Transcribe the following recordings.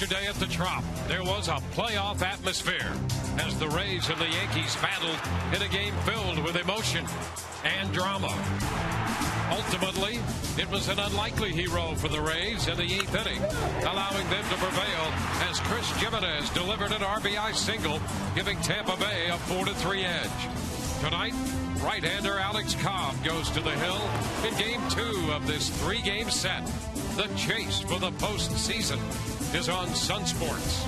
Yesterday at the Trop, there was a playoff atmosphere as the Rays and the Yankees battled in a game filled with emotion and drama. Ultimately, it was an unlikely hero for the Rays in the 8th inning, allowing them to prevail as Chris Jimenez delivered an RBI single, giving Tampa Bay a 4-3 edge. Tonight, right-hander Alex Cobb goes to the hill in Game 2 of this 3-game set. The chase for the postseason is on Sun Sports.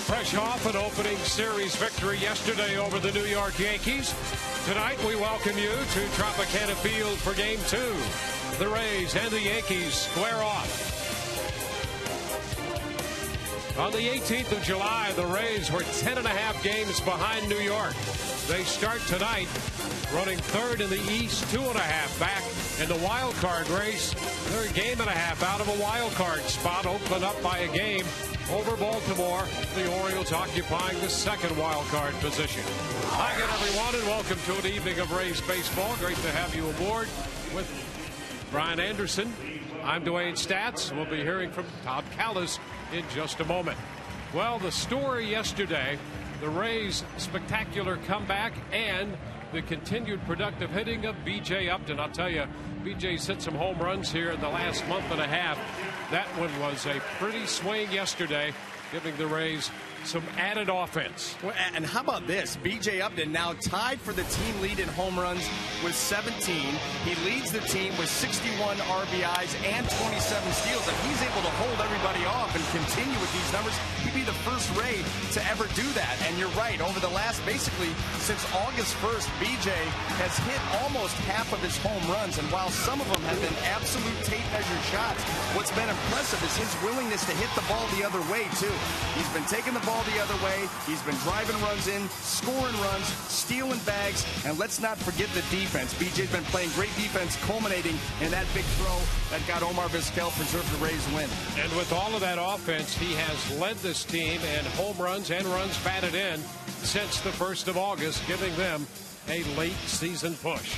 Fresh off an opening series victory yesterday over the New York Yankees, tonight we welcome you to Tropicana Field for Game 2. The Rays and the Yankees square off. On the 18th of July, the Rays were 10.5 games behind New York. They start tonight running third in the East, 2.5 back in the wild card race. They're a game and a half out of a wild card spot, opened up by a game over Baltimore. The Orioles occupying the second wild card position. Hi again, everyone, and welcome to an evening of Rays baseball. Great to have you aboard with Brian Anderson. I'm Dwayne Statz. We'll be hearing from Todd Callis in just a moment. Well, the story yesterday, the Rays' spectacular comeback and the continued productive hitting of B.J. Upton. I'll tell you, B.J.'s hit some home runs here in the last month and a half. That one was a pretty swing yesterday, giving the Rays some added offense. Well, and how about this? B.J. Upton now tied for the team lead in home runs with 17. He leads the team with 61 RBIs and 27 steals. If he's able to hold everybody off and continue with these numbers, he'd be the first Ray to ever do that. And you're right, over the last, basically, since August 1st, B.J. has hit almost half of his home runs. And while some of them have been absolute tape measure shots, what's been impressive is his willingness to hit the ball the other way, too. He's been taking the ball the other way. He's been driving runs in, scoring runs, stealing bags, and let's not forget the defense. BJ's been playing great defense, culminating in that big throw that got Omar Vizquel preserved the Rays win. And with all of that offense, he has led this team in home runs and runs batted in since the 1st of August, giving them a late season push.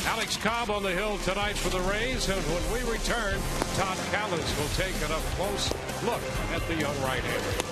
Alex Cobb on the hill tonight for the Rays, and when we return, Todd Callis will take a close look at the young right-hander.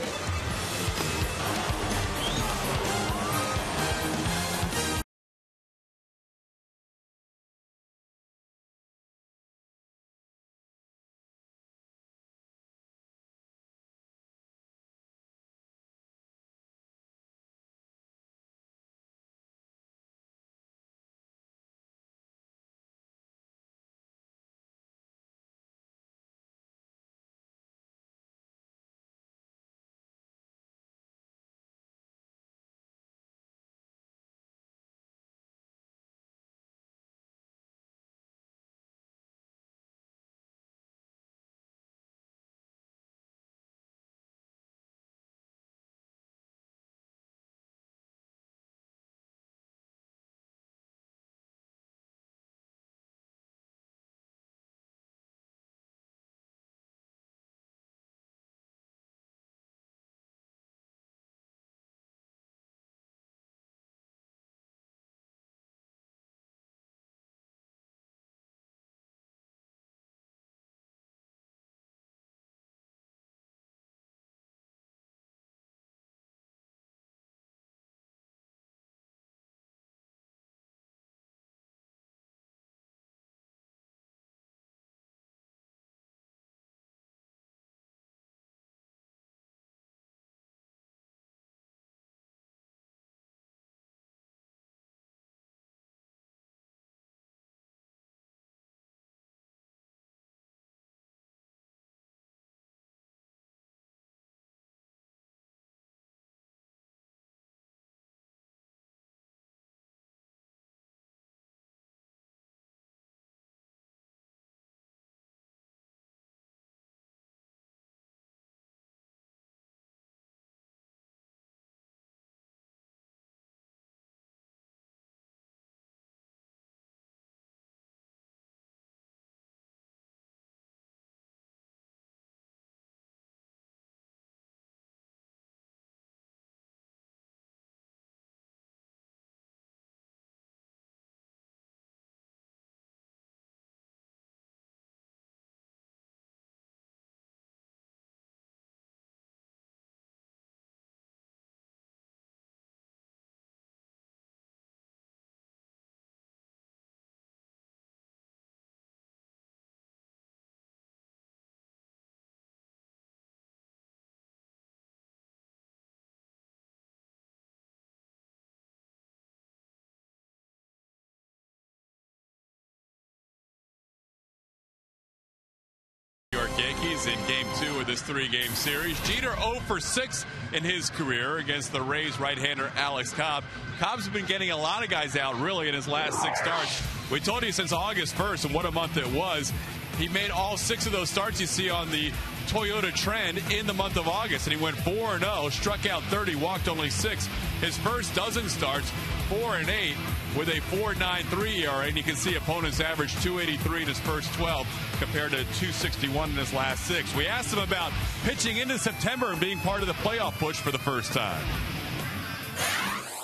Yankees in Game 2 of this 3-game series. Jeter 0 for 6 in his career against the Rays right-hander Alex Cobb. Cobb's been getting a lot of guys out, really, in his last 6 starts. We told you since August 1st, and what a month it was. He made all 6 of those starts you see on the Toyota trend in the month of August, and he went 4-0, struck out 30, walked only 6. His first dozen starts, 4-8, with a 4.93 ERA, and you can see opponents average 2.83 in his first 12 compared to 2.61 in his last 6. We asked him about pitching into September and being part of the playoff push for the first time.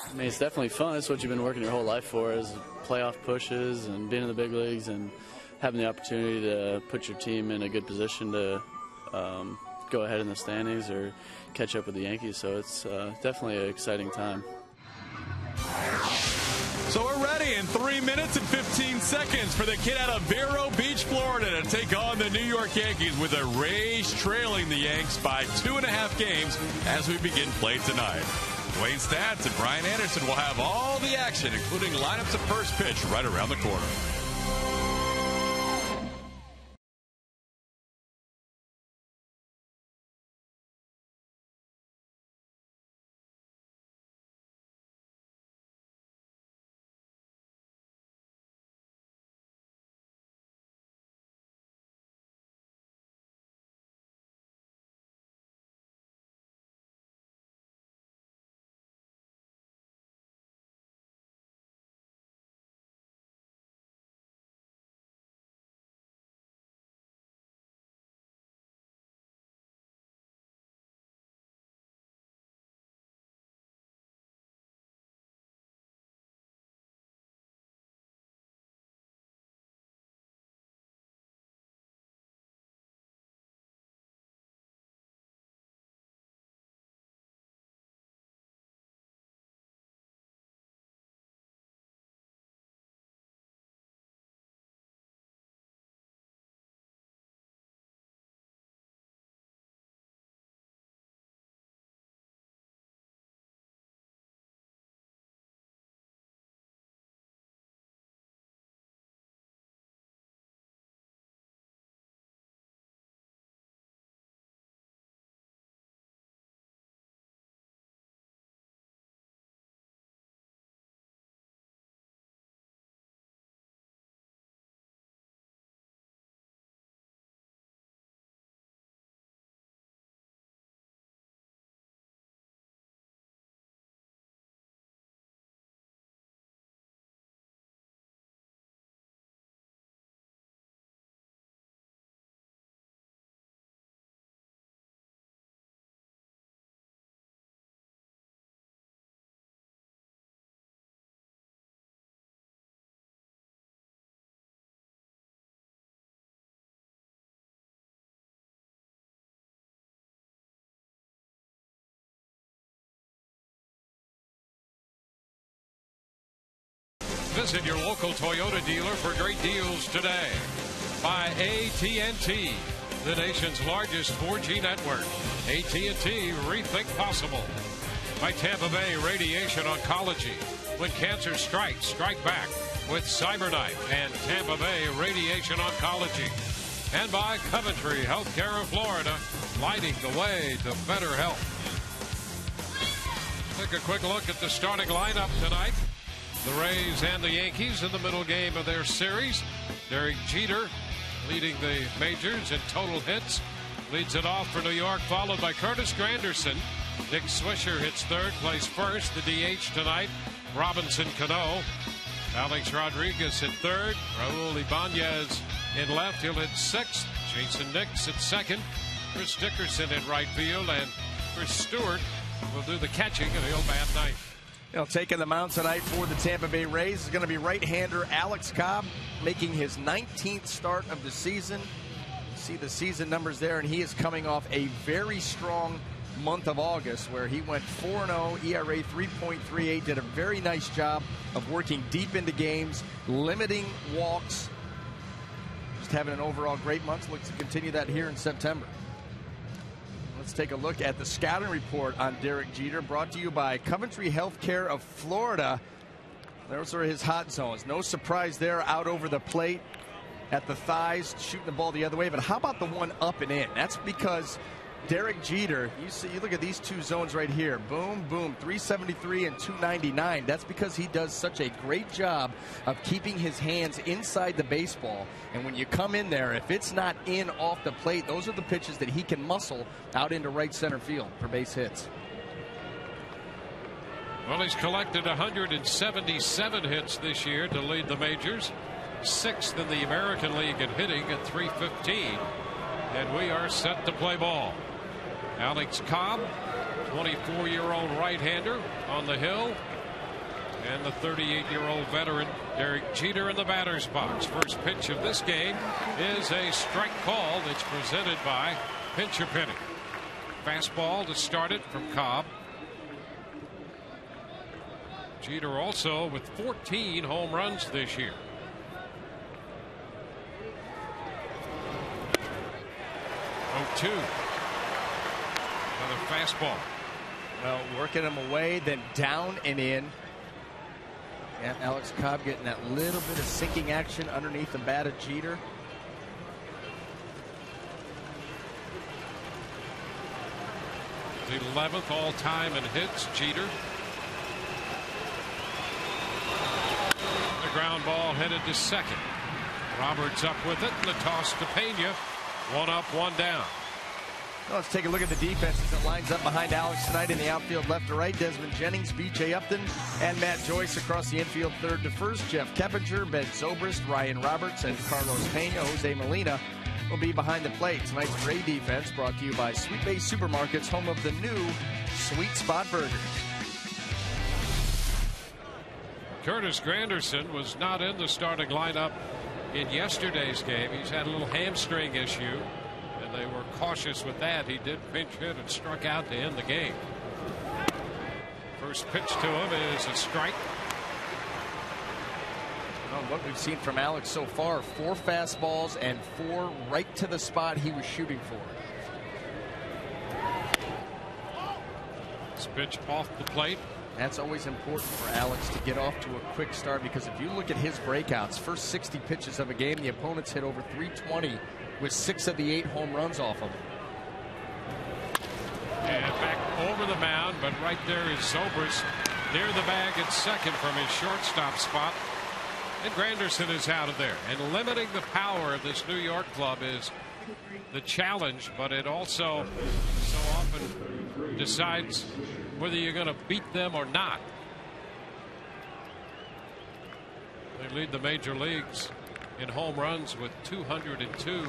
I mean, it's definitely fun. It's what you've been working your whole life for, is playoff pushes and being in the big leagues and having the opportunity to put your team in a good position to go ahead in the standings or catch up with the Yankees. So it's definitely an exciting time. So we're ready in 3 minutes and 15 seconds for the kid out of Vero Beach, Florida, to take on the New York Yankees, with the Rays trailing the Yanks by 2.5 games as we begin play tonight. Wayne Stats and Brian Anderson will have all the action, including lineups of first pitch right around the corner. Visit your local Toyota dealer for great deals today. By AT&T, the nation's largest 4G network. AT&T, rethink possible. By Tampa Bay Radiation Oncology. When cancer strikes, strike back with CyberKnife and Tampa Bay Radiation Oncology. And by Coventry Healthcare of Florida, lighting the way to better health. Take a quick look at the starting lineup tonight. The Rays and the Yankees in the middle game of their series. Derek Jeter leading the majors in total hits. Leads it off for New York, followed by Curtis Granderson. Dick Swisher hits third, plays first. The DH tonight, Robinson Cano. Alex Rodriguez hit third. Raul Ibanez in left. He'll hit sixth. Jason Nix at second. Chris Dickerson in right field. And Chris Stewart will do the catching, and he'll bat ninth. Taking the mound tonight for the Tampa Bay Rays is going to be right-hander Alex Cobb, making his 19th start of the season. See the season numbers there, and he is coming off a very strong month of August where he went 4-0, ERA 3.38, did a very nice job of working deep into games, limiting walks, just having an overall great month. Looks to continue that here in September. Let's take a look at the scouting report on Derek Jeter, brought to you by Coventry Healthcare of Florida. Those are his hot zones. No surprise there, out over the plate. at the thighs, shooting the ball the other way. But how about the one up and in? That's because Derek Jeter, you look at these two zones right here. Boom, boom, 373 and 299. That's because he does such a great job of keeping his hands inside the baseball. And when you come in there, if it's not in off the plate, those are the pitches that he can muscle out into right center field for base hits. Well, he's collected 177 hits this year to lead the majors. 6th in the American League in hitting at 315. And we are set to play ball. Alex Cobb, 24-year-old right-hander on the hill, and the 38-year-old veteran Derek Jeter in the batter's box. First pitch of this game is a strike call that's presented by Pincher Penny. Fastball to start it from Cobb. Jeter also with 14 home runs this year. 0-2. Another fastball. Well, working him away, then down and in. And Alex Cobb getting that little bit of sinking action underneath the bat of Jeter. The 11th all-time in hits, Jeter. The ground ball headed to second. Roberts up with it, and the toss to Pena. 1 up, 1 down. Well, let's take a look at the defenses that lines up behind Alex tonight in the outfield left to right. Desmond Jennings, B.J. Upton, and Matt Joyce across the infield third to first. Jeff Keppinger, Ben Zobrist, Ryan Roberts, and Carlos Pena. Jose Molina will be behind the plate. Tonight's Ray defense brought to you by Sweet Bay Supermarkets, home of the new Sweet Spot Burgers. Curtis Granderson was not in the starting lineup in yesterday's game. He's had a little hamstring issue, and they were cautious with that. He did pinch hit and struck out to end the game. First pitch to him is a strike. Well, what we've seen from Alex so far, 4 fastballs and 4 right to the spot he was shooting for. This pitch off the plate. That's always important for Alex to get off to a quick start, because if you look at his breakouts, first 60 pitches of a game, the opponents hit over 320 with 6 of the 8 home runs off of him. And back over the mound, but right there is Zobrist near the bag at second from his shortstop spot. And Granderson is out of there. And limiting the power of this New York club is the challenge, but it also so often decides whether you're going to beat them or not. They lead the major leagues in home runs with 202.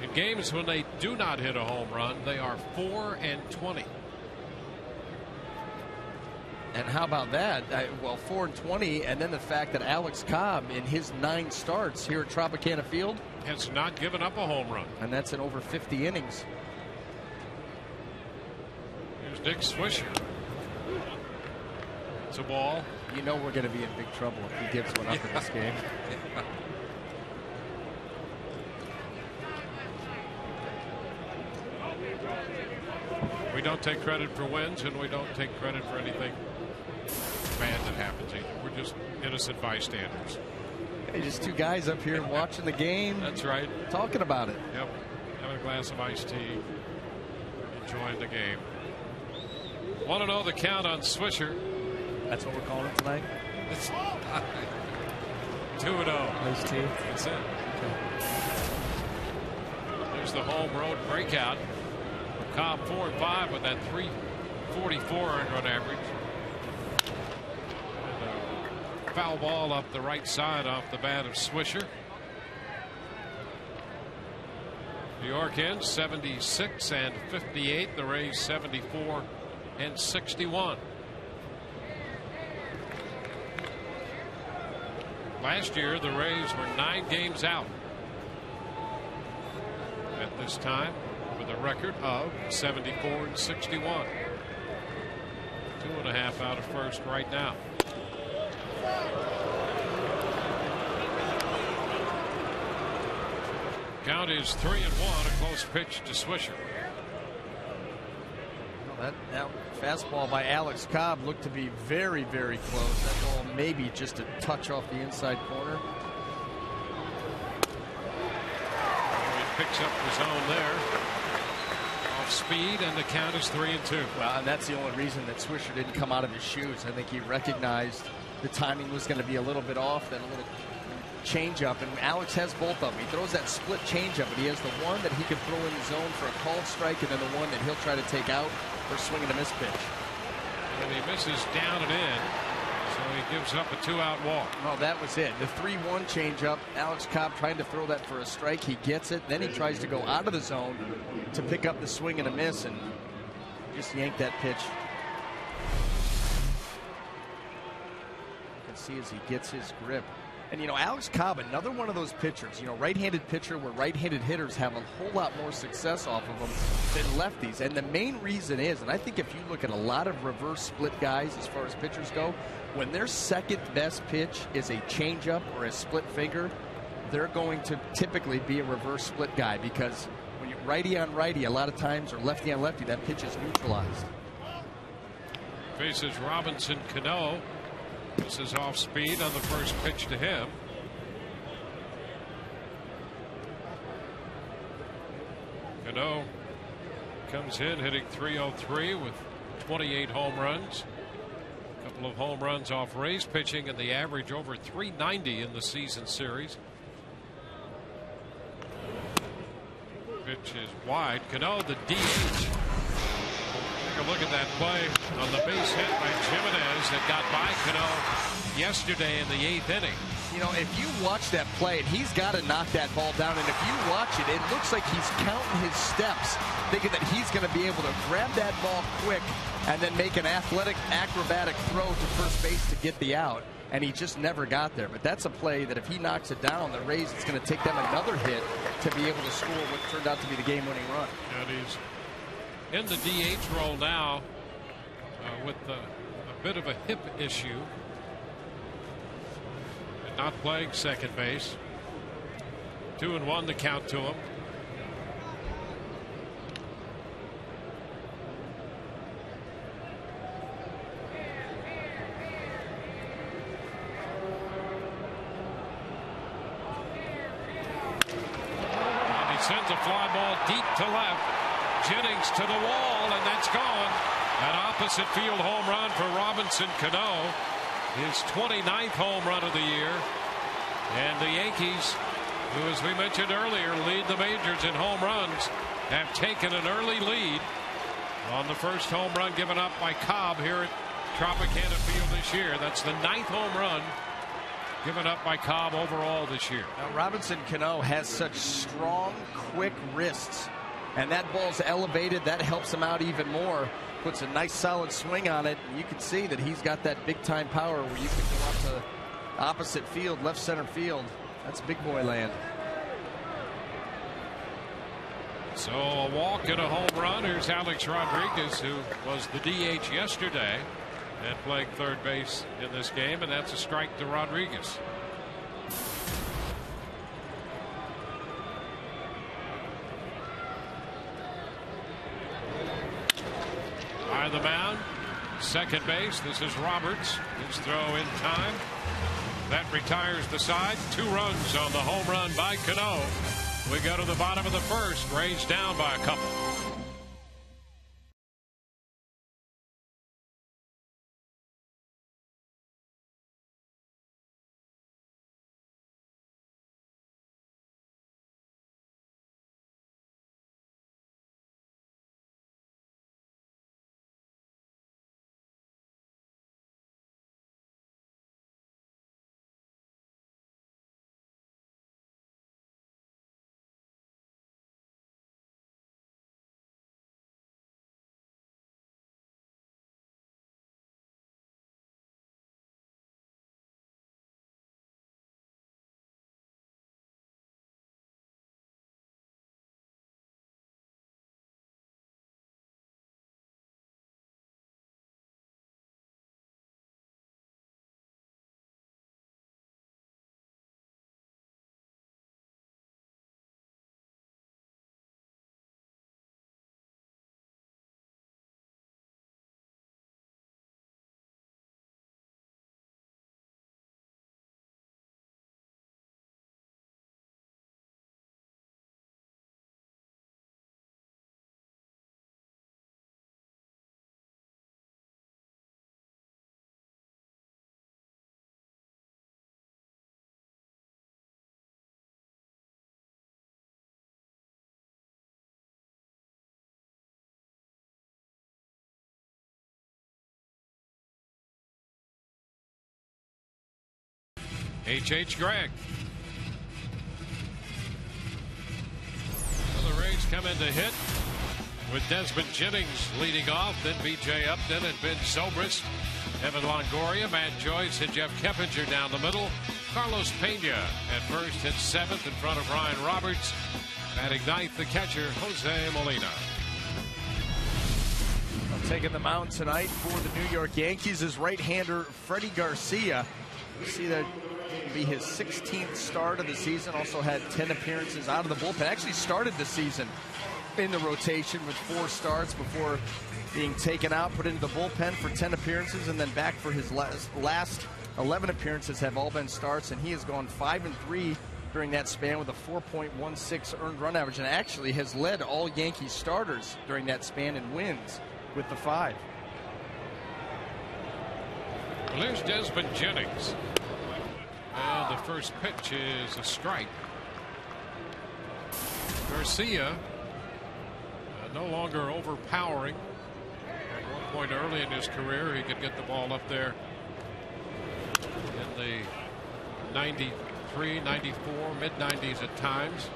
In games when they do not hit a home run, they are 4-20. And how about that? Well, 4-20, and then the fact that Alex Cobb, in his 9 starts here at Tropicana Field, has not given up a home run. And that's in over 50 innings. Here's Dick Swisher. It's a ball. You know we're going to be in big trouble if he gives one up in this game. We don't take credit for wins, and we don't take credit for anything bad that happens either. We're just innocent bystanders. Hey, just 2 guys up here watching the game. That's right. Talking about it. Yep. Having a glass of iced tea. Enjoying the game. Want to know the count on Swisher? That's what we're calling it tonight? It's 2-0. Iced tea. That's it. Okay. There's the home road breakout. Cobb 4-5 with that 344 earned run average. And a foul ball up the right side off the bat of Swisher. New York ends 76-58. The Rays 74-61. Last year the Rays were 9 games out at this time, with a record of 74-61. 2.5 out of first right now. Count is 3-1. A close pitch to Swisher. Well, that fastball by Alex Cobb looked to be very, very close. That ball maybe just a touch off the inside corner. picks up the zone there. Off speed, and the count is 3-2. Well, and that's the only reason that Swisher didn't come out of his shoes. I think he recognized the timing was going to be a little bit off, then a little changeup, and Alex has both of them. He throws that split changeup, but he has the one that he can throw in the zone for a called strike, and then the one that he'll try to take out for swing and a miss pitch. And he misses down and in, so he gives up a 2-out walk. Well, that was it. The 3-1 changeup. Alex Cobb trying to throw that for a strike. He gets it. Then he tries to go out of the zone to pick up the swing and a miss, and just yank that pitch. You can see as he gets his grip. And, you know, Alex Cobb, another one of those pitchers, you know, right-handed pitcher where right-handed hitters have a whole lot more success off of them than lefties. And the main reason is, and I think if you look at a lot of reverse split guys as far as pitchers go, when their second best pitch is a changeup or a split finger, they're going to typically be a reverse split guy, because when you're righty on righty a lot of times, or lefty on lefty, that pitch is neutralized. Faces Robinson Cano. This is off speed on the first pitch to him. Cano comes in hitting .303 with 28 home runs. A couple of home runs off Rays pitching, and the average over .390 in the season series. Pitch is wide. Cano, the DH. Take a look at that play on the base hit by Jimenez that got by Cano yesterday in the 8th inning. You know, if you watch that play, and he's got to knock that ball down, and if you watch it, it looks like he's counting his steps, thinking that he's going to be able to grab that ball quick and then make an athletic, acrobatic throw to first base to get the out, and he just never got there. But that's a play that if he knocks it down, the Rays, it's going to take them another hit to be able to score what turned out to be the game-winning run. And he's in the DH role now with a bit of a hip issue, and not playing second base. 2-1 the count to him. And he sends a fly ball deep to left. Jennings to the wall, and that's gone. An opposite field home run for Robinson Cano, his 29th home run of the year. And the Yankees, who, as we mentioned earlier, lead the majors in home runs, have taken an early lead on the first home run given up by Cobb here at Tropicana Field this year. That's the 9th home run given up by Cobb overall this year. Now, Robinson Cano has such strong, quick wrists, and that ball's elevated. That helps him out even more. Puts a nice solid swing on it. And you can see that he's got that big time power where you can go out to opposite field, left center field. That's big boy land. So a walk and a home run. Here's Alex Rodriguez, who was the DH yesterday and playing third base in this game, and that's a strike to Rodriguez. By the mound, second base. This is Roberts. His throw in time. That retires the side. 2 runs on the home run by Cano. We go to the bottom of the first. Rays down by a couple. H.H. Gregg. So the Rays come in to hit with Desmond Jennings leading off, then B.J. Upton and Ben Zobrist, Evan Longoria, Matt Joyce, and Jeff Keppinger down the middle. Carlos Pena at first and seventh in front of Ryan Roberts. Batting ninth, the catcher, Jose Molina. Taking the mound tonight for the New York Yankees is right-hander Freddie Garcia. You see that will be his 16th start of the season. Also had 10 appearances out of the bullpen. Actually started the season in the rotation with 4 starts before being taken out, put into the bullpen for 10 appearances, and then back for his last 11 appearances have all been starts, and he has gone 5-3 during that span with a 4.16 earned run average, and actually has led all Yankees starters during that span in wins with the 5. Well, there's Desmond Jennings. And the first pitch is a strike. Garcia no longer overpowering. At one point early in his career, he could get the ball up there in the 93, 94, mid-90s at times.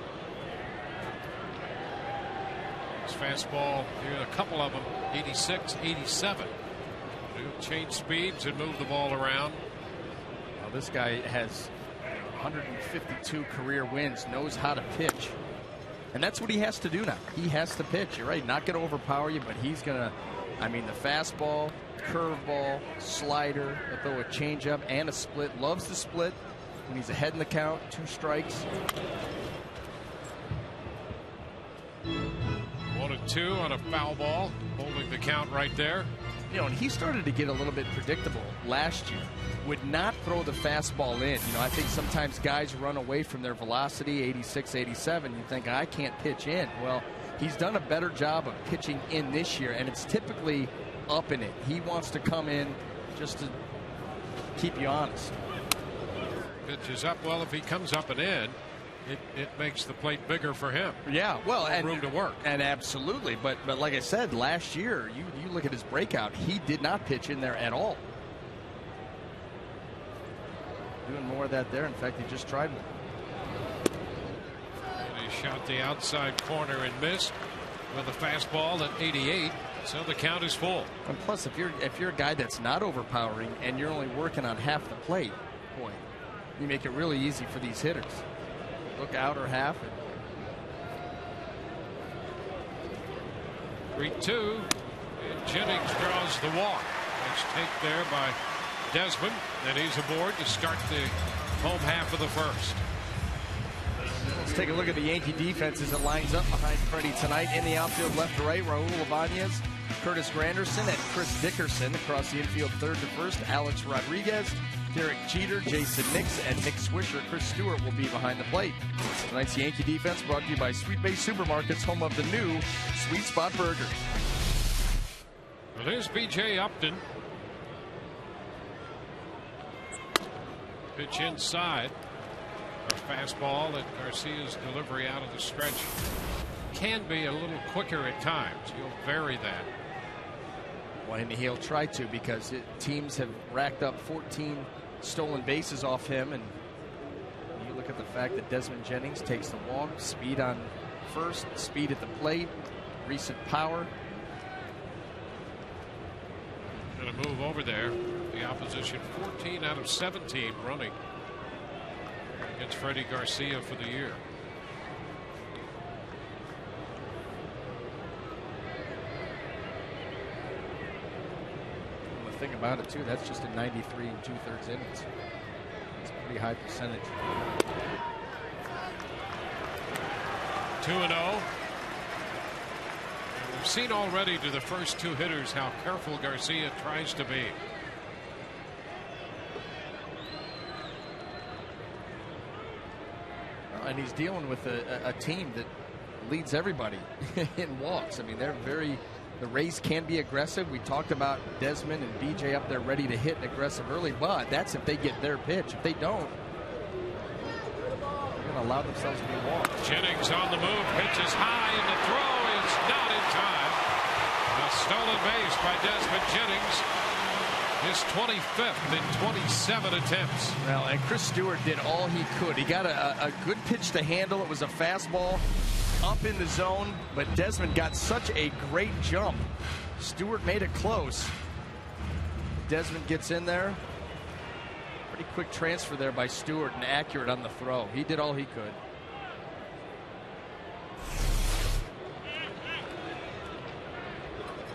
His fastball, here a couple of them, 86, 87. He'll change speeds and move the ball around. Well, this guy has 152 career wins, knows how to pitch. And that's what he has to do now. He has to pitch. You're right, not going to overpower you, but he's going to, I mean, the fastball, curveball, slider, throw a changeup and a split. Loves the split when he's ahead in the count, 2 strikes. 1-2 on a foul ball, holding the count right there. You know, and he started to get a little bit predictable last year. Would not throw the fastball in. You know, I think sometimes guys run away from their velocity, 86, 87. You think, I can't pitch in. Well, he's done a better job of pitching in this year, and it's typically up in it. He wants to come in just to keep you honest. Pitch is up. Well, if he comes up and in, it makes the plate bigger for him. Yeah, well, and room to work. And absolutely, but like I said, last year, you look at his breakout, he did not pitch in there at all. Doing more of that there. In fact, he just tried one. And he shot the outside corner and missed with a fastball at 88. So the count is full. And plus, if you're a guy that's not overpowering and you're only working on half the plate, boy, you make it really easy for these hitters. Look outer half. 3-2. And Jennings draws the walk. Nice take there by Desmond, and he's aboard to start the home half of the first. Let's take a look at the Yankee defense as it lines up behind Freddie tonight. In the outfield, left to right, Raul Ibanez, Curtis Granderson, and Chris Dickerson. Across the infield, third to first, Alex Rodriguez, Derek Jeter, Jason Nix, and Nick Swisher. Chris Stewart will be behind the plate. Tonight's Yankee defense brought to you by Sweet Bay Supermarkets, home of the new Sweet Spot Burger. Well, there's B.J. Upton. Pitch inside. A fastball, and Garcia's delivery out of the stretch can be a little quicker at times. He'll vary that. Well, and he'll try to, because teams have racked up 14 stolen bases off him. And you look at the fact that Desmond Jennings takes the walk, speed on first, speed at the plate, recent power. Going to move over there. The opposition 14 out of 17 running against Freddie Garcia for the year. And the thing about it too, that's just in 93 2/3 innings. It's a pretty high percentage. 2-0. We've seen already to the first 2 hitters how careful Garcia tries to be. And he's dealing with a team that leads everybody in walks. I mean, the Rays can be aggressive. We talked about Desmond and BJ up there ready to hit and aggressive early, but that's if they get their pitch. If they don't, they're going to allow themselves to be walked. Jennings on the move, pitches high, and the throw is not in time. A stolen base by Desmond Jennings. his 25th in 27 attempts. Well, and Chris Stewart did all he could. He got a good pitch to handle. It was a fastball up in the zone, but Desmond got such a great jump. Stewart made it close. Desmond gets in there. Pretty quick transfer there by Stewart and accurate on the throw. He did all he could.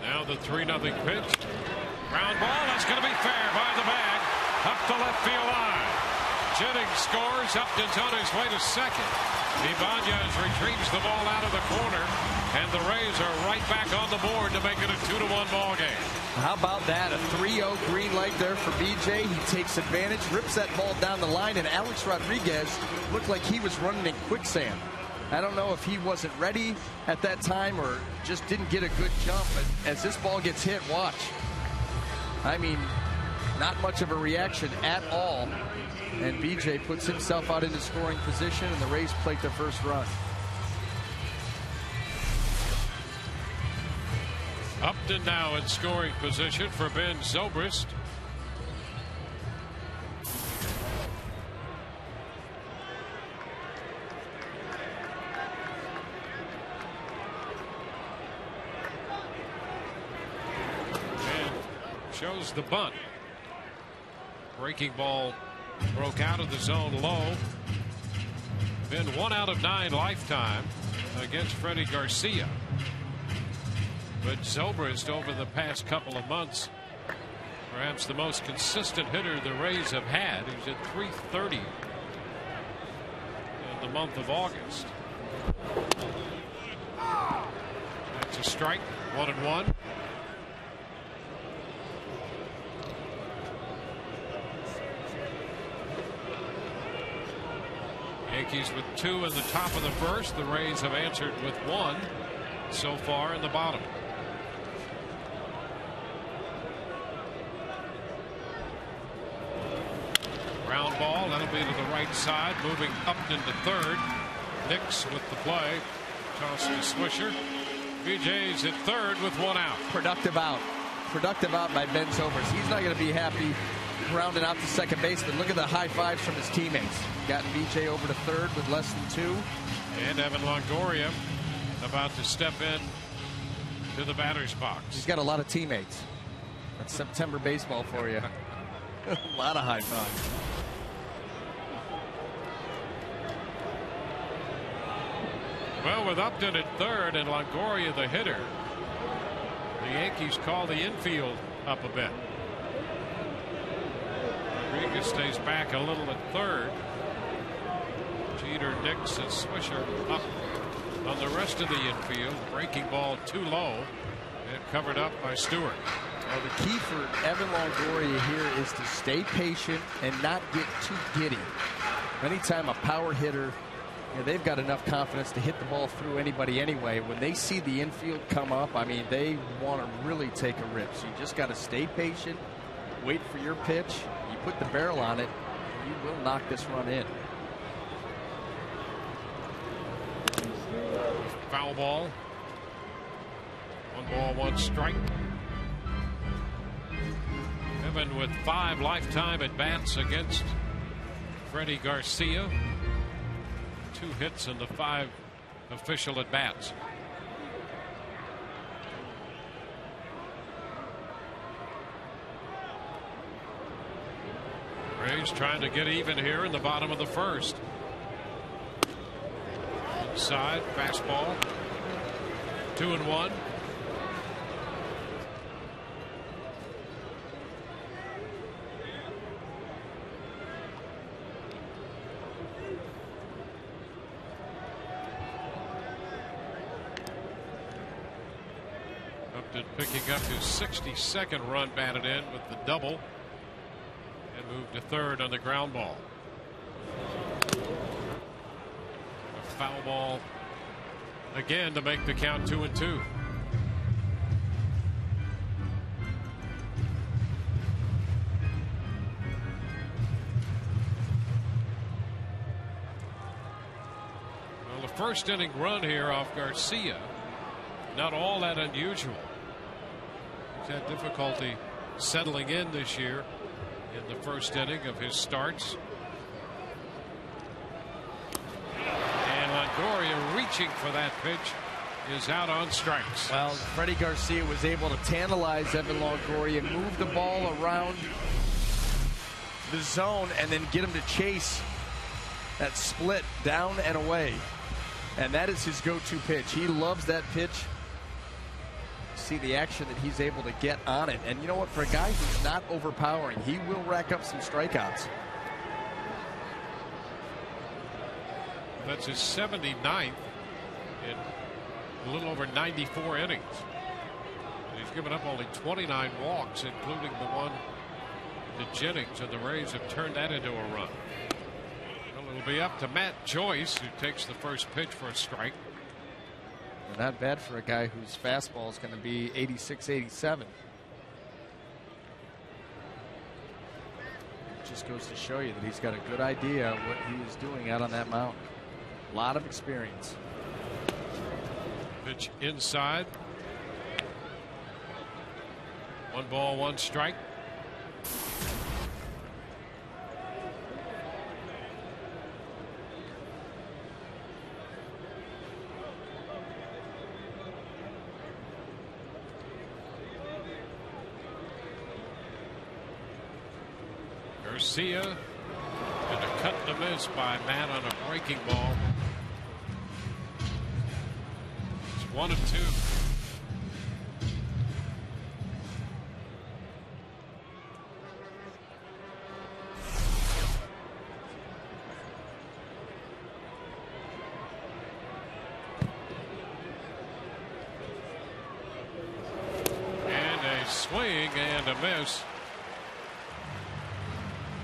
Now the 3-0 pitch. Ground ball. That's going to be fair by the bag. Up the left field line. Jennings scores. Upton's on his way to second. Ibanez retrieves the ball out of the corner. And the Rays are right back on the board to make it a 2-1 ball game. How about that? A 3-0 green light there for BJ. He takes advantage, rips that ball down the line, and Alex Rodriguez looked like he was running in quicksand. I don't know if he wasn't ready at that time or just didn't get a good jump, but as this ball gets hit, watch. I mean, not much of a reaction at all. And BJ puts himself out into scoring position, and the Rays plate their first run. Upton now in scoring position for Ben Zobrist. And shows the bunt. Breaking ball broke out of the zone low. Been 1 out of 9 lifetime against Freddie Garcia. But Zobrist over the past couple of months, perhaps the most consistent hitter the Rays have had. He's at .330 in the month of August. That's a strike. 1-1. Yankees with 2 in the top of the first. The Rays have answered with 1 so far in the bottom. Ground ball, that'll be to the right side, moving Upton to third. Nix with the play. Toss to Swisher. BJ's at third with 1 out. Productive out. Productive out by Ben Zobrist. He's not going to be happy grounding out to second base, but look at the high fives from his teammates. Gotten BJ over to third with less than 2. And Evan Longoria about to step in to the batter's box. He's got a lot of teammates. That's September baseball for you. A lot of high fives. Well, with Upton at third and Longoria the hitter, the Yankees call the infield up a bit. Rodriguez stays back a little at third. Jeter, Nix, and Swisher up on the rest of the infield. Breaking ball too low and covered up by Stewart. Well, the key for Evan Longoria here is to stay patient and not get too giddy. Anytime a power hitter, they've got enough confidence to hit the ball through anybody anyway. When they see the infield come up, I mean, they want to really take a rip. So you just got to stay patient, wait for your pitch. You put the barrel on it, you will knock this run in. Foul ball. 1 ball, 1 strike. Evan with 5 lifetime at bats against Freddie Garcia. 2 hits in the 5 official at bats. Rays trying to get even here in the bottom of the first. Inside fastball. 2-1. Upton picking up his 62nd run batted in with the double. And moved to third on the ground ball. A foul ball again to make the count 2-2. Well, the first inning run here off Garcia, not all that unusual. He's had difficulty settling in this year in the first inning of his starts. And Longoria reaching for that pitch is out on strikes. Well, Freddie Garcia was able to tantalize Evan Longoria, move the ball around the zone, and then get him to chase that split down and away. And that is his go-to pitch. He loves that pitch. See the action that he's able to get on it. And you know what? For a guy who's not overpowering, he will rack up some strikeouts. That's his 79th in a little over 94 innings. And he's given up only 29 walks, including the one to Jennings, and the Rays have turned that into a run. Well, it'll be up to Matt Joyce, who takes the first pitch for a strike. Not bad for a guy whose fastball is going to be 86, 87. It just goes to show you that he's got a good idea of what he is doing out on that mound. A lot of experience. Pitch inside. 1 ball, 1 strike. Garcia, and a cut to miss by Matt on a breaking ball. It's 1-2. And a swing and a miss.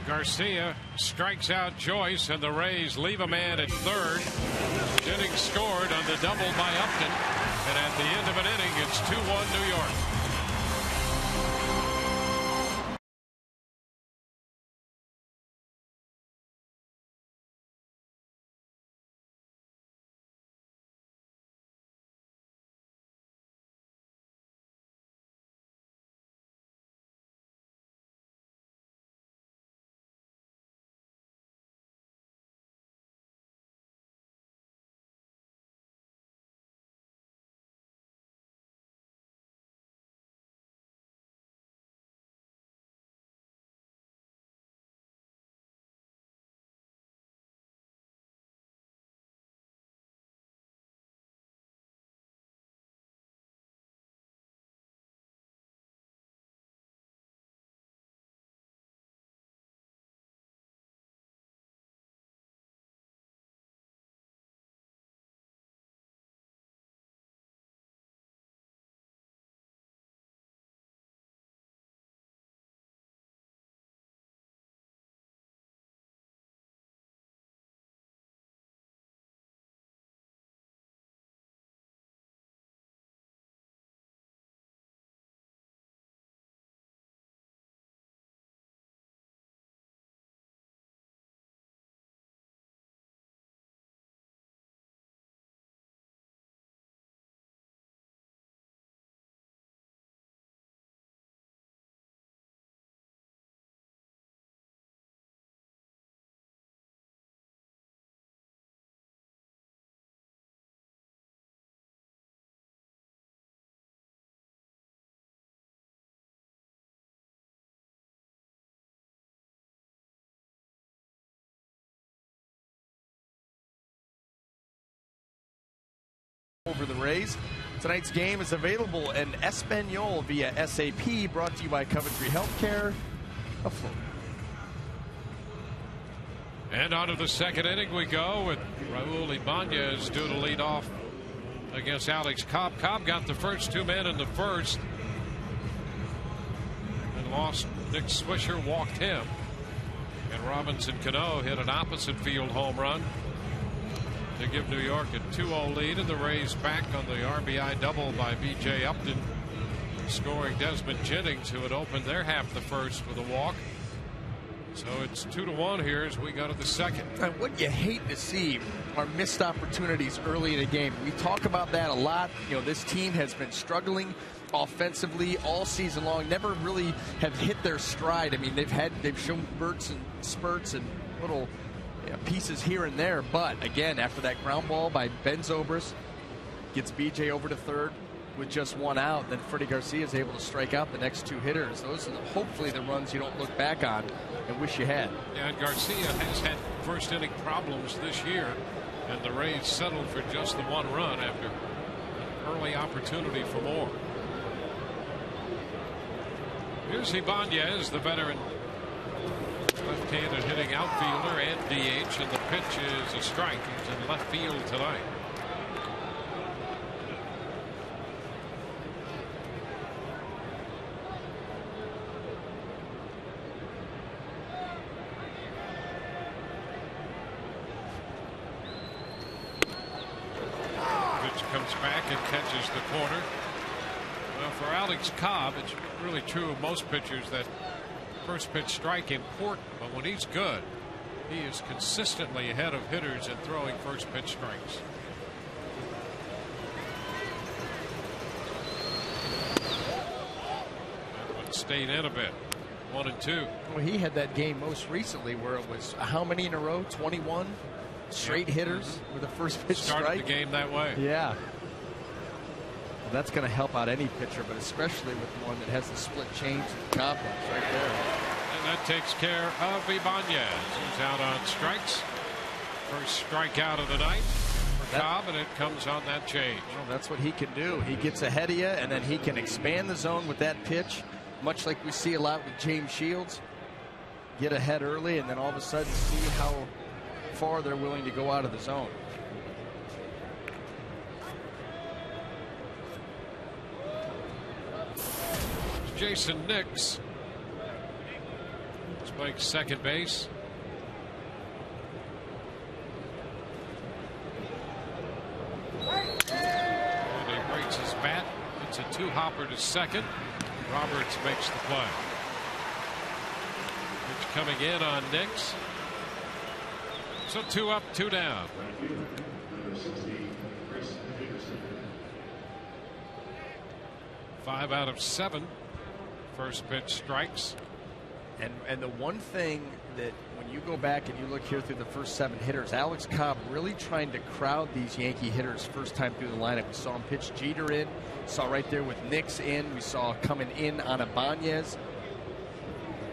Garcia strikes out Joyce, and the Rays leave a man at third. Jennings scored on the double by Upton, and at the end of an inning, it's 2-1 New York. Over the Rays. Tonight's game is available in Espanol via SAP, brought to you by Coventry Healthcare of Florida. And on to the second inning we go, with Raul Ibanez due to lead off against Alex Cobb. Cobb got the first 2 men in the first and lost. Nick Swisher walked him, and Robinson Cano hit an opposite field home run to give New York a 2-0 lead, and the Rays back on the RBI double by B.J. Upton, scoring Desmond Jennings, who had opened their half the first with a walk. So it's 2-1 here as we go to the second. And what you hate to see are missed opportunities early in a game. We talk about that a lot. You know, this team has been struggling offensively all season long. Never really have hit their stride. I mean, they've shown spurts and little pieces here and there. But again, after that ground ball by Ben Zobrist, gets BJ over to third with just one out, then Freddie Garcia is able to strike out the next two hitters. Those are hopefully the runs you don't look back on and wish you had. Yeah, and Garcia has had first inning problems this year, and the Rays settled for just the one run after an early opportunity for more. Here's Ibanez, the veteran left-handed hitting outfielder and DH, and the pitch is a strike. He's in left field tonight. Comes back and catches the corner. Well, for Alex Cobb, it's really true of most pitchers that first pitch strike important, but when he's good, he is consistently ahead of hitters in throwing first pitch strikes. That one stayed in a bit. 1-2. Well, he had that game most recently where it was how many in a row? 21 straight hitters with a first pitch strike. Started the game that way. Yeah. Well, that's going to help out any pitcher, but especially with one that has the split change and complex right there. And that takes care of Ibanez, who's out on strikes. First strikeout of the night for Cobb, and it comes on that change. Well, that's what he can do. He gets ahead of you, and then he can expand the zone with that pitch, much like we see a lot with James Shields. Get ahead early, and then all of a sudden see how far they're willing to go out of the zone. Jason Nix spikes second base. And he breaks his bat. It's a two-hopper to second. Roberts makes the play. Pitch coming in on Nix. So 2 up, 2 down. Five out of 7 first pitch strikes. And the one thing that when you go back and you look here through the first 7 hitters, Alex Cobb really trying to crowd these Yankee hitters first time through the lineup. We saw him pitch Jeter in, saw right there with Nix in, we saw coming in on Ibanez.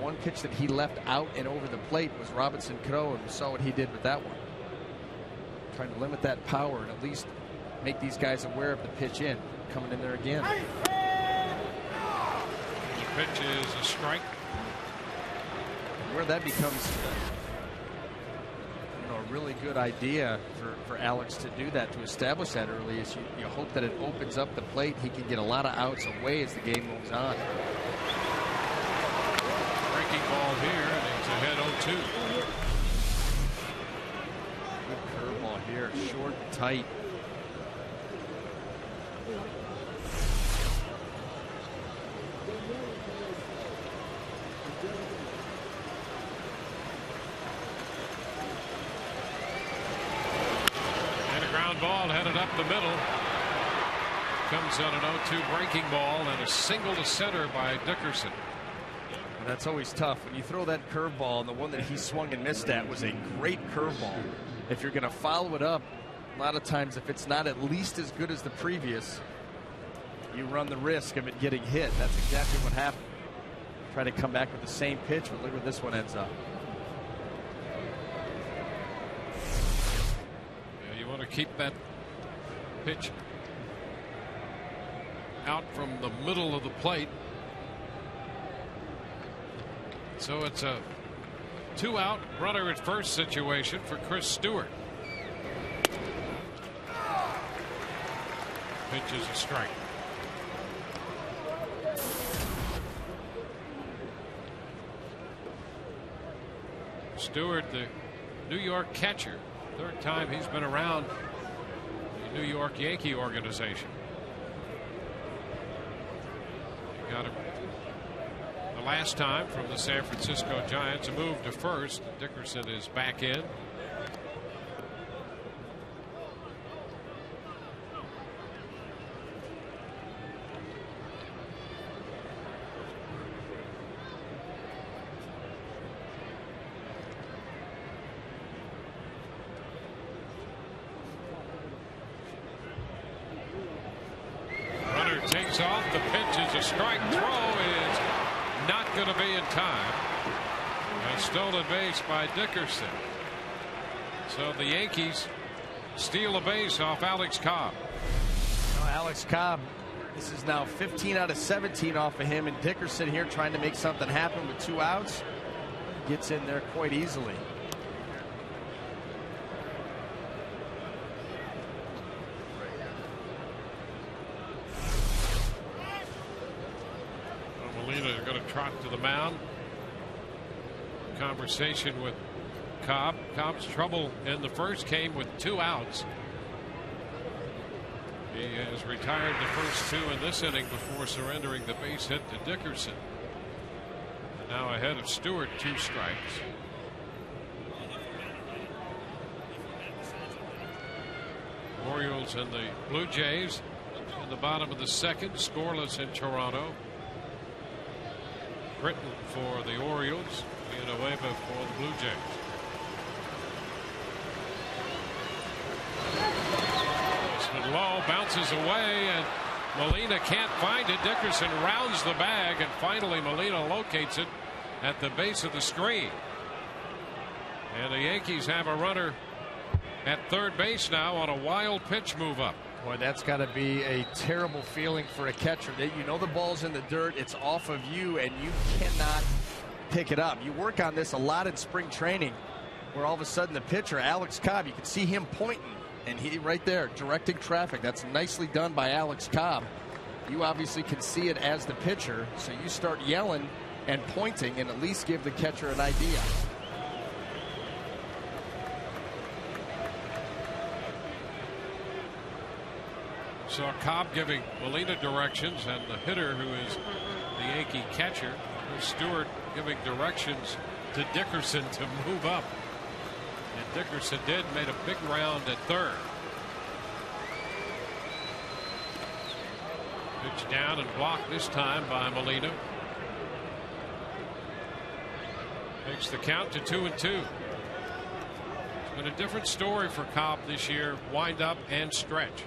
One pitch that he left out and over the plate was Robinson Cano, and we saw what he did with that one. Trying to limit that power and at least make these guys aware of the pitch in. Coming in there again. The pitch is a strike. Where that becomes a really good idea for Alex to do that, to establish that early, is you hope that it opens up the plate. He can get a lot of outs away as the game moves on. Breaking ball here, and he's ahead 0-2. Good curveball here, short and tight. Ball headed up the middle. Comes on an 0-2 breaking ball and a single to center by Dickerson. And that's always tough when you throw that curveball, and the one that he swung and missed at was a great curveball. If you're going to follow it up, a lot of times if it's not at least as good as the previous, you run the risk of it getting hit. That's exactly what happened. Try to come back with the same pitch, but look where this one ends up. To keep that pitch out from the middle of the plate. So it's a 2-out runner at first situation for Chris Stewart. Pitch is a strike. Stewart, the New York catcher. Third time he's been around the New York Yankee organization. He got him the last time from the San Francisco Giants. A move to first. Dickerson is back in. a strike. Throw is not going to be in time. A stolen base by Dickerson. So the Yankees steal a base off Alex Cobb. Alex Cobb, this is now 15 out of 17 off of him, and Dickerson here trying to make something happen with 2 outs. Gets in there quite easily. Molina is going to trot to the mound. Conversation with Cobb. Cobb's trouble in the first came with 2 outs. He has retired the first 2 in this inning before surrendering the base hit to Dickerson. And now ahead of Stewart, 2 strikes. Orioles and the Blue Jays in the bottom of the second, scoreless in Toronto. Britton for the Orioles, Villanueva for the Blue Jays. Low, bounces away, and Molina can't find it. Dickerson rounds the bag, and finally Molina locates it at the base of the screen. And the Yankees have a runner at third base now on a wild pitch move up. Boy, that's got to be a terrible feeling for a catcher. You know the ball's in the dirt, it's off of you, and you cannot pick it up. You work on this a lot in spring training, where all of a sudden the pitcher, Alex Cobb, you can see him pointing. And he right there directing traffic. That's nicely done by Alex Cobb. You obviously can see it as the pitcher, so you start yelling and pointing and at least give the catcher an idea. So Cobb giving Molina directions, and the hitter, who is the Yankee catcher, Stewart, giving directions to Dickerson to move up. And Dickerson made a big round at third. Pitch down and blocked this time by Molina. Makes the count to 2-2. It's been a different story for Cobb this year, wind up and stretch,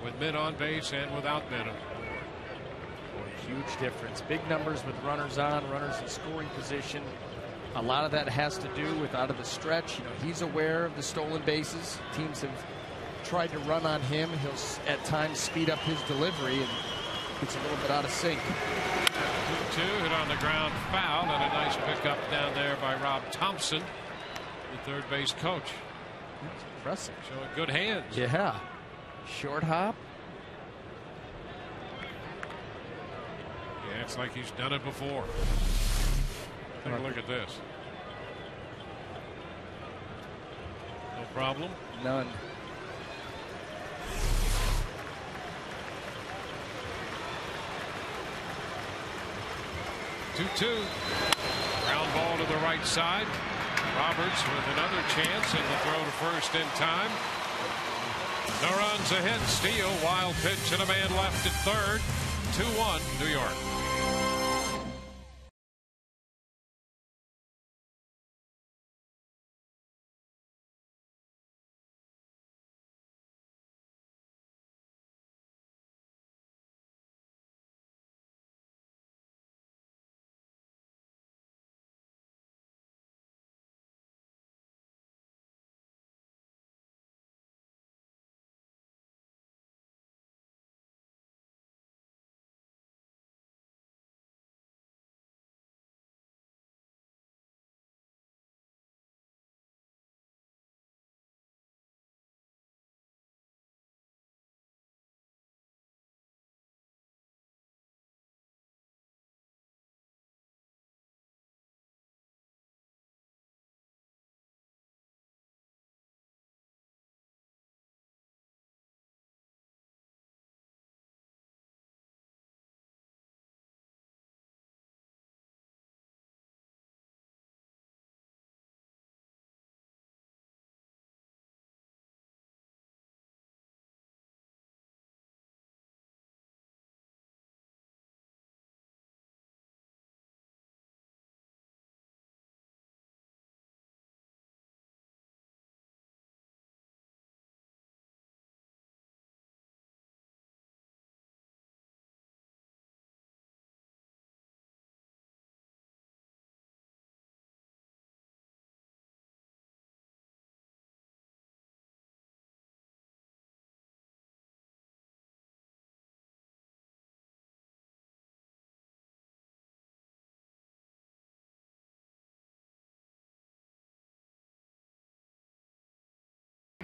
with men on base and without men on board. Huge difference. Big numbers with runners on, runners in scoring position. A lot of that has to do with out of the stretch. You know, he's aware of the stolen bases. Teams have tried to run on him. He'll at times speed up his delivery, and gets a little bit out of sync. 2-2, hit on the ground, foul, and a nice pickup down there by Rob Thompson, the third base coach. That's impressive. Showing good hands. Yeah. Short hop. Yeah, it's like he's done it before. Take a look at this. No problem? None. Ground ball to the right side. Roberts with another chance, and the throw to first in time. No runs, a hit, steal, wild pitch, and a man left at third. 2-1 New York.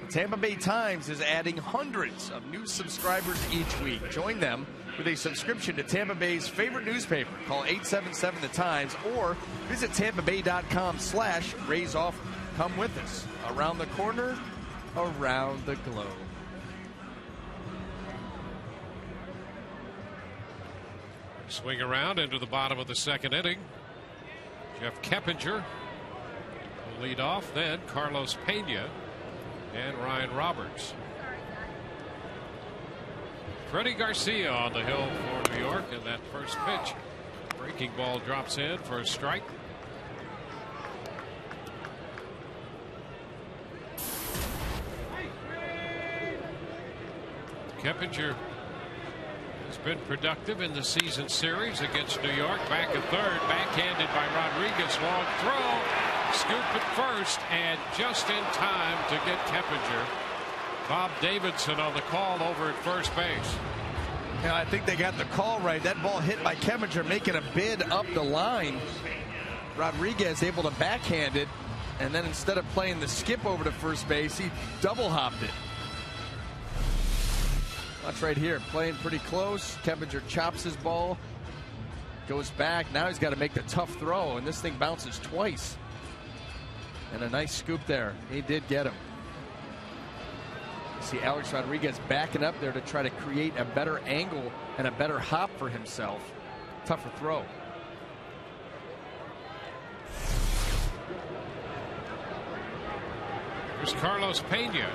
The Tampa Bay Times is adding hundreds of new subscribers each week. Join them with a subscription to Tampa Bay's favorite newspaper. Call 877 The Times or visit tampabay.com/raiseoff. Come with us around the corner, around the globe. Swing around into the bottom of the second inning. Jeff Keppinger will lead off, then Carlos Pena and Ryan Roberts. Freddie Garcia on the hill for New York, and that first pitch. Breaking ball drops in for a strike. Keppinger has been productive in the season series against New York. Back at third, backhanded by Rodriguez. Long throw, scoop at first, and just in time to get Keppinger. Bob Davidson on the call over at first base. Yeah, I think they got the call right. That ball hit by Keppinger, making a bid up the line. Rodriguez able to backhand it, and then instead of playing the skip over to first base, he double hopped it. Watch right here, playing pretty close. Keppinger chops his ball, goes back. Now he's got to make the tough throw, and this thing bounces twice. And a nice scoop there. He did get him. See Alex Rodriguez backing up there to try to create a better angle and a better hop for himself. Tougher throw. Here's Carlos Pena.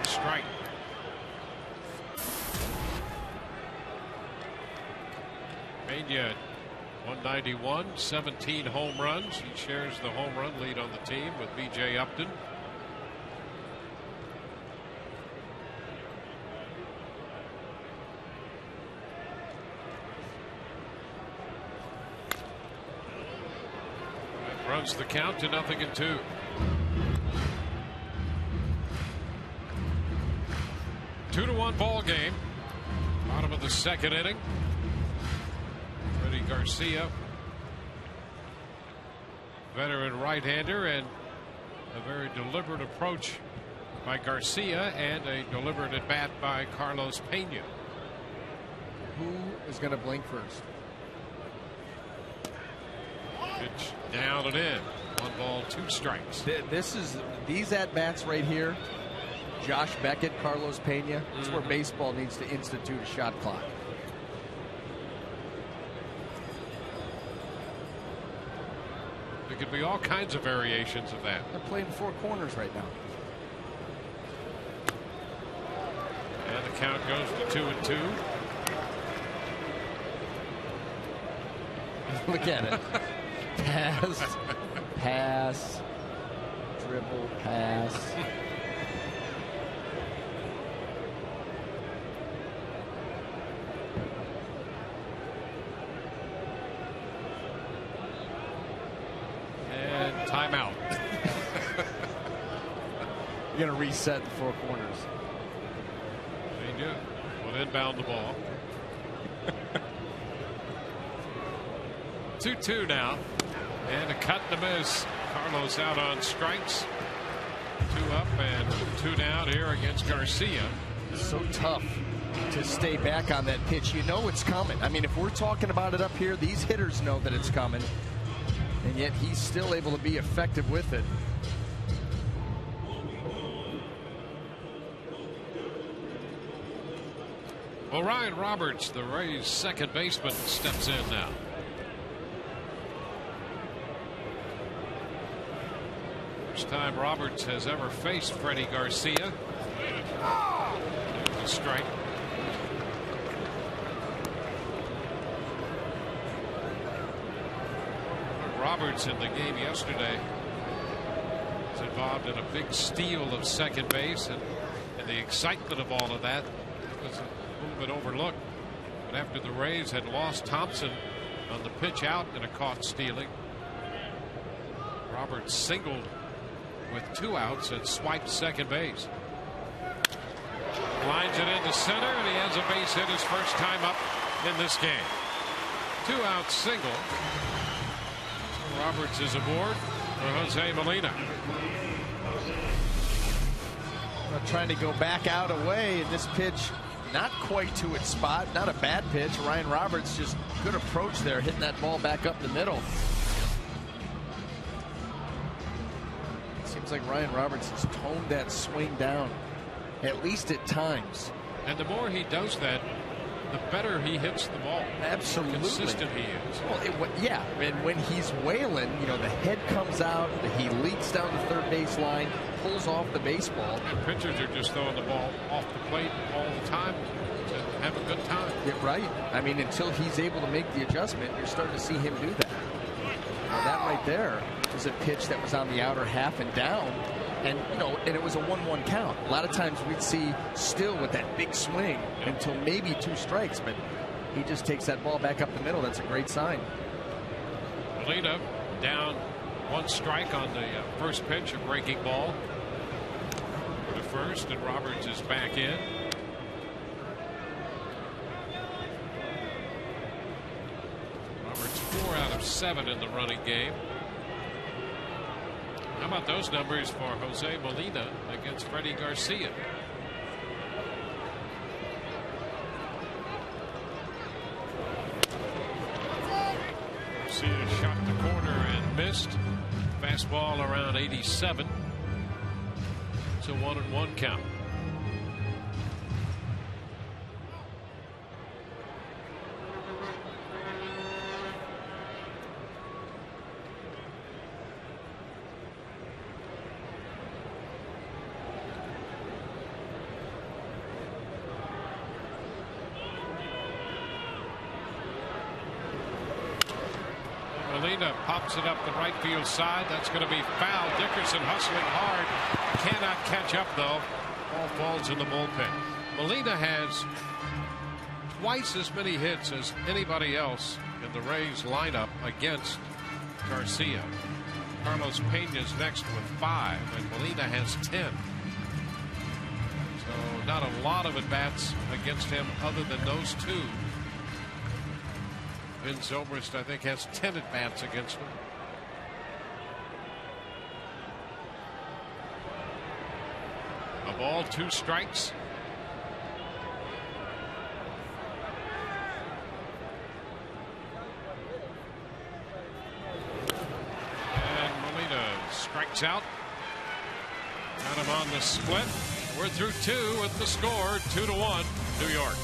Strike. Pena 191, 17 home runs. He shares the home run lead on the team with B.J. Upton. That runs the count to 0-2. Two to 1 ball game. Bottom of the second inning. Freddie Garcia, veteran right-hander, and a very deliberate approach by Garcia and a deliberate at bat by Carlos Pena. Who is going to blink first? Pitch down and in. 1 ball, 2 strikes. These at bats right here. Josh Beckett, Carlos Pena. That's where baseball needs to institute a shot clock. There could be all kinds of variations of that. They're playing 4 corners right now. And the count goes to 2-2. Look at it. Pass, pass, dribble, pass. Timeout. You're going to reset the 4 corners. They do. Will inbound the ball. 2-2 now. And a cut and a miss. Carlos out on strikes. 2 up and 2 down here against Garcia. So tough to stay back on that pitch. You know it's coming. I mean, if we're talking about it up here, these hitters know that it's coming. And yet he's still able to be effective with it. Well, Ryan Roberts, the Rays' second baseman, steps in now. First time Roberts has ever faced Freddie Garcia. There's a strike. Roberts in the game yesterday was involved in a big steal of second base, and the excitement of all of that was a little bit overlooked. But after the Rays had lost Thompson on the pitch out in a caught stealing, Roberts singled with 2 outs and swiped second base. Lines it into center, and he has a base hit his first time up in this game. 2-out single. Roberts is aboard, for Jose Molina. Trying to go back out away, and this pitch not quite to its spot. Not a bad pitch. Ryan Roberts just good approach there, hitting that ball back up the middle. Seems like Ryan Roberts has toned that swing down, at least at times. And the more he does that, the better he hits the ball. Absolutely. The more consistent he is. Well, yeah, and when he's wailing, you know, the head comes out, he leaks down the third base line, pulls off the baseball. And pitchers are just throwing the ball off the plate all the time to have a good time. Yeah, right. I mean, until he's able to make the adjustment, you're starting to see him do that. Now, that right there was a pitch that was on the outer half and down. And, you know, and it was a 1-1 count. A lot of times we'd see Still with that big swing until maybe 2 strikes, but he just takes that ball back up the middle. That's a great sign. Molina down 1 strike on the first pitch, a breaking ball to first, and Roberts is back in. Roberts 4 out of 7 in the running game. How about those numbers for Jose Molina against Freddie Garcia? Garcia shot the corner and missed. Fastball around 87. It's a 1-1 count. Molina pops it up the right field side. That's going to be foul. Dickerson hustling hard. Cannot catch up, though. Ball falls in the bullpen. Molina has twice as many hits as anybody else in the Rays lineup against Garcia. Carlos Pena's next with 5, and Molina has 10. So not a lot of at-bats against him other than those 2. Vin Zobrist, I think, has 10 at-bats against him. A ball, 2 strikes. And Molina strikes out. Got him on the split. We're through 2 with the score, 2-1, New York.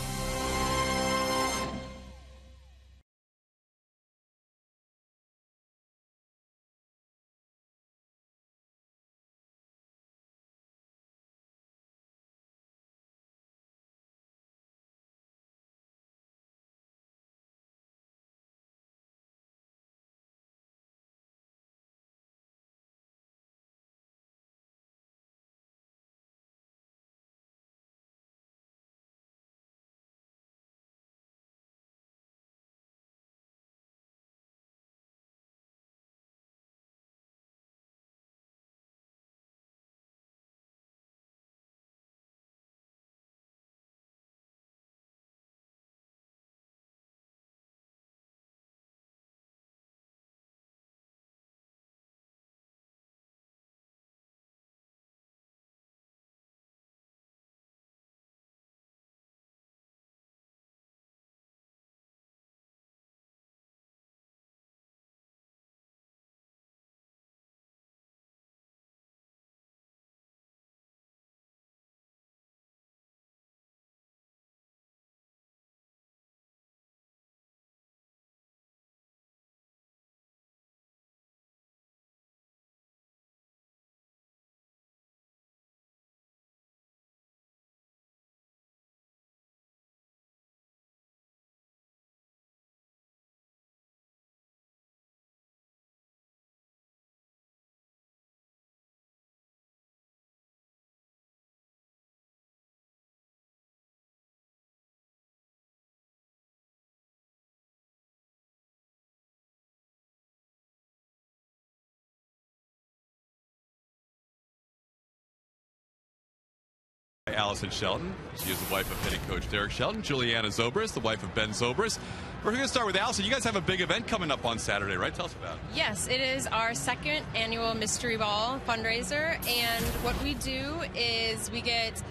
Allison Shelton. She is the wife of hitting coach Derek Shelton. Juliana Zobris, the wife of Ben Zobris. We're going to start with Allison. You guys have a big event coming up on Saturday, right? Tell us about it. Yes, it is our second annual Mystery Ball fundraiser. And what we do is we get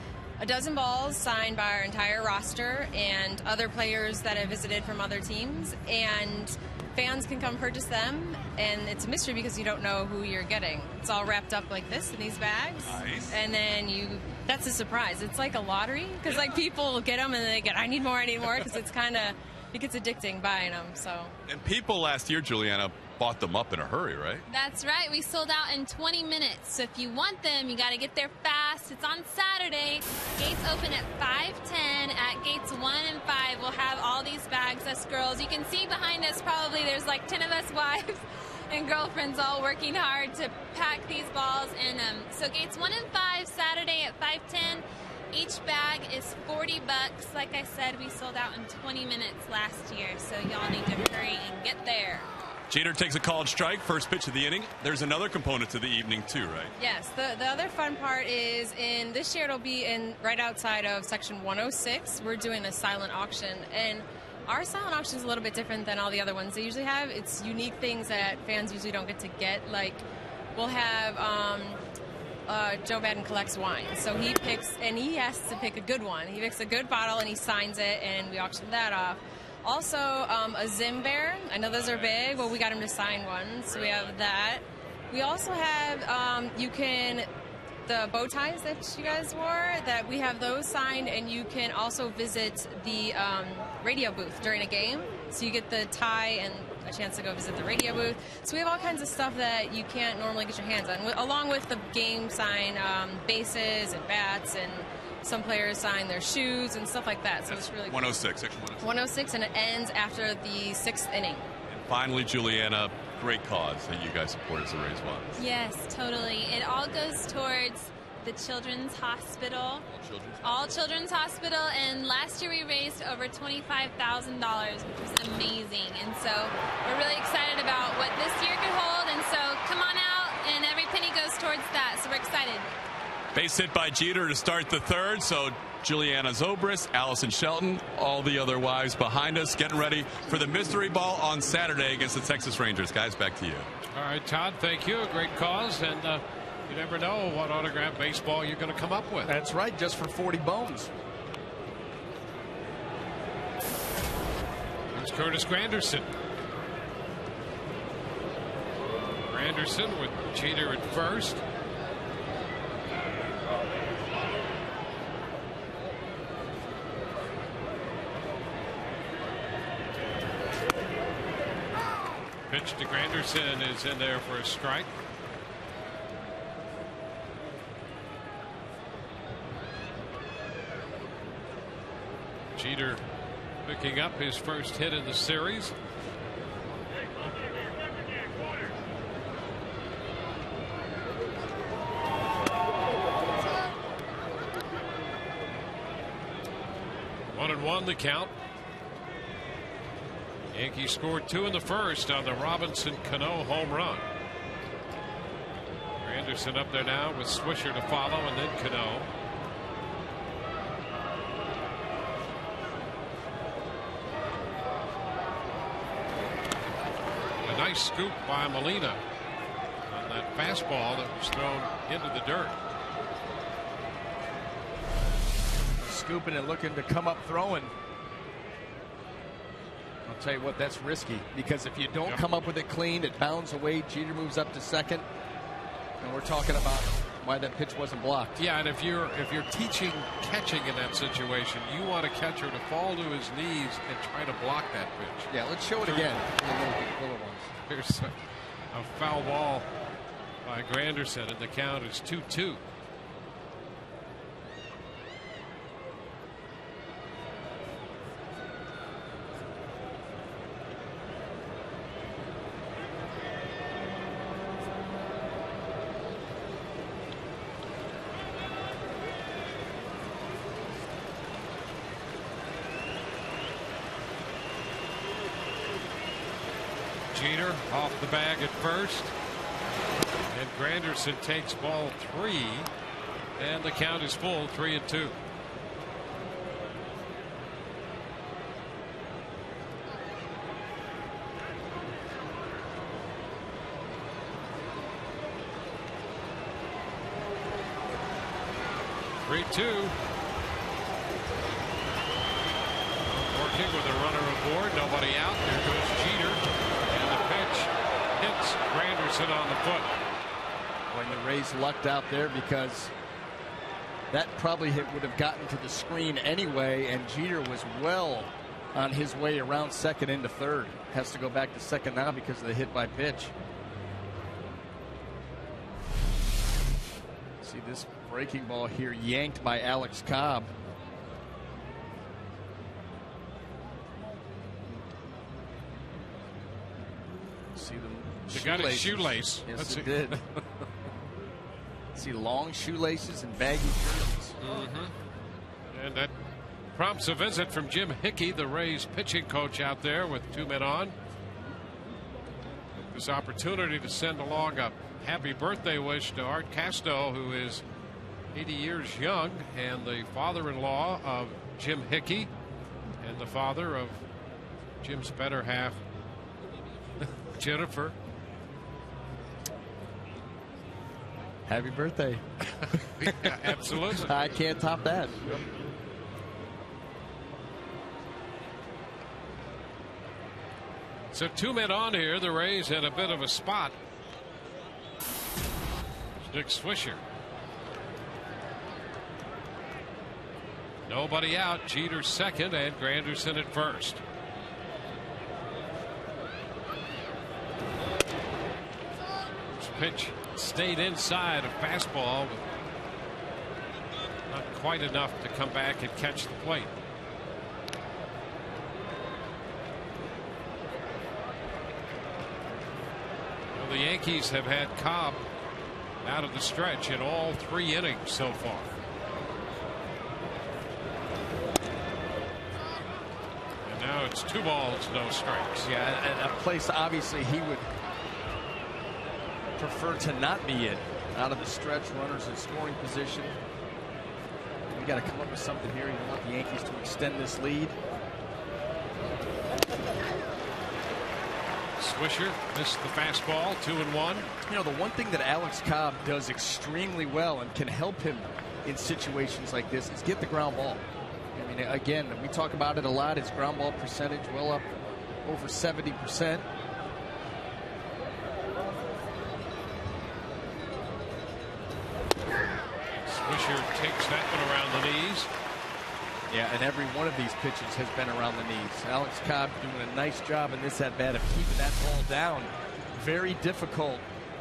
a dozen balls signed by our entire roster and other players that have visited from other teams. And fans can come purchase them, and it's a mystery because you don't know who you're getting. It's all wrapped up like this in these bags. Nice. And then that's a surprise. It's like a lottery because like people get them and then they get, I need more because it's kind of, it gets addicting buying them. So. And people last year, Juliana, bought them up in a hurry, right? That's right. We sold out in 20 minutes. So if you want them, you got to get there fast. It's on Saturday. Gates open at 5:10. At gates 1 and 5, we'll have all these bags. Us girls. You can see behind us probably there's like 10 of us wives and girlfriends all working hard to pack these balls in them. So gates 1 and 5, Saturday at 5:10. Each bag is $40. Like I said, we sold out in 20 minutes last year. So y'all need to hurry and get there. Jeter takes a called strike, first pitch of the inning. There's another component to the evening, too, right? Yes. The other fun part is this year it'll be right outside of section 106. We're doing a silent auction. And our silent auction is a little bit different than all the other ones they usually have. It's unique things that fans usually don't get to get. Like we'll have Joe Madden collects wine. So he picks, and he has to pick a good one. He picks a good bottle and he signs it, and we auction that off. Also, a Zim Bear. I know those are big. Well, we got him to sign one, so we have that. We also have, the bow ties that you guys wore, that we have those signed, and you can also visit the radio booth during a game. So you get the tie and a chance to go visit the radio booth. So we have all kinds of stuff that you can't normally get your hands on, along with the game sign bases and bats, and some players sign their shoes and stuff like that. So it's really 106, section 106. 106, and it ends after the 6th inning. And finally, Juliana, great cause that you guys support as the Rays one. Yes, totally. It all goes towards the Children's Hospital. All Children's Hospital. And last year we raised over $25,000, which was amazing. And so we're really excited about what this year could hold. And so come on out, and every penny goes towards that. So we're excited. Base hit by Jeter to start the third. So Juliana Zobris, Allison Shelton, all the other wives behind us getting ready for the mystery ball on Saturday against the Texas Rangers. Guys, back to you. All right, Todd, thank you. A great cause. And you never know what autographed baseball you're going to come up with. That's right, just for 40 bones. Here's Curtis Granderson. Granderson with Jeter at first. Pitch to Granderson is in there for a strike. Jeter picking up his first hit in the series. One and one the count. Yankees scored 2 in the first on the Robinson Cano home run. Anderson up there now with Swisher to follow, and then Cano. A nice scoop by Molina on that fastball that was thrown into the dirt. Scooping and looking to come up throwing. I'll tell you what, that's risky, because if you don't come up with it clean, it bounds away. Jeter moves up to second, and we're talking about why that pitch wasn't blocked. Yeah, and if you're teaching catching in that situation, you want a catcher to fall to his knees and try to block that pitch. Yeah, let's show it again. The little ones. Here's a foul ball by Granderson, and the count is 2-2. Jeter off the bag at first, and Granderson takes ball 3. And the count is full, 3-2. Working with a runner aboard, nobody out. There goes Jeter, and the pitch hits Granderson on the foot. When the Rays lucked out there, because that probably would have gotten to the screen anyway, and Jeter was well on his way around second into third. Has to go back to second now because of the hit by pitch. See this breaking ball here yanked by Alex Cobb. See them. You got his shoelace. Yes, it did. See long shoelaces and baggy jerseys. And that prompts a visit from Jim Hickey, the Rays pitching coach out there with 2 men on. This opportunity to send along a happy birthday wish to Art Casto, who is 80 years young, and the father-in-law of Jim Hickey, and the father of Jim's better half, Jennifer. Happy birthday. Yeah, absolutely. I can't top that. So 2 men on here. The Rays in a bit of a spot. Nick Swisher. Nobody out. Jeter second and Granderson at first. This pitch stayed inside a fastball, but not quite enough to come back and catch the plate. Well, the Yankees have had Cobb out of the stretch in all 3 innings so far. And now it's 2 balls, no strikes. Yeah, and a place obviously he would prefer to not be in. Out of the stretch, runners in scoring position. We got to come up with something here. You want the Yankees to extend this lead. Swisher missed the fastball, 2-1. You know, the one thing that Alex Cobb does extremely well and can help him in situations like this is get the ground ball. I mean, again, we talk about it a lot. His ground ball percentage well up over 70%. Swisher takes that one around the knees. Yeah, and every one of these pitches has been around the knees. Alex Cobb doing a nice job in this at-bat of keeping that ball down. Very difficult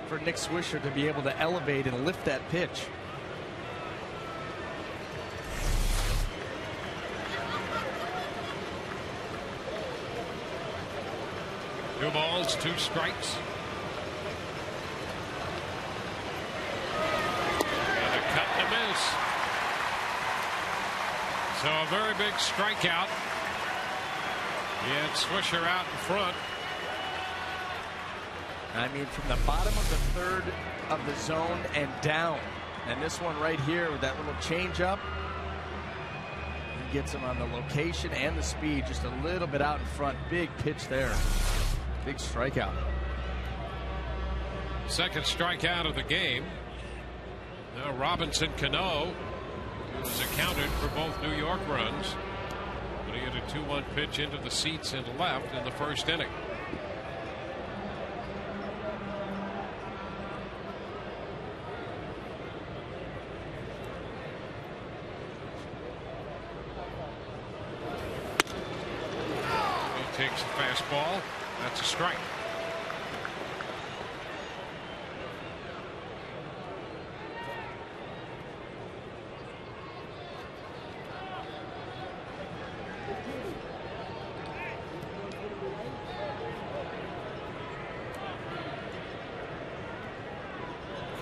for Nick Swisher to be able to elevate and lift that pitch. Two balls, 2 strikes. And a cut and a miss. So a very big strikeout. He had Swisher out in front. I mean, from the bottom of the third of the zone and down. And this one right here with that little changeup. He gets him on the location and the speed just a little bit out in front. Big pitch there. Big strikeout. Second strikeout of the game. Now Robinson Cano, who was accounted for both New York runs, but he had a 2-1 pitch into the seats and left in the first inning. He takes a fastball. That's a strike.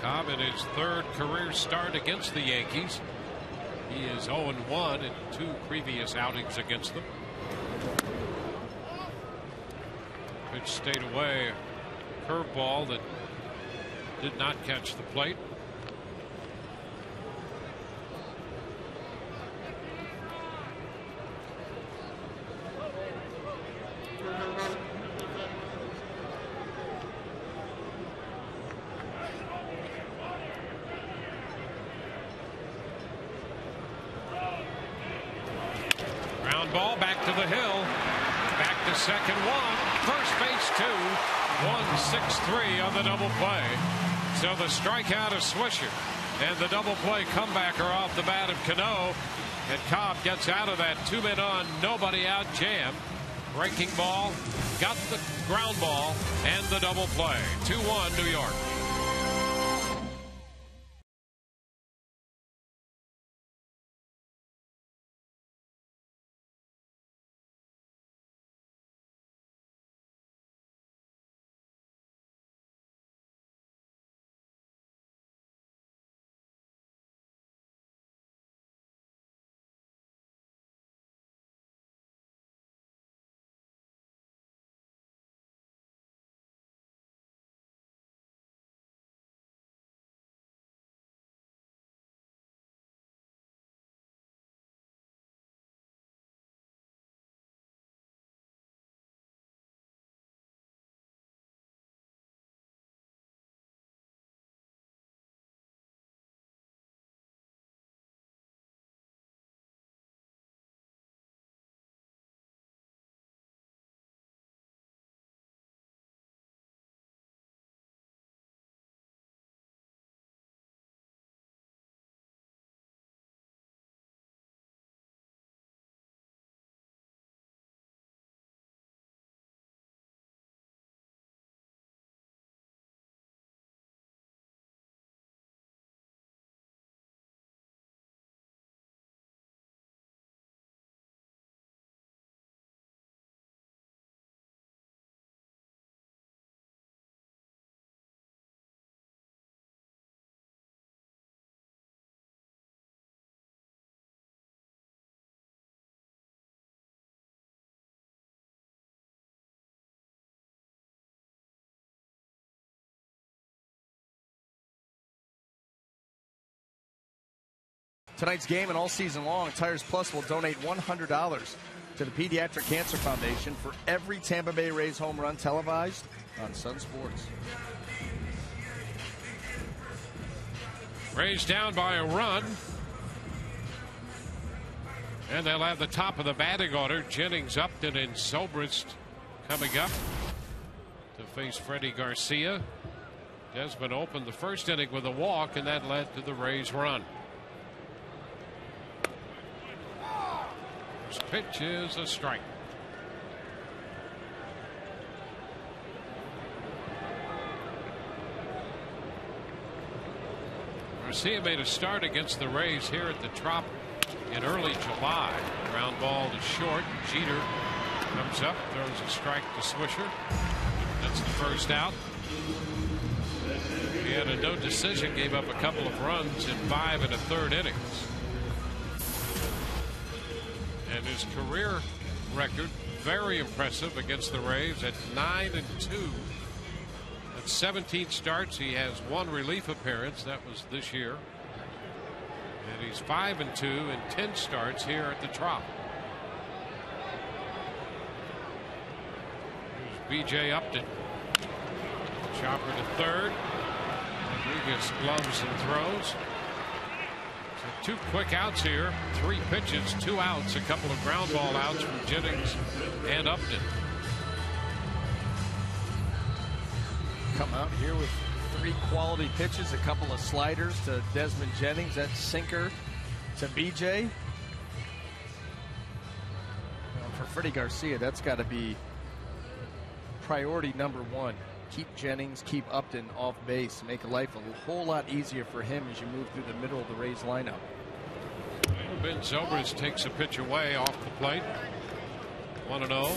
Cobb in his 3rd career start against the Yankees. He is 0-1 in 2 previous outings against them. Pitch stayed away. Curveball that did not catch the plate. ground ball back to the hill. Back to second one. First base two. 1-6-3 on the double play. So the strikeout of Swisher and the double play comebacker off the bat of Cano. And Cobb gets out of that 2-men on, nobody out jam. Breaking ball, got the ground ball, and the double play. 2-1 New York. Tonight's game and all season long, Tires Plus will donate $100 to the Pediatric Cancer Foundation for every Tampa Bay Rays home run televised on Sun Sports. Rays down by a run. And they'll have the top of the batting order. Jennings, Upton, and Zobrist coming up to face Freddie Garcia. Desmond opened the first inning with a walk, and that led to the Rays' run. First pitch is a strike. Garcia made a start against the Rays here at the Trop in early July. Ground ball to short. Jeter comes up, throws a strike to Swisher. That's the first out. He had a no decision, gave up a couple of runs in 5 1/3 innings. And his career record, very impressive against the Rays at 9-2. At 17 starts, he has 1 relief appearance. That was this year. And he's 5-2 in 10 starts here at the Trop. Here's B.J. Upton. Chopper to third. Rodriguez gloves and throws. So 2 quick outs here. 3 pitches, 2 outs, a couple of ground ball outs from Jennings and Upton. Come out here with 3 quality pitches, a couple of sliders to Desmond Jennings, that sinker to BJ. Well, for Freddie Garcia, that's got to be priority number 1. Keep Jennings, keep Upton off base, make life a whole lot easier for him as you move through the middle of the Rays lineup. Ben Zobrist takes a pitch away off the plate. 1-0.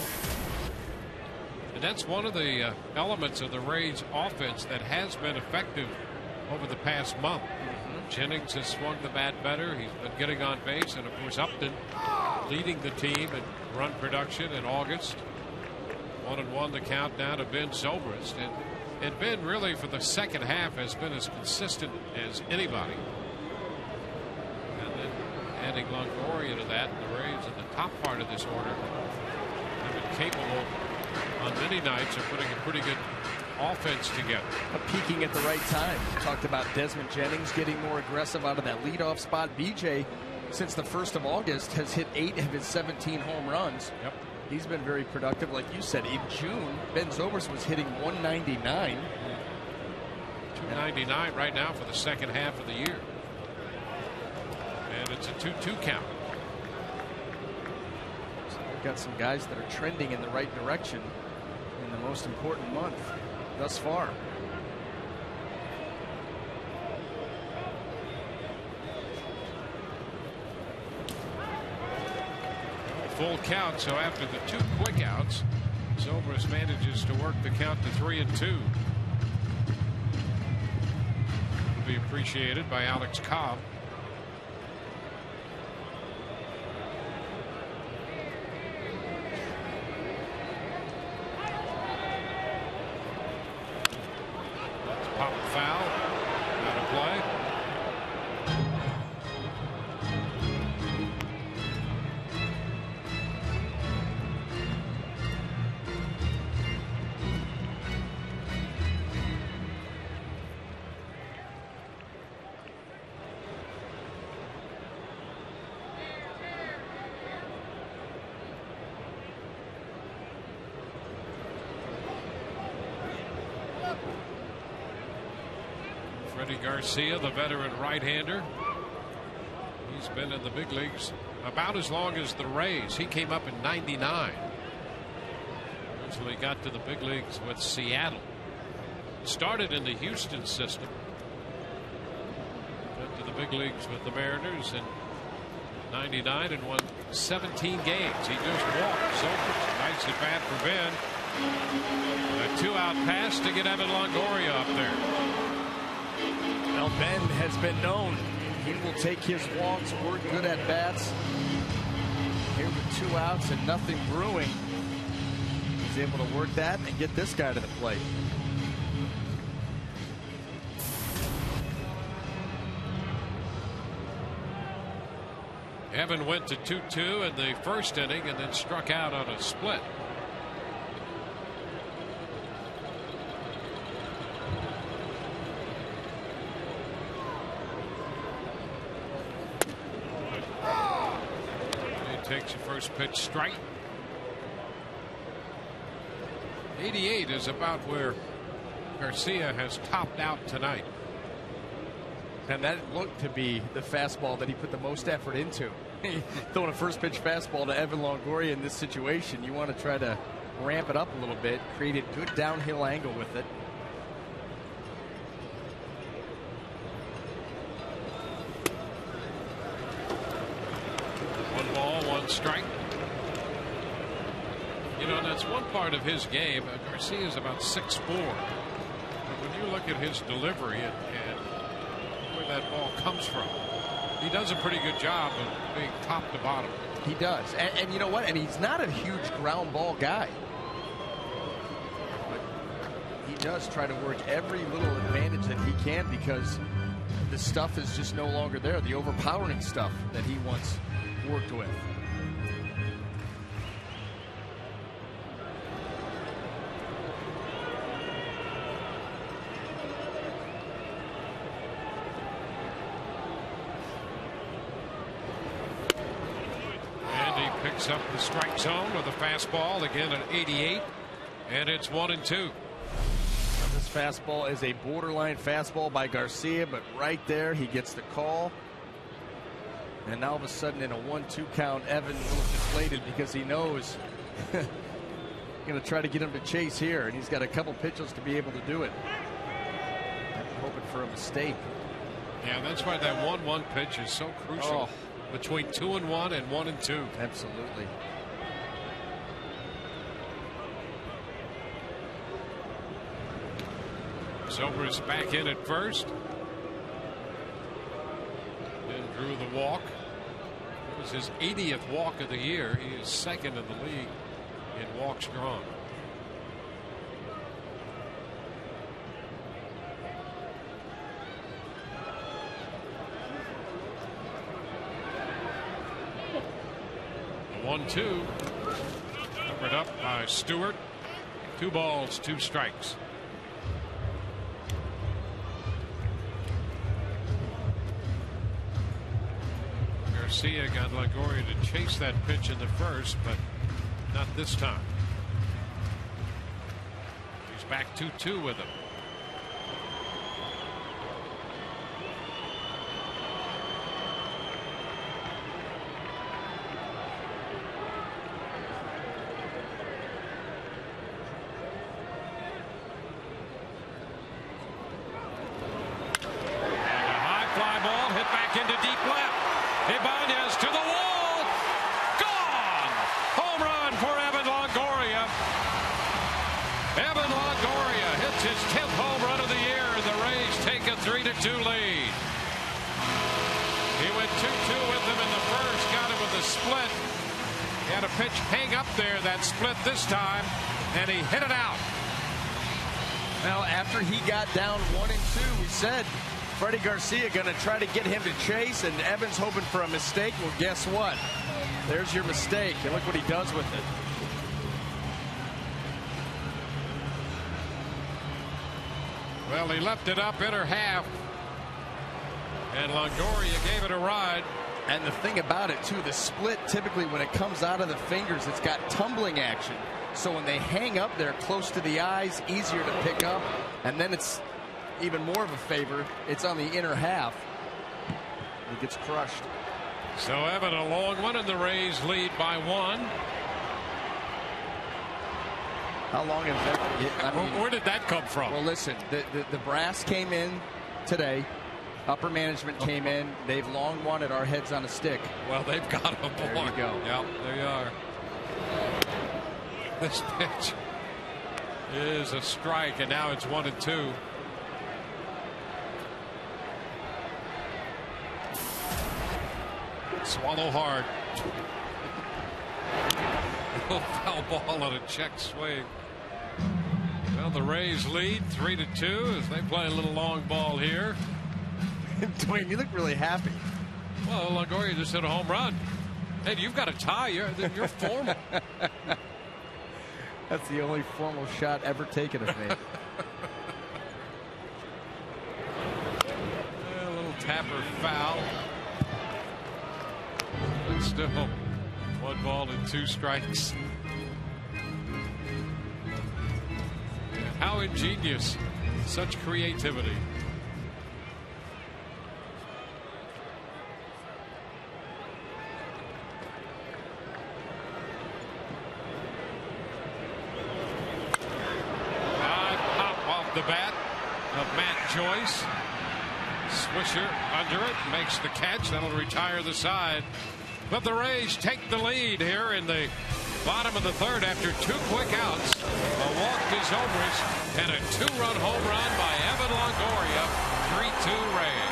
And that's one of the elements of the Rays offense that has been effective over the past month. Jennings has swung the bat better. He's been getting on base, and of course Upton leading the team in run production in August. 1-1 the count now to Ben Zobrist, and Ben really for the second half has been as consistent as anybody. And then adding Longoria to that, the Rays in the top part of this order have been capable on many nights of putting a pretty good offense together. Peaking at the right time. We talked about Desmond Jennings getting more aggressive out of that leadoff spot. BJ since the 1st of August, has hit 8 of his 17 home runs. Yep. He's been very productive. Like you said, in June, Ben Zobrist was hitting 199. 299 right now for the second half of the year. And it's a 2-2 count. So we've got some guys that are trending in the right direction in the most important month thus far. Full count, so after the 2 quick outs, Zobrist manages to work the count to 3-2. Will be appreciated by Alex Cobb. Pop foul, out of play. Garcia, the veteran right-hander. He's been in the big leagues about as long as the Rays. He came up in '99. Originally got to the big leagues with Seattle. Started in the Houston system. Went to the big leagues with the Mariners in '99 and won 17 games. He just walked. So nice at bat for Ben. A 2-out pass to get Evan Longoria up there. Well, Ben has been known. He will take his walks, work good at bats. Here with 2 outs and nothing brewing. He's able to work that and get this guy to the plate. Evan went to 2-2 in the first inning and then struck out on a split. Takes your first pitch strike. 88 is about where Garcia has topped out tonight. And that looked to be the fastball that he put the most effort into. Throwing a first pitch fastball to Evan Longoria in this situation, you want to try to ramp it up a little bit, create a good downhill angle with it. Strike. You know, that's one part of his game. Garcia is about 6'4". But when you look at his delivery and where that ball comes from, he does a pretty good job of being top to bottom. He does. And you know what? And he's not a huge ground ball guy. But he does try to work every little advantage that he can because the stuff is just no longer there. The overpowering stuff that he once worked with. Picks up the strike zone with a fastball again at 88, and it's 1-2. Now this fastball is a borderline fastball by Garcia, but right there he gets the call. And now all of a sudden in a 1-2 count, Evan a little deflated because he knows going to try to get him to chase here, and he's got a couple pitches to be able to do it. I'm hoping for a mistake. Yeah, that's why that 1-1 pitch is so crucial. Between 2-1 and 1-2. Absolutely. Zobrist back in at first. Then drew the walk. It was his 80th walk of the year. He is second in the league in walks drawn. The 1-2 covered up by Stewart. 2 balls, 2 strikes. Garcia got Longoria to chase that pitch in the first, but not this time. He's back 2-2 with him. Into deep left. Ibanez to the wall. Gone. Home run for Evan Longoria. Evan Longoria hits his 10th home run of the year, and the Rays take a 3-2 lead. He went 2-2 with them in the first, got him with a split. He had a pitch hang up there, that split this time, and he hit it out. Now, after he got down 1-2, we said Freddie Garcia going to try to get him to chase, and Evans hoping for a mistake. Well, guess what? There's your mistake, and look what he does with it. Well, he left it up inner half, and Longoria gave it a ride. And the thing about it, too, the split, typically when it comes out of the fingers, it's got tumbling action. So when they hang up there close to the eyes, easier to pick up, and then it's even more of a favor. It's on the inner half. It gets crushed. So Evan, a long one, and the Rays lead by 1. How long in fact? I mean, where did that come from? Well, listen, the brass came in today. Upper management came in. They've long wanted our heads on a stick. Well, they've got a board. There you go. Yep, there you are. This pitch is a strike, and now it's 1-2. Swallow hard. Little foul ball on a check swing. Well, the Rays lead 3-2 as they play a little long ball here. Dwayne, you look really happy. Well, Longoria just hit a home run. Hey, you've got a tie. You're formal. That's the only formal shot ever taken of me. A little tapper foul. But still, 1 ball and 2 strikes. How ingenious. Such creativity. The bat of Matt Joyce. Swisher under it, makes the catch. That'll retire the side. But the Rays take the lead here in the bottom of the 3rd after 2 quick outs. A walk to Zobrist and a 2-run home run by Evan Longoria. 3-2 Rays.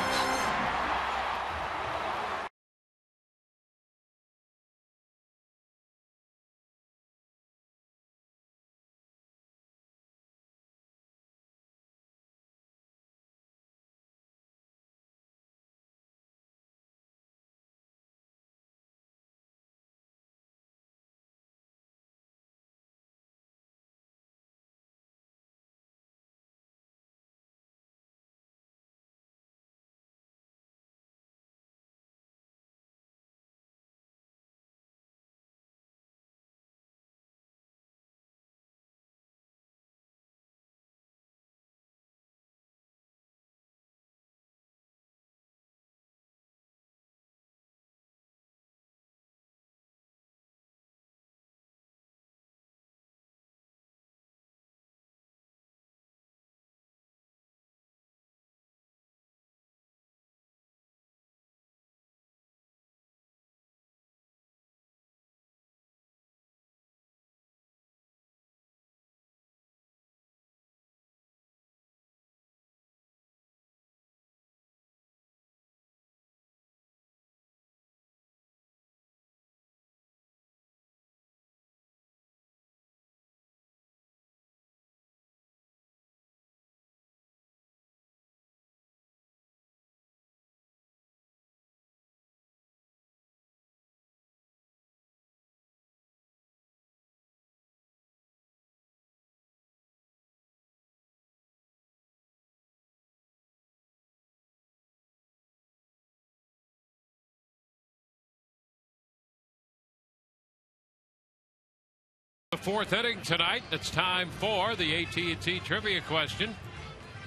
fourth inning tonight. It's time for the AT&T trivia question.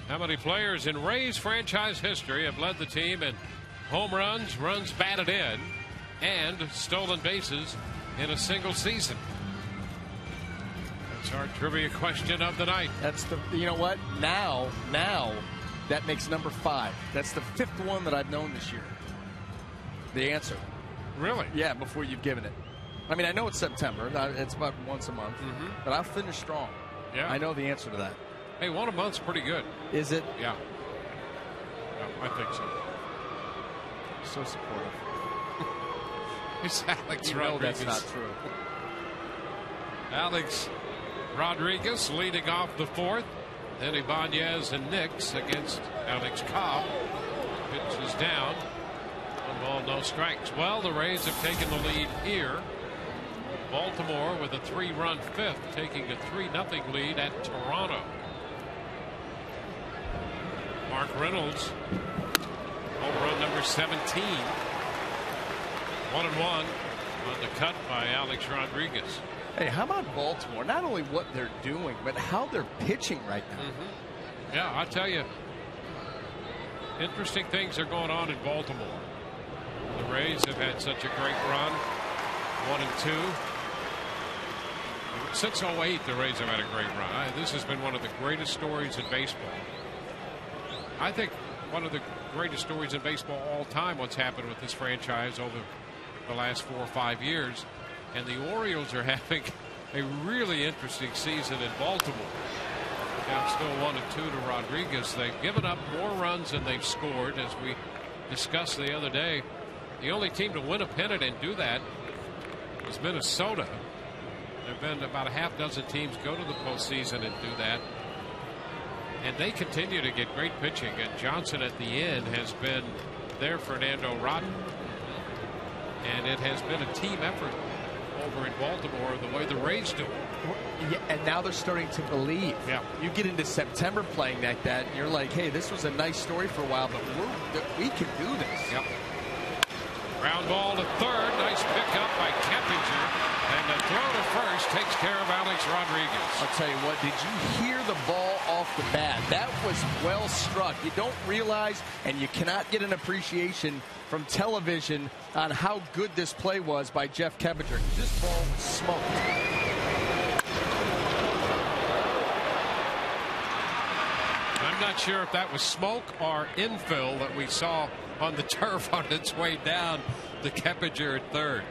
How many players in Rays franchise history have led the team in home runs, runs batted in, and stolen bases in a single season? That's our trivia question of the night. That's the, you know what? Now that makes number 5. That's the 5th one that I've known this year. The answer. Really? Yeah, before you've given it. I mean, I know it's September. It's about once a month. But I'll finish strong. Yeah. I know the answer to that. Hey, one a month's pretty good. Is it? Yeah. I think so. So supportive. It's Alex You Rodriguez. know that's not true. Alex Rodriguez leading off the fourth. Then Ibanez and Nix against Alex Cobb. Pitch is down. 1 ball, no strikes. Well, the Rays have taken the lead here. Baltimore with a 3-run fifth, taking a 3-0 lead at Toronto. Mark Reynolds, home run number 17. 1-1 on the cut by Alex Rodriguez. Hey, how about Baltimore? Not only what they're doing, but how they're pitching right now. Yeah, I'll tell you, interesting things are going on in Baltimore. The Rays have had such a great run, 1-2. Since 08, the Rays have had a great run. This has been one of the greatest stories in baseball. I think one of the greatest stories in baseball all time, what's happened with this franchise over the last 4 or 5 years. And the Orioles are having a really interesting season in Baltimore. Now it's still 1-2 to Rodriguez. They've given up more runs than they've scored, as we discussed the other day. The only team to win a pennant and do that is Minnesota. There have been about a half dozen teams go to the postseason and do that. And they continue to get great pitching. And Johnson at the end has been their Fernando Rodden. And it has been a team effort over in Baltimore the way the Rays do. Yeah, and now they're starting to believe. Yeah. You get into September playing like that, and you're like, hey, this was a nice story for a while, but we can do this. Yep. Ground ball to third. Nice pickup by Keppinger. And the throw to first takes care of Alex Rodriguez. I'll tell you what, did you hear the ball off the bat? That was well struck. You don't realize, and you cannot get an appreciation from television on how good this play was by Jeff Keppinger. This ball was smoked. I'm not sure if that was smoke or infill that we saw on the turf on its way down to Keppinger at third.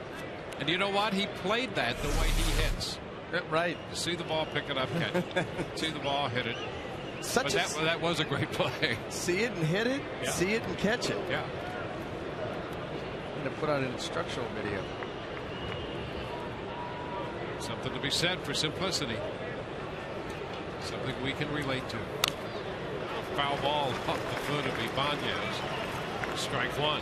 And you know what? He played that the way he hits. Right. You see the ball, pick it up, catch it. See the ball, hit it. But that was a great play. See it and hit it, Yeah. see it and catch it. Yeah. I'm going to put out an instructional video. Something to be said for simplicity. Something we can relate to. A foul ball off the foot of Ibanez. Strike one.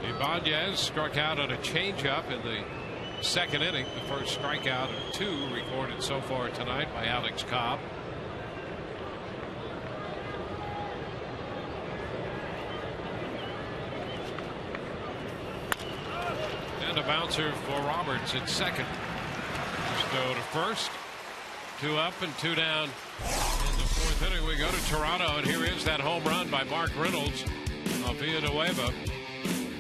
Ibanez struck out on a changeup in the second inning. The first strikeout of 2 recorded so far tonight by Alex Cobb. And a bouncer for Roberts at second. Just go to first. 2 up and 2 down in the fourth inning. We go to Toronto, and here is that home run by Mark Reynolds of Villanueva.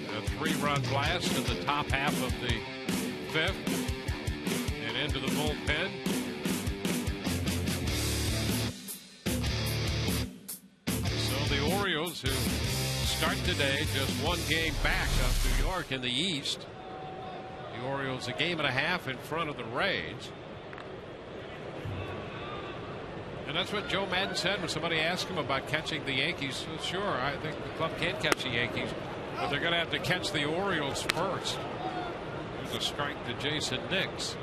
A 3-run blast in the top half of the fifth and into the bullpen. So the Orioles, who start today just 1 game back of New York in the East. The Orioles a game and a half in front of the Rays. And that's what Joe Madden said when somebody asked him about catching the Yankees. Well, sure, I think the club can't catch the Yankees, but they're going to have to catch the Orioles first. There's a strike to Jason Nix.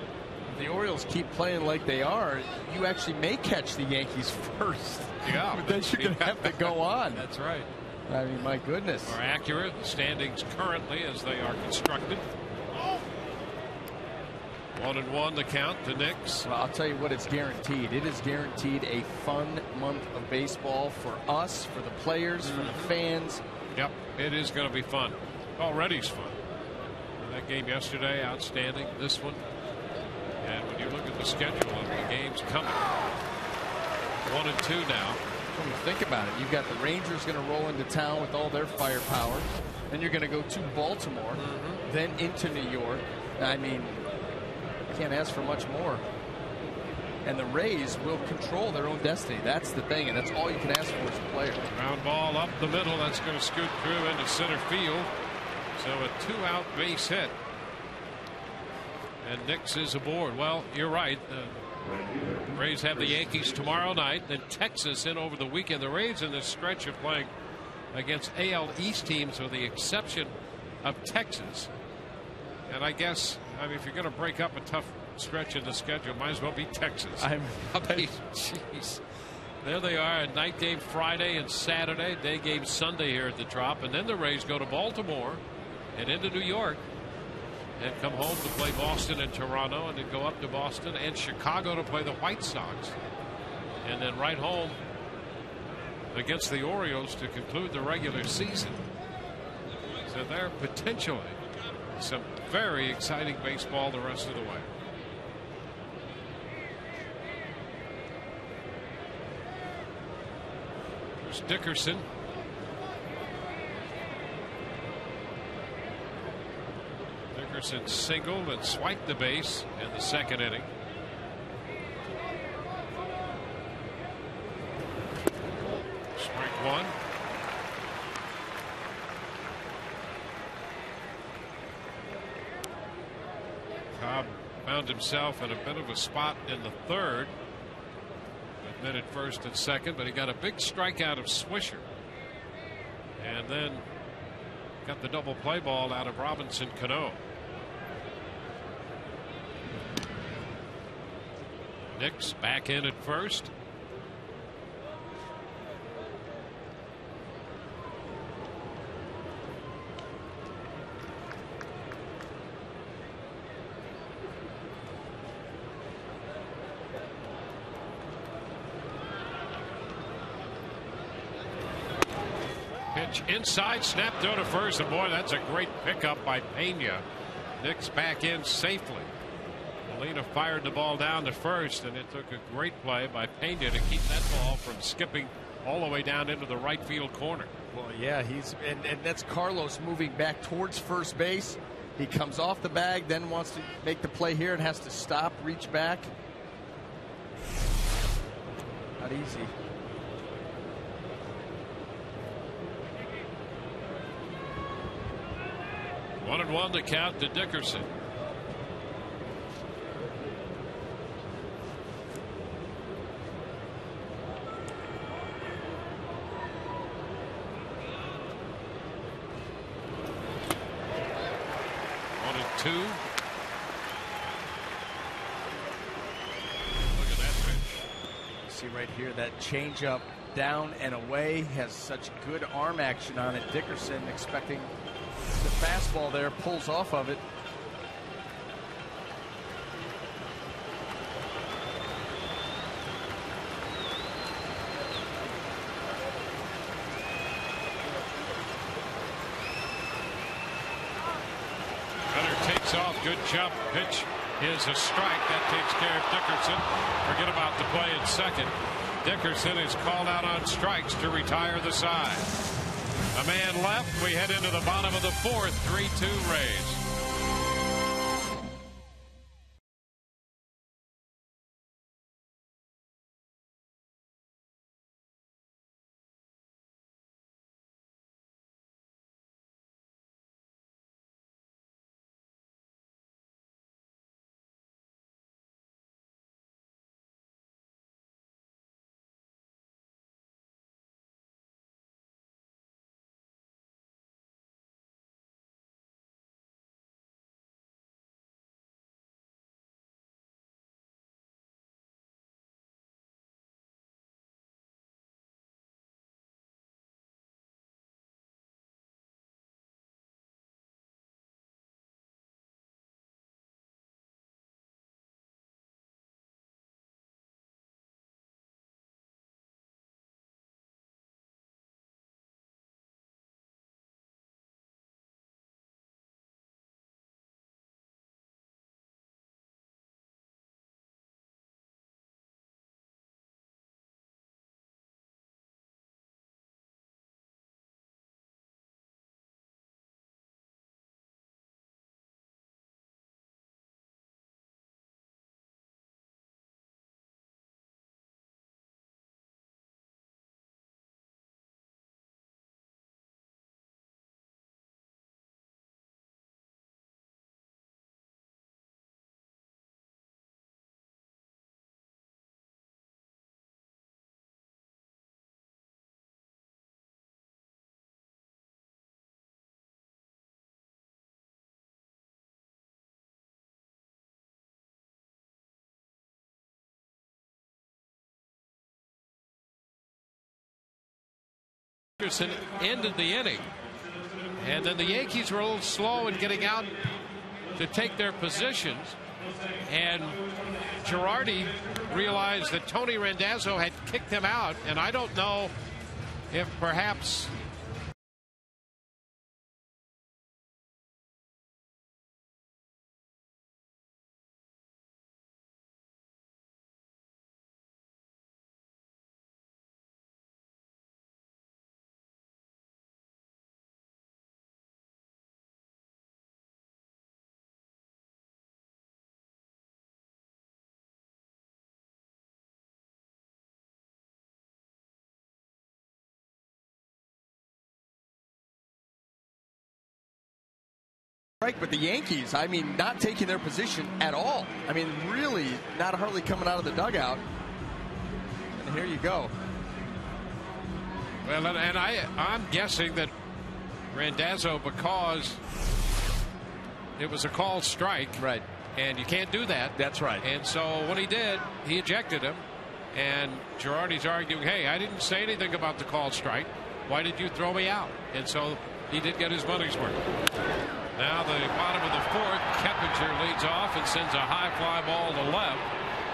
If the Orioles keep playing like they are, you actually may catch the Yankees first. Yeah. But then you're going to have to go on. That's right. I mean, my goodness. More accurate, the standings currently as they are constructed. 1-1 the count to Nix. Well, I'll tell you what, it's guaranteed. It is guaranteed a fun month of baseball for us, for the players, for the fans. Yep, it is going to be fun. Already it's fun. That game yesterday, outstanding. This one. And when you look at the schedule of the games coming, 1 and 2 now. When you think about it, you've got the Rangers going to roll into town with all their firepower. Then you're going to go to Baltimore, then into New York. I mean, can't ask for much more. And the Rays will control their own destiny. That's the thing, and that's all you can ask for as a player. Ground ball up the middle. That's going to scoot through into center field. So a 2-out base hit. And Nix is aboard. Well, you're right. The Rays have the Yankees tomorrow night, then Texas in over the weekend. The Rays in this stretch of playing against AL East teams with the exception of Texas. And I guess, I mean, if you're going to break up a tough stretch in the schedule, might as well be Texas. I mean, jeez. There they are, a night game Friday and Saturday, day game Sunday here at the Trop, and then the Rays go to Baltimore and into New York and come home to play Boston and Toronto, and then go up to Boston and Chicago to play the White Sox, and then right home against the Orioles to conclude the regular season. So they're potentially some very exciting baseball the rest of the way. There's Dickerson. Dickerson singled and swiped the base in the second inning. Strike one. Cobb found himself in a bit of a spot in the third. Admitted first and second, but he got a big strikeout of Swisher. And then got the double play ball out of Robinson Cano. Nix back in at first. Pitch inside, snap throw to first, and boy, that's a great pickup by Pena. Nix back in safely. Molina fired the ball down to first, and it took a great play by Pena to keep that ball from skipping all the way down into the right field corner. Well, yeah, and that's Carlos moving back towards first base. He comes off the bag, then wants to make the play here and has to stop, reach back. Not easy. One and one to count to Dickerson. Two. Look at that pitch. See right here, that changeup down and away has such good arm action on it. Dickerson expecting the fastball there, pulls off of it. Off, good jump. Pitch is a strike. That takes care of Dickerson. Forget about the play at second. Dickerson is called out on strikes to retire the side. A man left. We head into the bottom of the fourth. 3-2 Rays. Anderson ended the inning. And then the Yankees were a little slow in getting out to take their positions. And Girardi realized that Tony Randazzo had kicked him out. And I don't know if perhaps but the Yankees, I mean, not taking their position at all. I mean, really not hardly coming out of the dugout. And here you go. Well, and I'm guessing that Randazzo, because it was a called strike. Right. And you can't do that. That's right. And so when he did, he ejected him. And Girardi's arguing, hey, I didn't say anything about the called strike. Why did you throw me out? And so he did get his money's worth. Now the bottom of the fourth, Keppinger leads off and sends a high fly ball to left.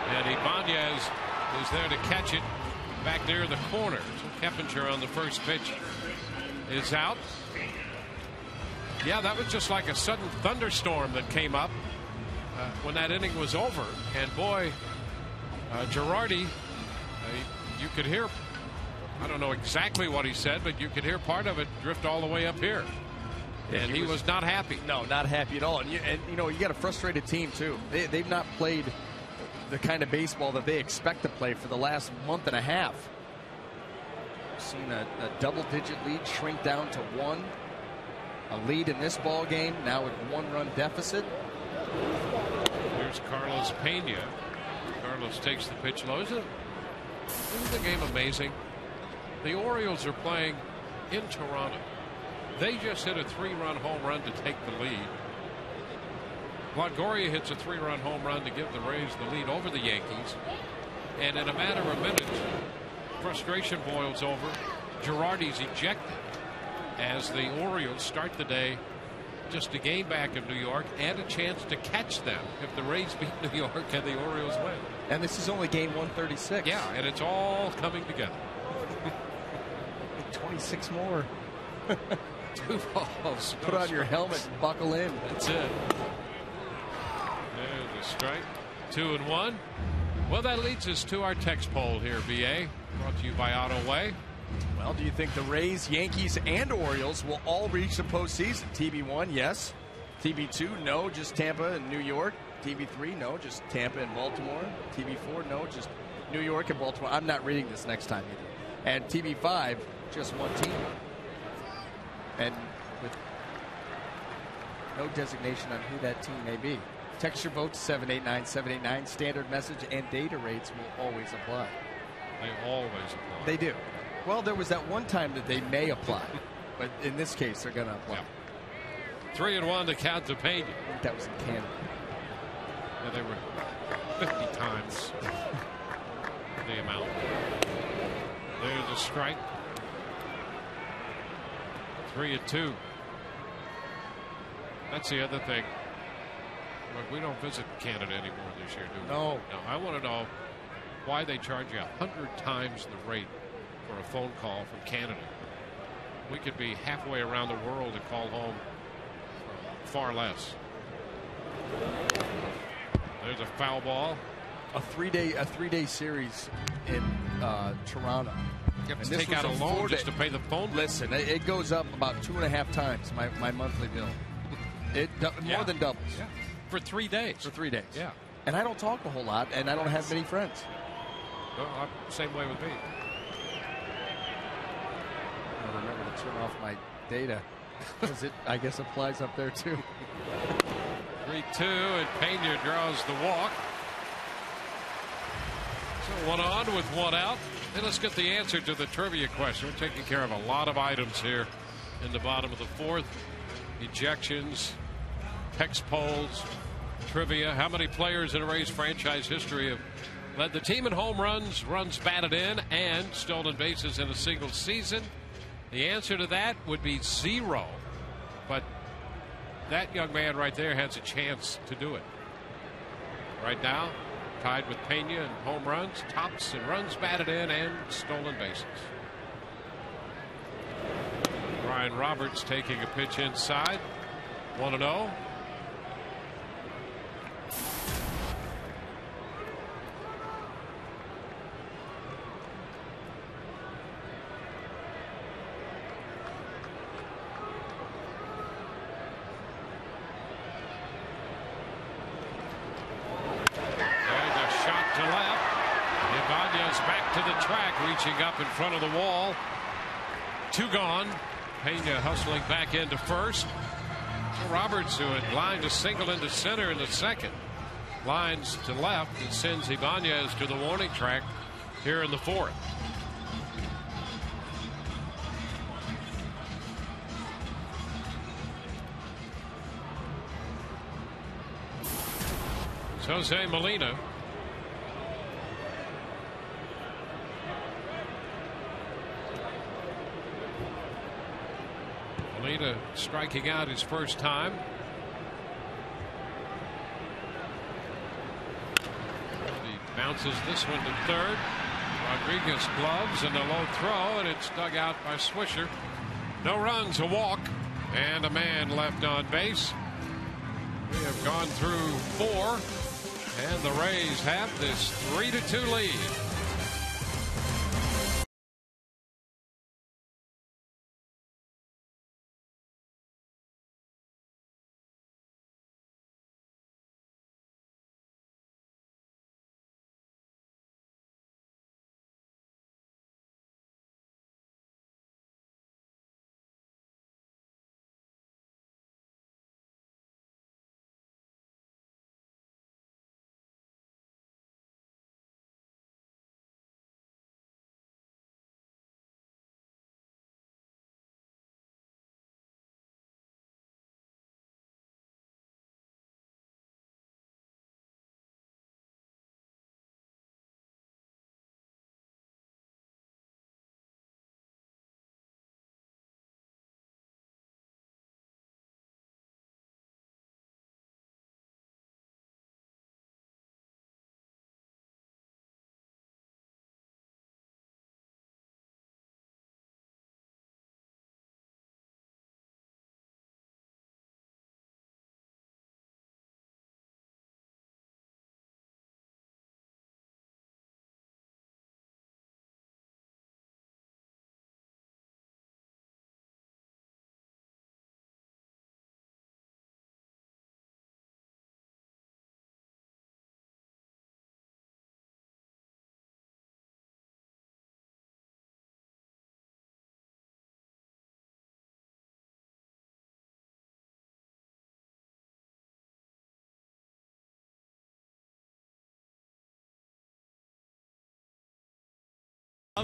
And Ibanez is there to catch it back near the corner. So Keppinger on the first pitch is out. Yeah, that was just like a sudden thunderstorm that came up when that inning was over. And boy, Girardi, you could hear, I don't know exactly what he said, but you could hear part of it drift all the way up here. And he was not happy. No, not happy at all. And you know, you got a frustrated team too. They've not played the kind of baseball that they expect to play for the last month and a half. We've seen a double-digit lead shrink down to 1. A lead in this ball game now with 1-run deficit. Here's Carlos Pena. Carlos takes the pitch low. Isn't the game amazing? The Orioles are playing in Toronto. They just hit a 3-run home run to take the lead. Longoria hits a 3-run home run to give the Rays the lead over the Yankees. And in a matter of minutes, frustration boils over. Girardi's ejected as the Orioles start the day just a game back of New York and a chance to catch them if the Rays beat New York and the Orioles win. And this is only game 136. Yeah, and it's all coming together. 26 more. 2 balls. Put on your helmet and buckle in. That's it. There's a strike. 2-1. Well, that leads us to our text poll here, BA. Brought to you by Auto Way. Well, do you think the Rays, Yankees, and Orioles will all reach the postseason? TB1, yes. TB2, no, just Tampa and New York. TB3, no, just Tampa and Baltimore. TB4, no, just New York and Baltimore. I'm not reading this next time either. And TB5, just one team. And with no designation on who that team may be. Text your vote to 789-789. Standard message and data rates will always apply. They always apply. They do. Well, there was that one time that they may apply, but in this case, they're going to apply. Yeah. 3-1 to count to Pena. I think that was in Canada. Yeah, they were 50 times the amount. There's a strike. 3-2. That's the other thing. Look, we don't visit Canada anymore this year, do we? No. No. I want to know why they charge you 100 times the rate for a phone call from Canada. We could be halfway around the world and call home for far less. There's a foul ball. A three-day series in Toronto. You have to take out a loan just to pay the phone. Listen, it goes up about 2.5 times my monthly bill. It more than doubles. Yeah. For 3 days. For 3 days. Yeah. And I don't talk a whole lot, and I don't have many friends. Well, same way with me. I remember to turn off my data because it, I guess, applies up there too. 3-2, and Pena draws the walk. So 1 on with 1 out. And let's get the answer to the trivia question. We're taking care of a lot of items here in the bottom of the 4th. Ejections, text polls, trivia. How many players in a Rays franchise history have led the team in home runs, runs batted in, and stolen bases in a single season? The answer to that would be 0. But that young man right there has a chance to do it. Right now, tied with Pena in home runs, tops and runs batted in, and stolen bases. Ryan Roberts taking a pitch inside. 1-0. Reaching up in front of the wall. 2 gone. Pena hustling back into first. Roberts, who had lined a single into center in the second, lines to left and sends Ibanez to the warning track here in the 4th. It's Jose Molina. Molina striking out his first time. He bounces this one to third. Rodriguez gloves and a low throw, and it's dug out by Swisher. No runs, a walk, and a man left on base. We have gone through 4, and the Rays have this 3-2 lead.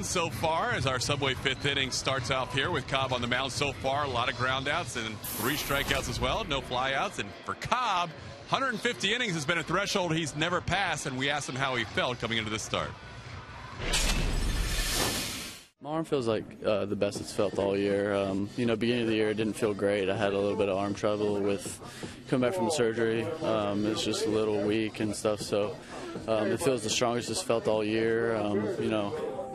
So far, as our Subway 5th inning starts off here with Cobb on the mound so far, a lot of ground outs and 3 strikeouts as well, no flyouts. And for Cobb, 150 innings has been a threshold he's never passed, and we asked him how he felt coming into this start. My arm feels like the best it's felt all year. Beginning of the year it didn't feel great. I had a little bit of arm trouble with coming back from the surgery. It's just a little weak and stuff, so it feels the strongest it's felt all year.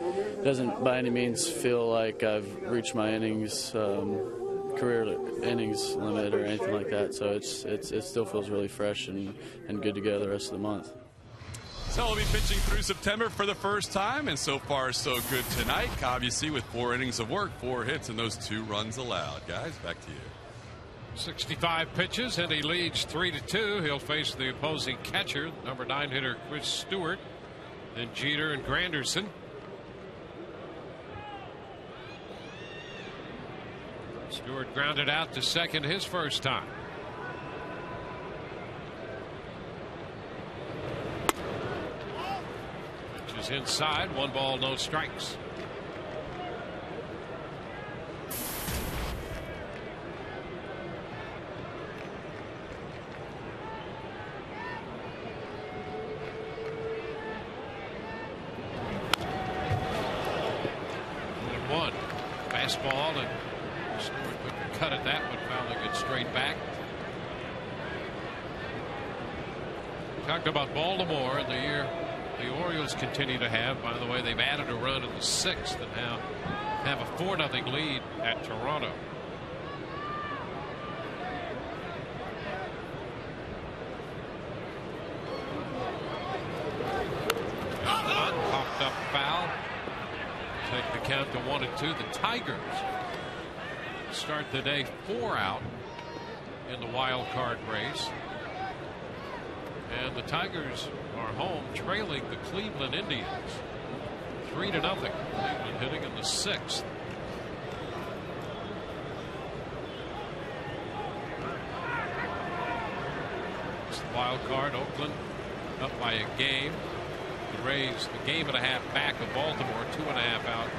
It doesn't by any means feel like I've reached my career innings limit or anything like that. So it still feels really fresh and good to go the rest of the month. So he'll be pitching through September for the first time, and so far so good tonight. Cobb, you see, with 4 innings of work, 4 hits, and those 2 runs allowed. Guys, back to you. 65 pitches, and he leads 3-2. He'll face the opposing catcher, number 9 hitter Chris Stewart, then Jeter and Granderson. Stewart grounded out to second his first time. Pitch is inside, 1 ball, no strikes. Fastball, and Stewart took a cut at that one, fouling it straight back. Talked about Baltimore and the year the Orioles continue to have. By the way, they've added a run in the 6th and now have a 4-0 lead at Toronto. Popped up foul. Take the count to 1-2. The Tigers start the day 4 out in the wild card race. And the Tigers are home trailing the Cleveland Indians 3-0. Cleveland hitting in the 6th. It's the wild card. Oakland up by a game. The Rays a game and a half back of Baltimore, 2.5 out.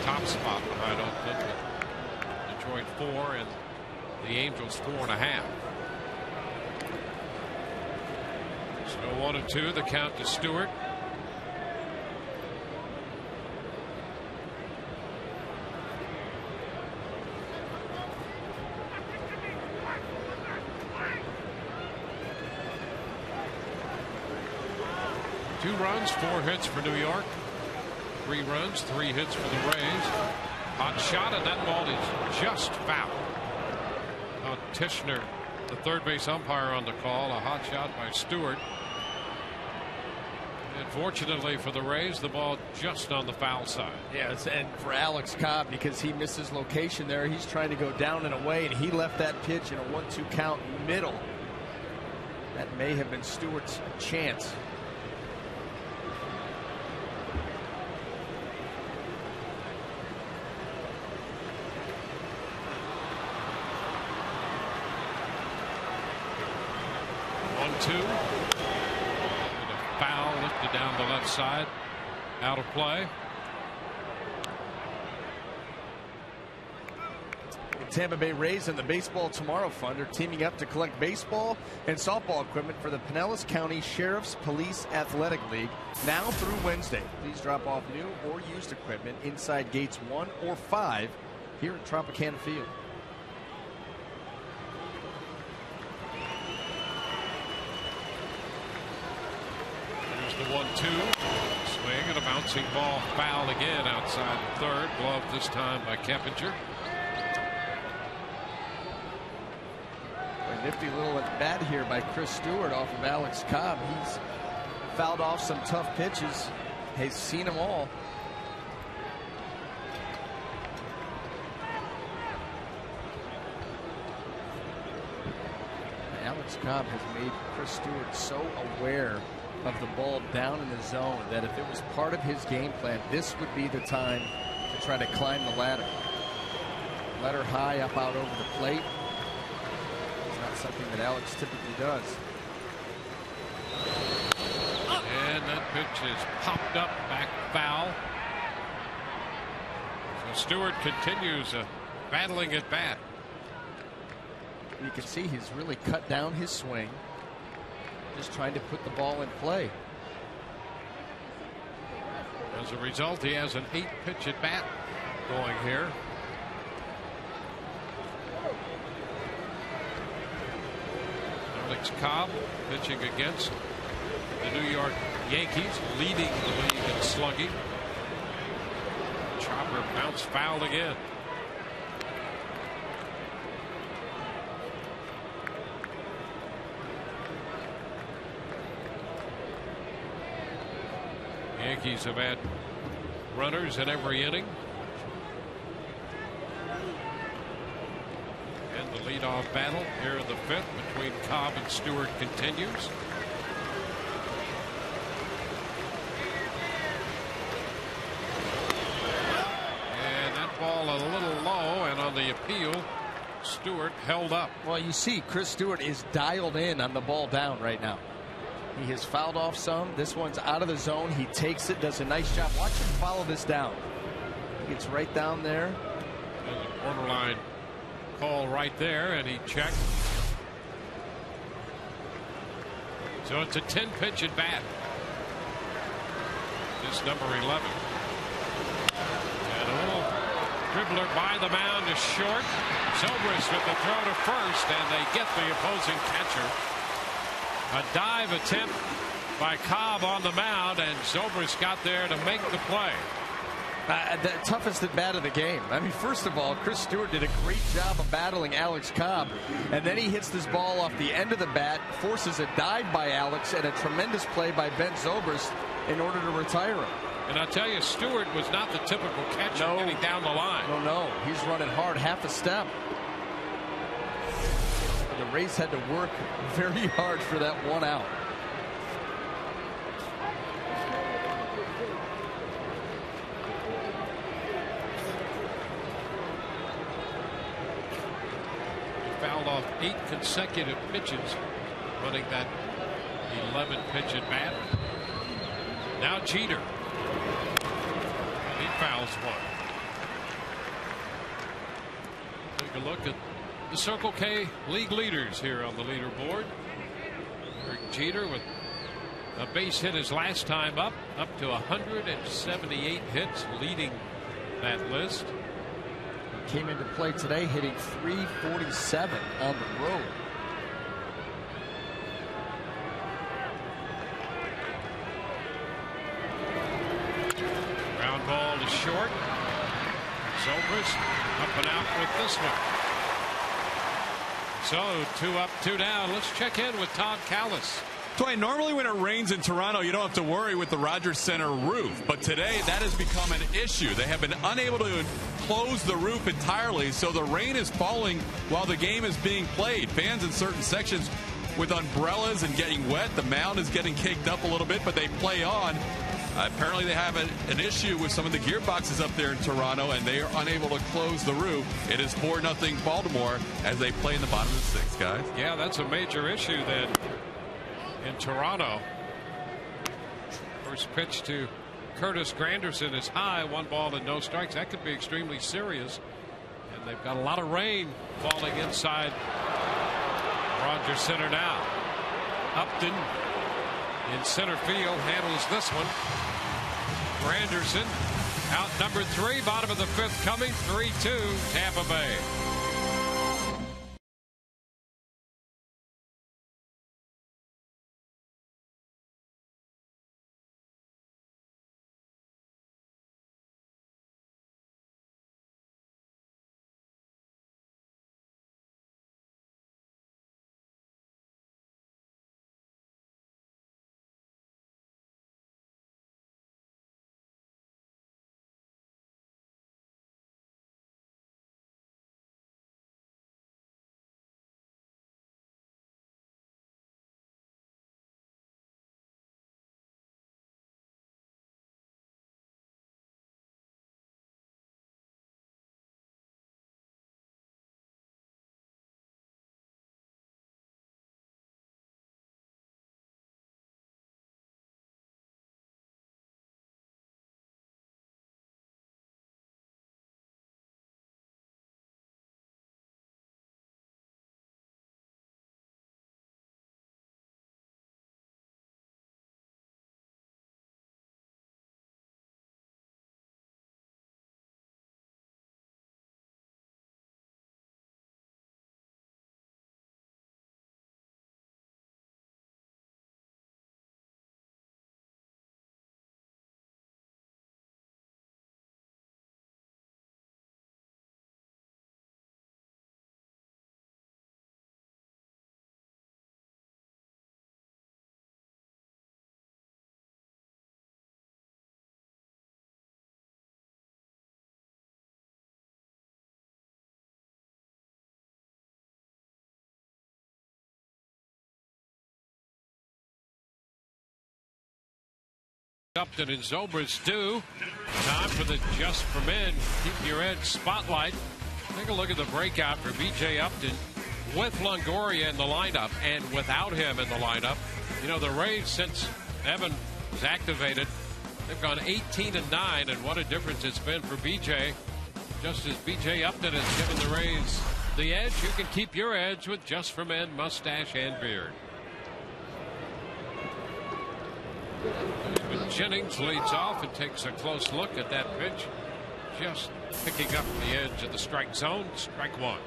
Top spot behind Oakland with Detroit 4 and the Angels 4.5. So 1-2, the count to Stewart. Two runs, 4 hits for New York. 3 runs, 3 hits for the Rays. Hot shot, and that ball is just foul. Tishner, the third base umpire, on the call. A hot shot by Stewart. And fortunately for the Rays, the ball just on the foul side. Yes, and for Alex Cobb, because he missed his location there, he's trying to go down and away, and he left that pitch in a 1-2 count middle. That may have been Stewart's chance. Two. And a foul lifted down the left side. Out of play. The Tampa Bay Rays and the Baseball Tomorrow Fund are teaming up to collect baseball and softball equipment for the Pinellas County Sheriff's Police Athletic League now through Wednesday. Please drop off new or used equipment inside gates 1 or 5 here at Tropicana Field. The 1-2 swing and a bouncing ball, foul again outside the third. Glove this time by Keppinger. A nifty little at bat here by Chris Stewart off of Alex Cobb. He's fouled off some tough pitches. He's seen them all. Alex Cobb has made Chris Stewart so aware of the ball down in the zone that if it was part of his game plan, this would be the time to try to climb the ladder. Ladder high up out over the plate. It's not something that Alex typically does. And that pitch is popped up, back foul. So Stewart continues battling at bat. You can see he's really cut down his swing. Just trying to put the ball in play. As a result, he has an 8-pitch at bat going here. Alex Cobb pitching against the New York Yankees, leading the league in slugging. Chopper bounced foul again. Yankees have had runners in every inning. And the leadoff battle here in the 5th between Cobb and Stewart continues. And that ball a little low, and on the appeal, Stewart held up. Well, you see Chris Stewart is dialed in on the ball down right now. He has fouled off some. This one's out of the zone. He takes it, does a nice job. Watch him follow this down. He gets right down there. There's a borderline call right there, and he checked. So it's a 10-pitch at bat. This number 11. And a little dribbler by the mound is short. Zobrist with the throw to first, and they get the opposing catcher. A dive attempt by Cobb on the mound, and Zobrist got there to make the play. The toughest at bat of the game. I mean, first of all, Chris Stewart did a great job of battling Alex Cobb, and then he hits this ball off the end of the bat, forces a dive by Alex, and a tremendous play by Ben Zobrist in order to retire him. And I'll tell you, Stewart was not the typical catcher getting down the line. No, he's running hard, half a step. The Rays had to work very hard for that one out. Fouled off 8 consecutive pitches, running that 11-pitch at bat. Now Jeter. He fouls one. Take a look at the Circle K league leaders here on the leaderboard. Derek Jeter with a base hit his last time up to 178 hits, leading that list. Came into play today hitting .347 on the road. Ground ball to short. Zobrist up and out with this one. So 2 up, 2 down. Let's check in with Todd Callis. Dwayne, normally when it rains in Toronto, you don't have to worry with the Rogers Center roof. But today, that has become an issue. They have been unable to close the roof entirely, so the rain is falling while the game is being played. Fans in certain sections with umbrellas and getting wet. The mound is getting caked up a little bit, but they play on. Apparently, they have an issue with some of the gearboxes up there in Toronto, and they are unable to close the roof. It is 4-0 Baltimore as they play in the bottom of the 6th, guys. Yeah, that's a major issue then. In Toronto, first pitch to Curtis Granderson is high, 1 ball and no strikes. That could be extremely serious, and they've got a lot of rain falling inside Rogers Center now. Upton in center field handles this one. Granderson out number 3, bottom of the 5th coming, 3-2 Tampa Bay. Upton and Zobrist do. Time for the Just for Men Keep Your Edge spotlight. Take a look at the breakout for B.J. Upton with Longoria in the lineup and without him in the lineup. You know, the Rays, since Evan was activated, they've gone 18-9, and what a difference it's been for B.J. Just as B.J. Upton has given the Rays the edge, you can keep your edge with Just for Men mustache and beard. Jennings leads off and takes a close look at that pitch. just picking up the edge of the strike zone. Strike one.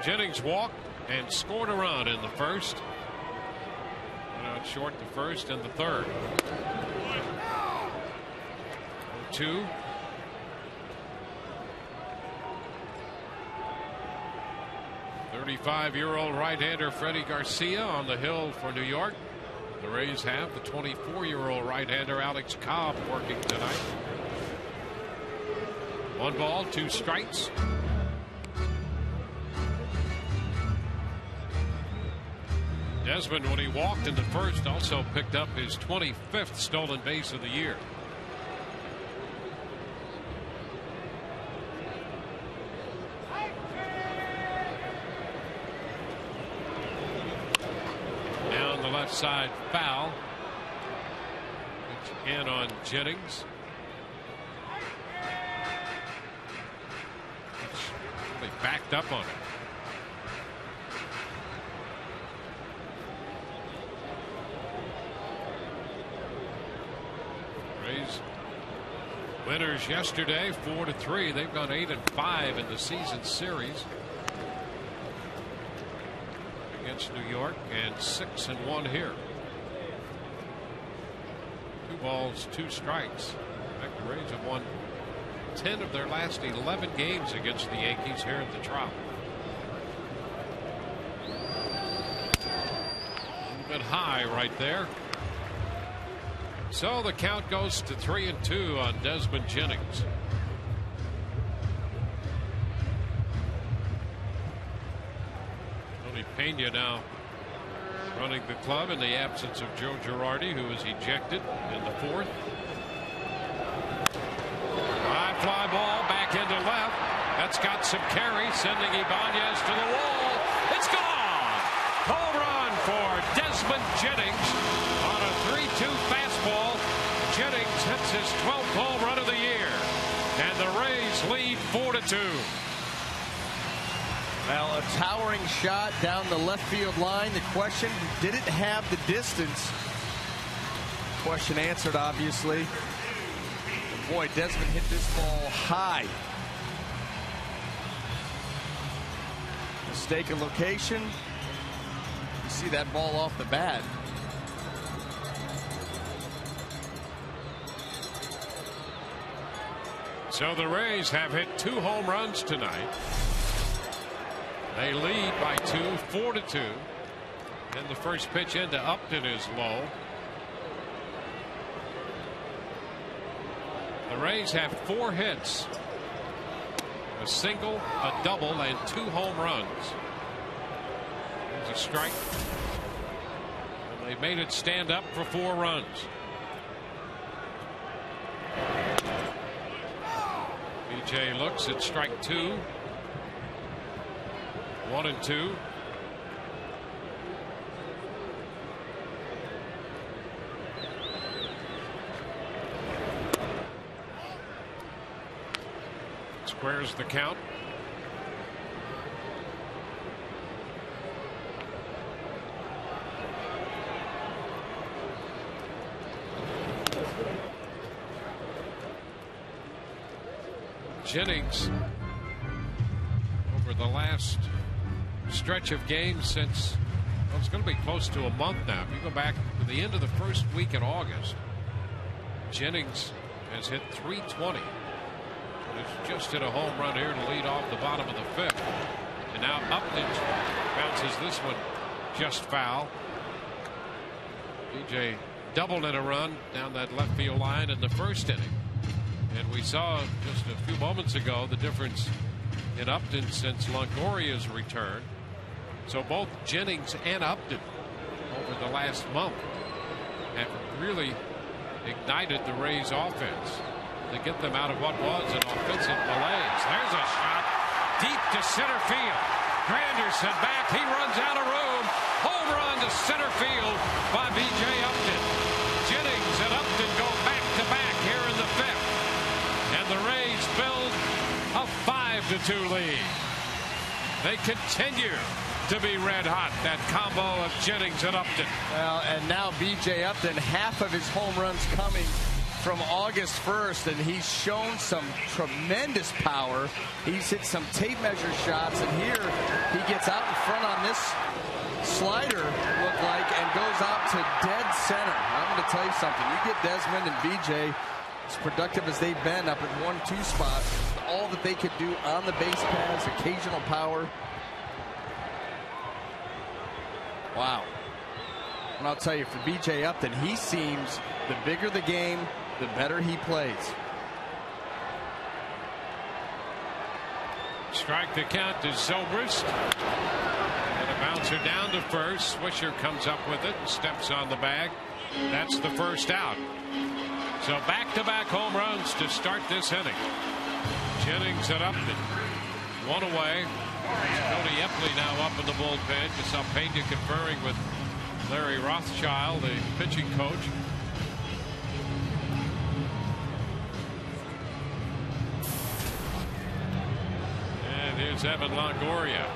Jennings walked and scored a run in the first. Went out short the first and the third. 2. .35-year-old right-hander Freddie Garcia on the hill for New York. The Rays have the 24-year-old right-hander Alex Cobb working tonight. 1 ball, 2 strikes. Desmond, when he walked in the first, also picked up his 25th stolen base of the year. Down the left side, foul. Pitch in on Jennings. They backed up on it. Rays winners yesterday 4-3. They've gone 8-5 in the season series against New York and 6-1 here. 2 balls, 2 strikes. In fact, the Rays have won 10 of their last 11 games against the Yankees here at the Trop. A little bit high right there. So the count goes to 3-2 on Desmond Jennings. Tony Pena now running the club in the absence of Joe Girardi, who was ejected in the 4th. High fly ball back into left. That's got some carry, sending Ibanez to the wall. It's gone. Home run for Desmond Jennings on a 3-2 fastball. Jennings hits his 12th home run of the year, and the Rays lead 4-2. Well, a towering shot down the left field line. The question, did it have the distance? Question answered, obviously. But boy, Desmond hit this ball high. Mistaken location. You see that ball off the bat. So the Rays have hit 2 home runs tonight. They lead by 2, 4-2. And the first pitch into Upton is low. The Rays have 4 hits, a single, a double, and 2 home runs. There's a strike. And they made it stand up for 4 runs. BJ looks at strike 2. 1-2. Squares the count. Jennings, over the last stretch of games since, well, it's going to be close to a month now. If you go back to the end of the first week in August, Jennings has hit .320. He's just hit a home run here to lead off the bottom of the 5th. And now Upton bounces this one just foul. DJ doubled in a run down that left field line in the first inning. And we saw just a few moments ago the difference in Upton since Longoria's return. So both Jennings and Upton over the last month have really ignited the Rays offense to get them out of what was an offensive malaise. There's a shot deep to center field. Granderson back. He runs out of room. Home run to center field by B.J. Upton. Jennings and Upton go back to back here in the 5th. And the Rays build a 5-2 lead. They continue to be red hot, that combo of Jennings and Upton. Well, and now B.J. Upton, half of his home runs coming from August 1st, and he's shown some tremendous power. He's hit some tape measure shots, and here he gets out in front on this slider, look like, and goes out to dead center. I'm going to tell you something. You get Desmond and BJ as productive as they've been up at 1-2 spots, all that they could do on the base paths, occasional power. Wow. And I'll tell you, for BJ Upton, he seems, the bigger the game, the better he plays. Strike the count to Zobrist. And a bouncer down to first. Swisher comes up with it and steps on the bag. That's the first out. So back-to-back home runs to start this inning. Jennings and Upton. One away. Tony Epley now up in the bullpen. You saw Pena conferring with Larry Rothschild, the pitching coach. And here's Evan Longoria.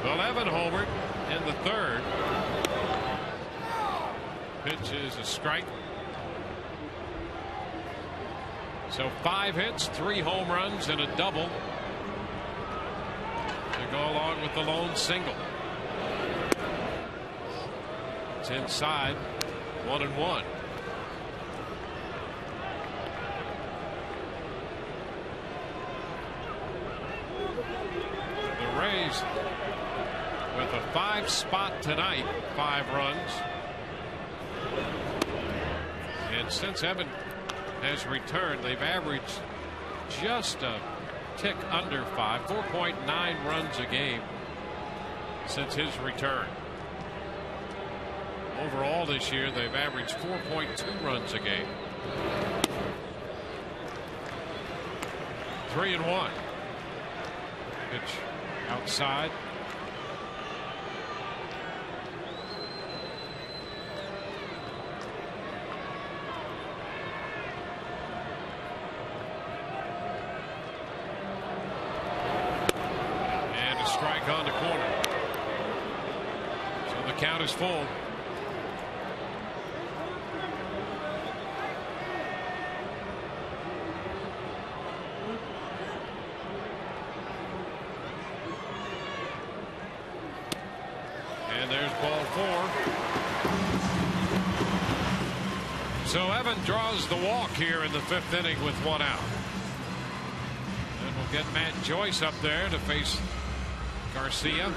Well, Evan homered in the third. Pitch is a strike. So 5 hits, 3 home runs, and a double to go along with the lone single. It's inside, 1-1. The Rays with a 5 spot tonight, 5 runs. And since Evan has returned, they've averaged just a tick under 5, 4.9 runs a game since his return. Overall this year, they've averaged 4.2 runs a game. 3-1. Pitch outside. Strike on the corner. So the count is full. And there's ball 4. So Evan draws the walk here in the 5th inning with 1 out. And we'll get Matt Joyce up there to face Garcia.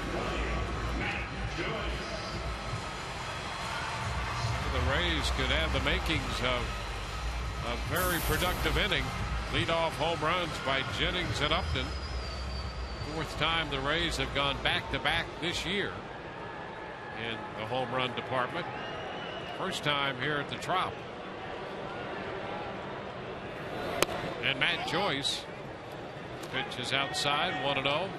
The Rays could have the makings of a very productive inning. Leadoff home runs by Jennings and Upton. 4th time the Rays have gone back-to-back this year in the home run department. 1st time here at the Trop. And Matt Joyce. Pitch is outside, 1-0.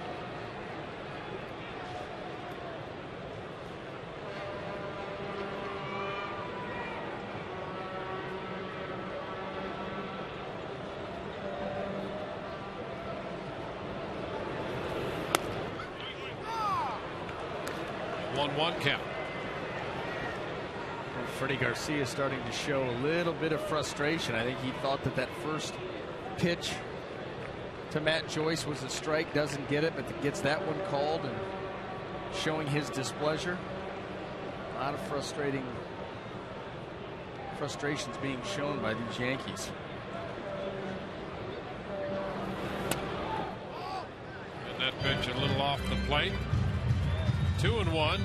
One count. Well, Freddie Garcia is starting to show a little bit of frustration. I think he thought that first pitch to Matt Joyce was a strike, doesn't get it, but gets that one called and showing his displeasure. A lot of frustrations being shown by these Yankees. And that pitch a little off the plate. 2-1.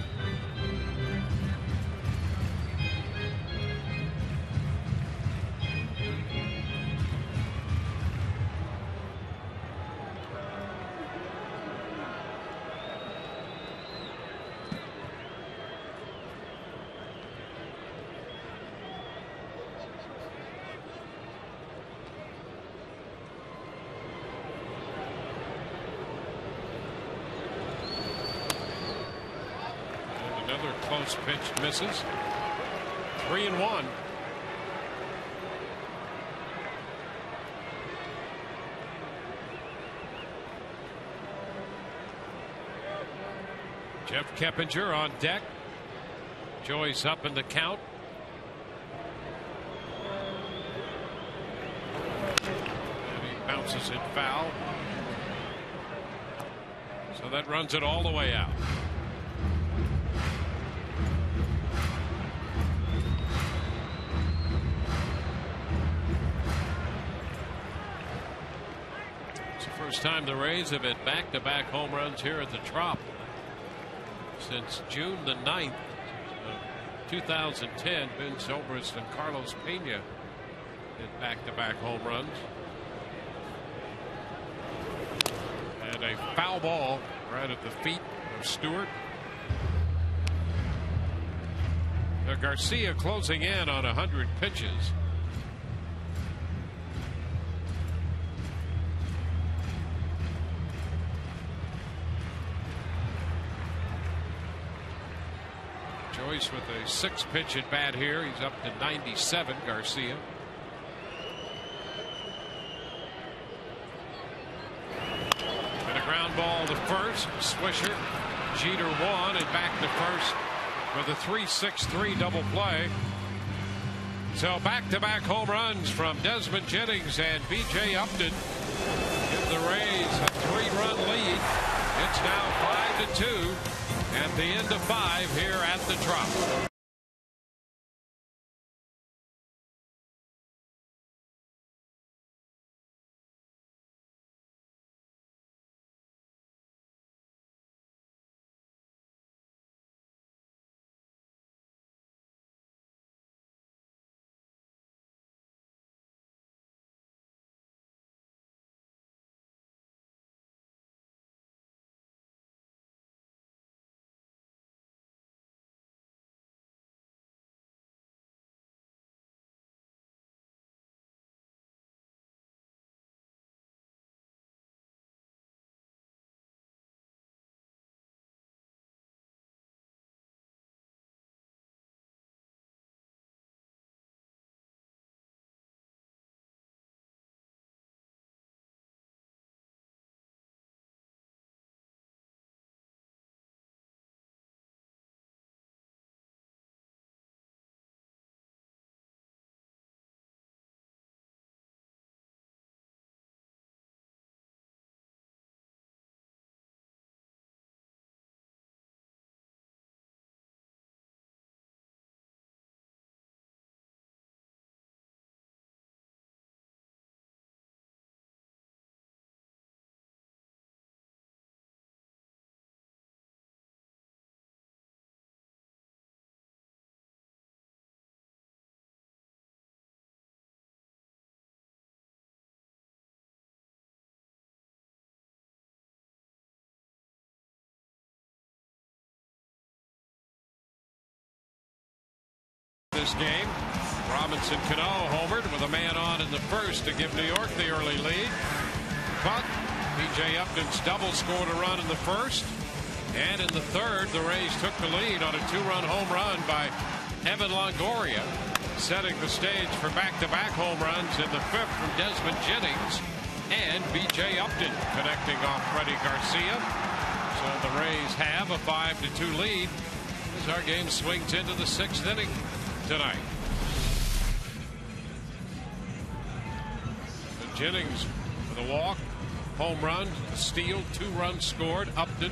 Close pitch misses. 3-1. Jeff Keppinger on deck. Joyce up in the count. And he bounces it foul. So that runs it all the way out. It's the first time the Rays have hit back-to-back home runs here at the Trop since June the 9th of 2010. Ben Zobrist and Carlos Pena hit back-to-back home runs. And a foul ball right at the feet of Stewart. Now Garcia closing in on 100 pitches. Joyce with a 6-pitch at bat here. He's up to 97, Garcia. And a ground ball to first. Swisher. Jeter won and back to first with a 3-6-3 double play. So back-to-back home runs from Desmond Jennings and B.J. Upton give the Rays a 3-run lead. It's now 5-2 at the end of 5 here at the Trop. This game, Robinson Cano homered with a man on in the first to give New York the early lead. But B.J. Upton's double scored a run in the first. And in the third, the Rays took the lead on a 2-run home run by Evan Longoria, setting the stage for back-to-back home runs in the fifth from Desmond Jennings and B.J. Upton connecting off Freddie Garcia. So the Rays have a 5-2 lead as our game swings into the 6th inning tonight. And Jennings with a walk, home run, a steal, 2 runs scored. Upton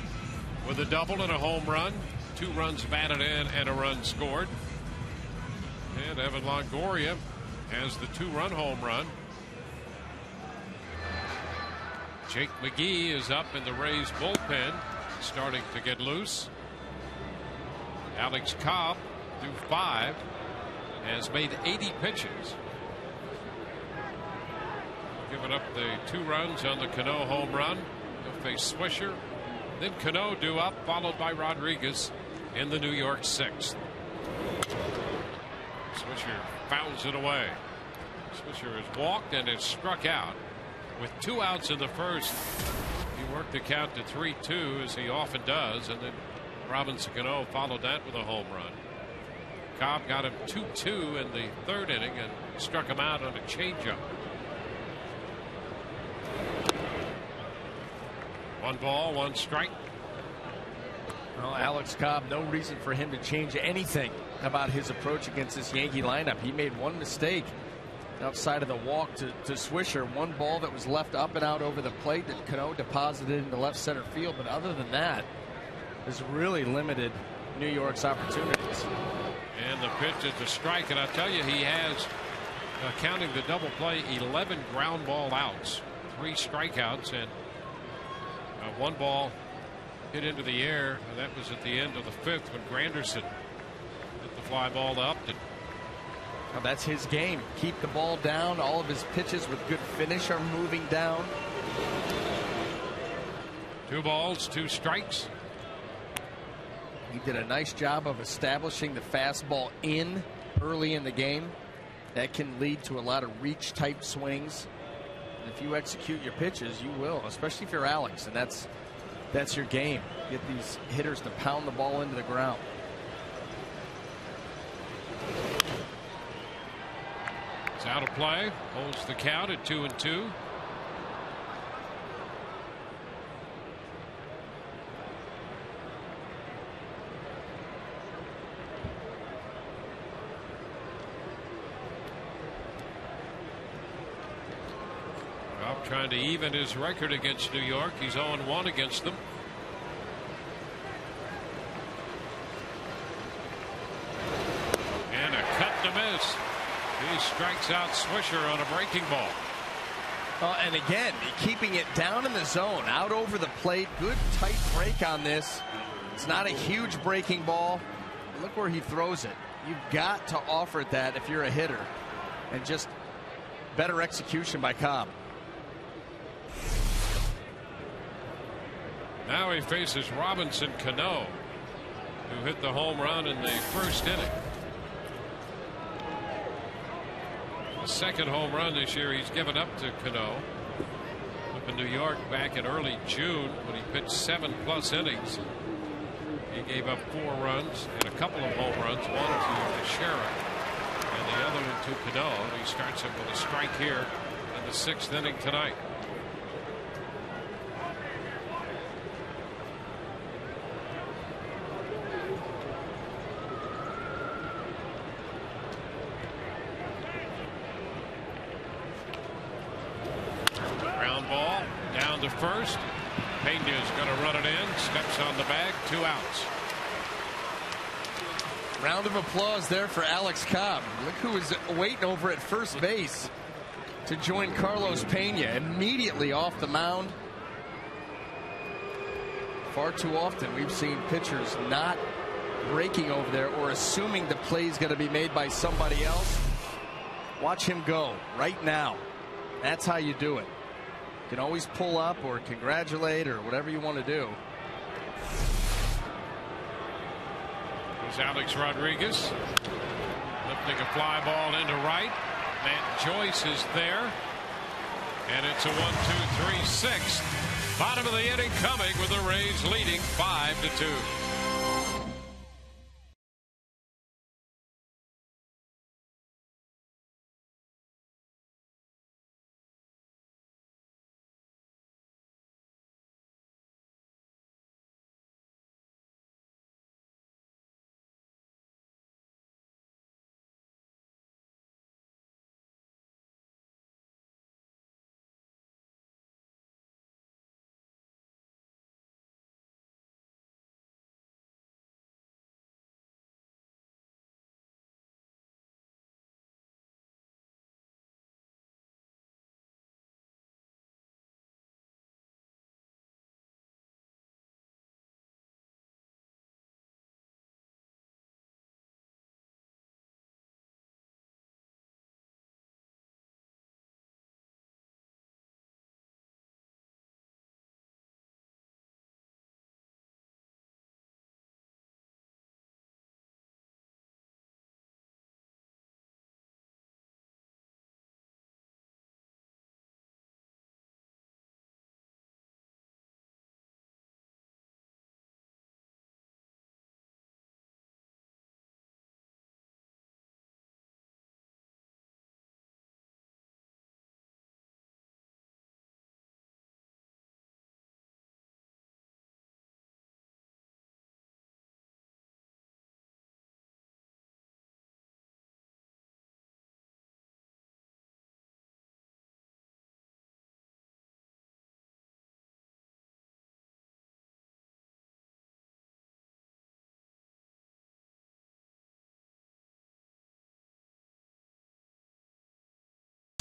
with a double and a home run, 2 runs batted in and a run scored. And Evan Longoria has the 2-run home run. Jake McGee is up in the Rays bullpen, starting to get loose. Alex Cobb, through 5, has made 80 pitches. Giving up the 2 runs on the Cano home run. He'll face Swisher. Then Cano due up, followed by Rodriguez in the New York 6th. Swisher fouls it away. Swisher has walked and has struck out. With 2 outs in the first, he worked the count to 3-2 as he often does, and then Robinson Cano followed that with a home run. Cobb got him 2-2 in the 3rd inning and struck him out on a changeup. 1 ball, 1 strike. Well, Alex Cobb, no reason for him to change anything about his approach against this Yankee lineup. He made one mistake outside of the walk to Swisher. One ball that was left up and out over the plate that Cano deposited into left center field. But other than that, has really limited New York's opportunities. And the pitch is a strike. And I tell you, he has, counting the double play, 11 ground ball outs, 3 strikeouts, and one ball hit into the air. And that was at the end of the 5th when Granderson hit the fly ball to Upton. Well, that's his game. Keep the ball down. All of his pitches with good finish are moving down. 2 balls, 2 strikes. He did a nice job of establishing the fastball in early in the game. That can lead to a lot of reach type swings. And if you execute your pitches, you will, especially if you're Alex, and that's your game. Get these hitters to pound the ball into the ground. It's out of play. Holds the count at 2-2. Trying to even his record against New York. He's 0-1 against them. And a cut to miss. He strikes out Swisher on a breaking ball. And again, keeping it down in the zone, out over the plate. Good tight break on this. It's not a huge breaking ball. Look where he throws it. You've got to offer it that if you're a hitter. And just better execution by Cobb. Now he faces Robinson Cano, who hit the home run in the 1st inning. The 2nd home run this year he's given up to Cano up in New York back in early June when he pitched 7+ innings. He gave up 4 runs and a couple of home runs, one to Teixeira and the other one to Cano. He starts him with a strike here in the 6th inning tonight. Ball down to first. Pena's going to run it in. Steps on the bag. 2 outs. Round of applause there for Alex Cobb. Look who is waiting over at first base to join Carlos Pena immediately off the mound. Far too often we've seen pitchers not breaking over there or assuming the play is going to be made by somebody else. Watch him go right now. That's how you do it. You can always pull up or congratulate or whatever you want to do. Here's Alex Rodriguez lifting a fly ball into right. Matt Joyce is there. And it's a 1-2-3 6th. Bottom of the inning coming with the Rays leading 5-2.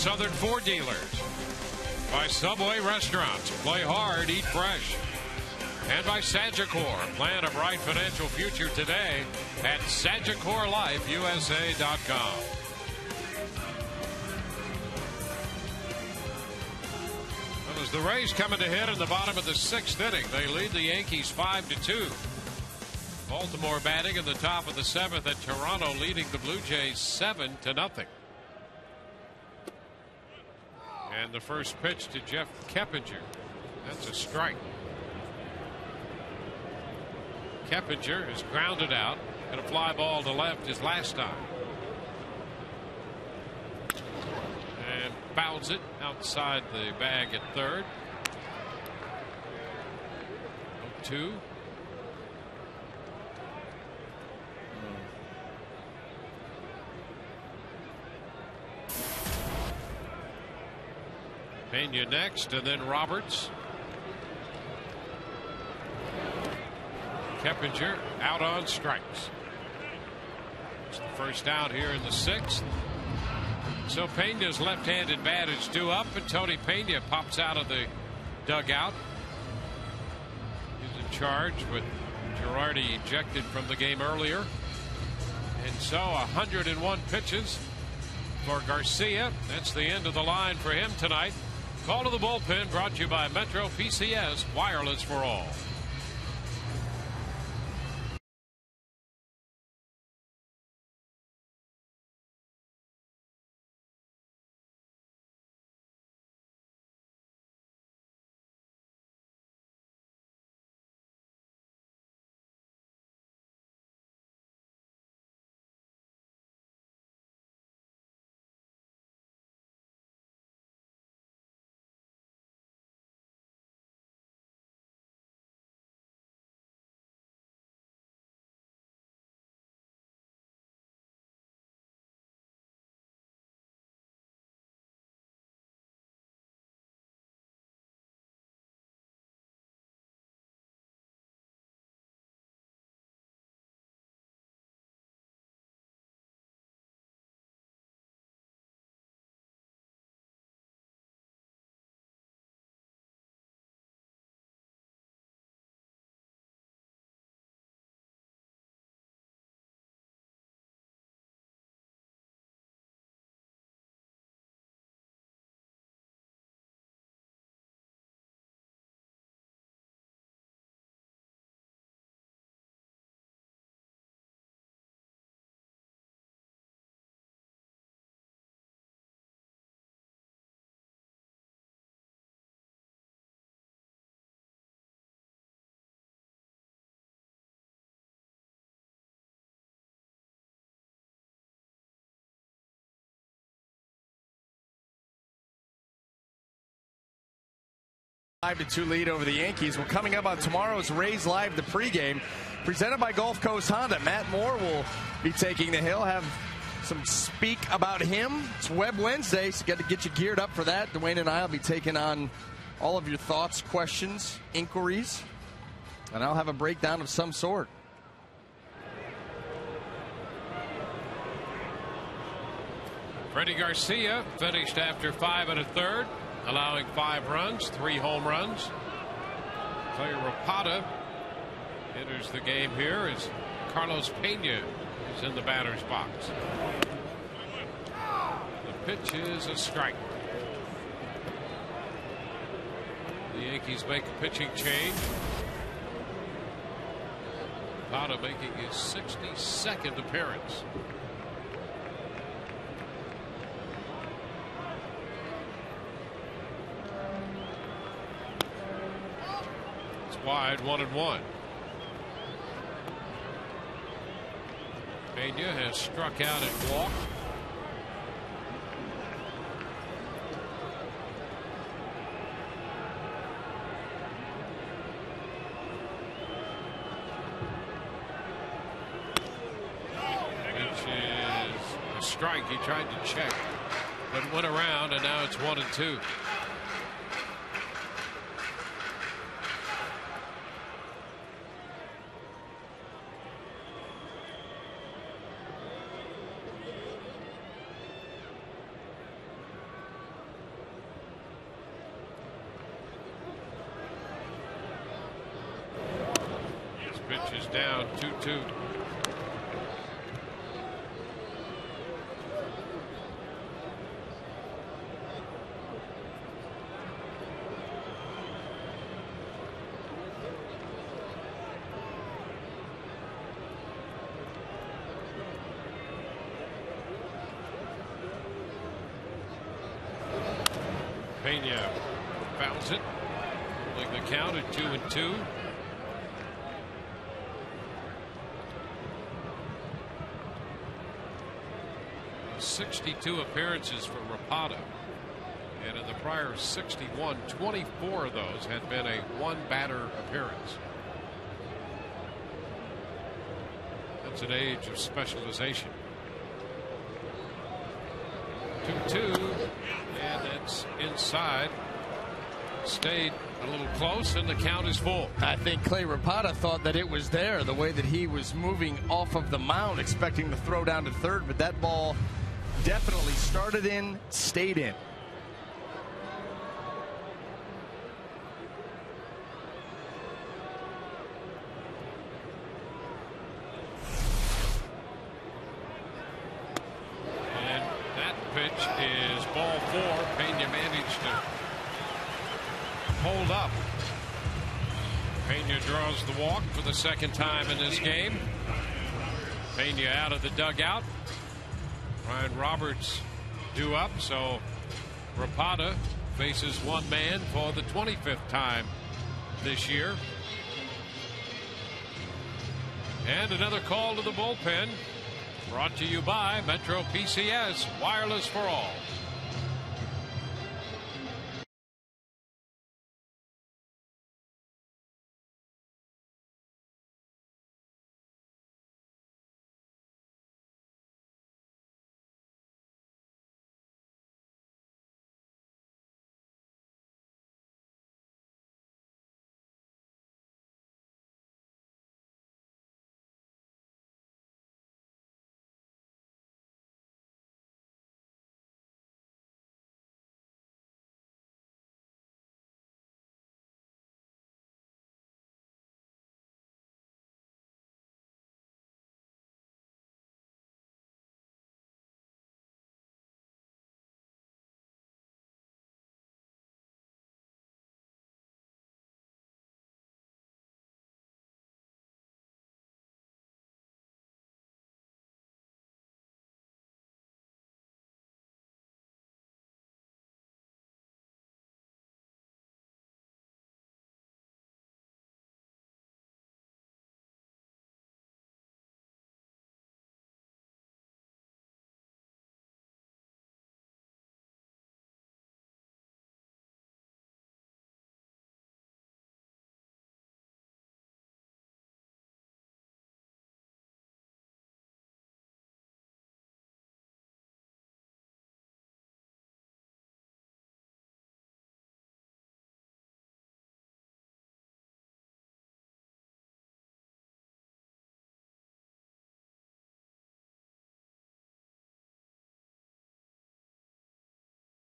Southern Ford dealers. By Subway Restaurants. Play hard, eat fresh. And by Sagicor. Plan a bright financial future today at SagicorLifeUSA.com. As the Rays coming to hit in the bottom of the 6th inning, they lead the Yankees 5-2. Baltimore batting in the top of the 7th, and Toronto leading the Blue Jays 7-0. And the first pitch to Jeff Keppinger. That's a strike. Keppinger is grounded out, and a fly ball to left his last time. And fouls it outside the bag at third. 0-2. Pena next, and then Roberts. Keppinger out on strikes. It's the first out here in the 6th. So Pena's left-handed bat is due up, and Tony Pena pops out of the dugout. He's in charge with Girardi ejected from the game earlier. And so 101 pitches for Garcia. That's the end of the line for him tonight. Call to the bullpen brought to you by Metro PCS Wireless for All. A 5-2 lead over the Yankees. We're coming up on tomorrow's Rays Live, the pregame, presented by Gulf Coast Honda. Matt Moore will be taking the hill, have some speak about him. It's Web Wednesday, so got to get you geared up for that. Dwayne and I will be taking on all of your thoughts, questions, inquiries, and I'll have a breakdown of some sort. Freddie Garcia finished after 5 1/3. Allowing 5 runs, 3 home runs. Clay Rapata enters the game here as Carlos Pena is in the batter's box. The pitch is a strike. The Yankees make a pitching change. Rapata making his 62nd appearance. Wide, 1-1. Pena has struck out and walked. Which is a strike. He tried to check, but went around, and now it's 1-2. down 2-2. Pena fouls it, holding the count at 2-2. "62 appearances for Rapata, and in the prior 61, 24 of those had been a one-batter appearance. That's an age of specialization. 2-2, and that's inside. Stayed a little close, and the count is full. I think Clay Rapata thought that it was there, the way that he was moving off of the mound, expecting to throw down to third, but that ball definitely started in, stayed in. And that pitch is ball 4. Pena managed to hold up. Pena draws the walk for the second time in this game. Pena out of the dugout. Ryan Roberts due up, so Rapata faces one man for the 25th time this year. And another call to the bullpen, brought to you by Metro PCS, wireless for all.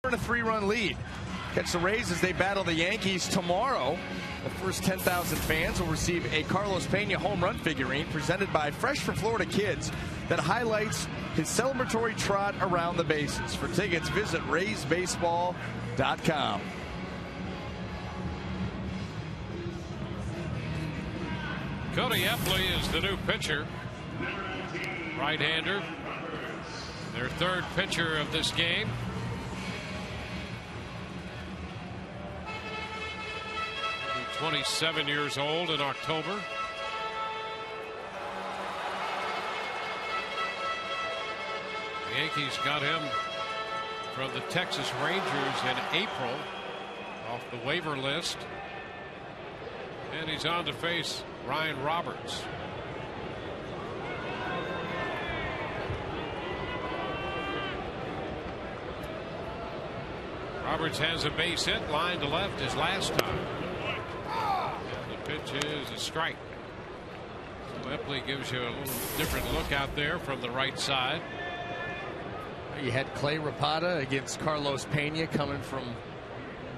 In a 3-run lead. Catch the Rays as they battle the Yankees tomorrow. The first 10,000 fans will receive a Carlos Pena home run figurine presented by Fresh for Florida Kids that highlights his celebratory trot around the bases. For tickets, visit RaysBaseball.com. Cody Epley is the new pitcher, right-hander, their third pitcher of this game. He'll be 27 years old in October. The Yankees got him from the Texas Rangers in April off the waiver list, and he's on to face Ryan Roberts. Roberts has a base hit, line to left his last time. And the pitch is a strike. So Epley gives you a little different look out there from the right side. You had Clay Rapata against Carlos Pena coming from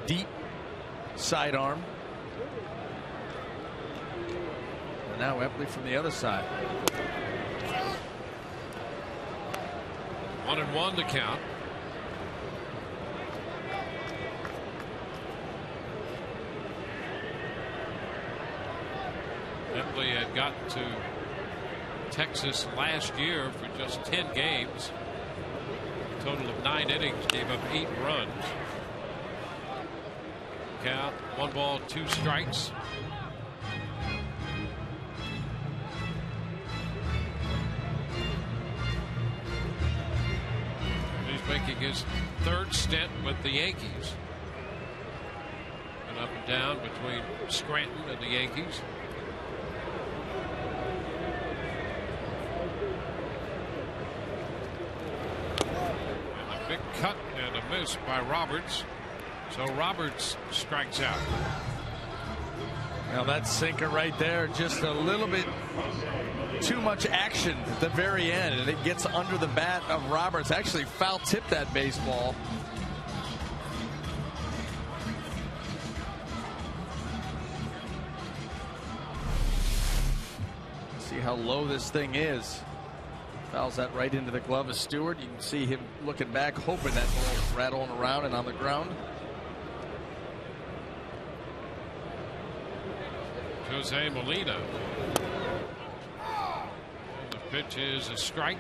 deep sidearm. And now Epley from the other side. 1-1 to count. Epley had gotten to Texas last year for just 10 games. A total of 9 innings, gave up 8 runs. Count 1 ball, 2 strikes. He's making his 3rd stint with the Yankees. And up and down between Scranton and the Yankees. Big cut and a miss by Roberts. So Roberts strikes out. Well, that sinker right there, just a little bit too much action at the very end, and it gets under the bat of Roberts. Actually foul tipped that baseball. See how low this thing is. Fouls that right into the glove of Stewart. You can see him looking back, hoping that ball's rattling around and on the ground. Jose Molina. And the pitch is a strike.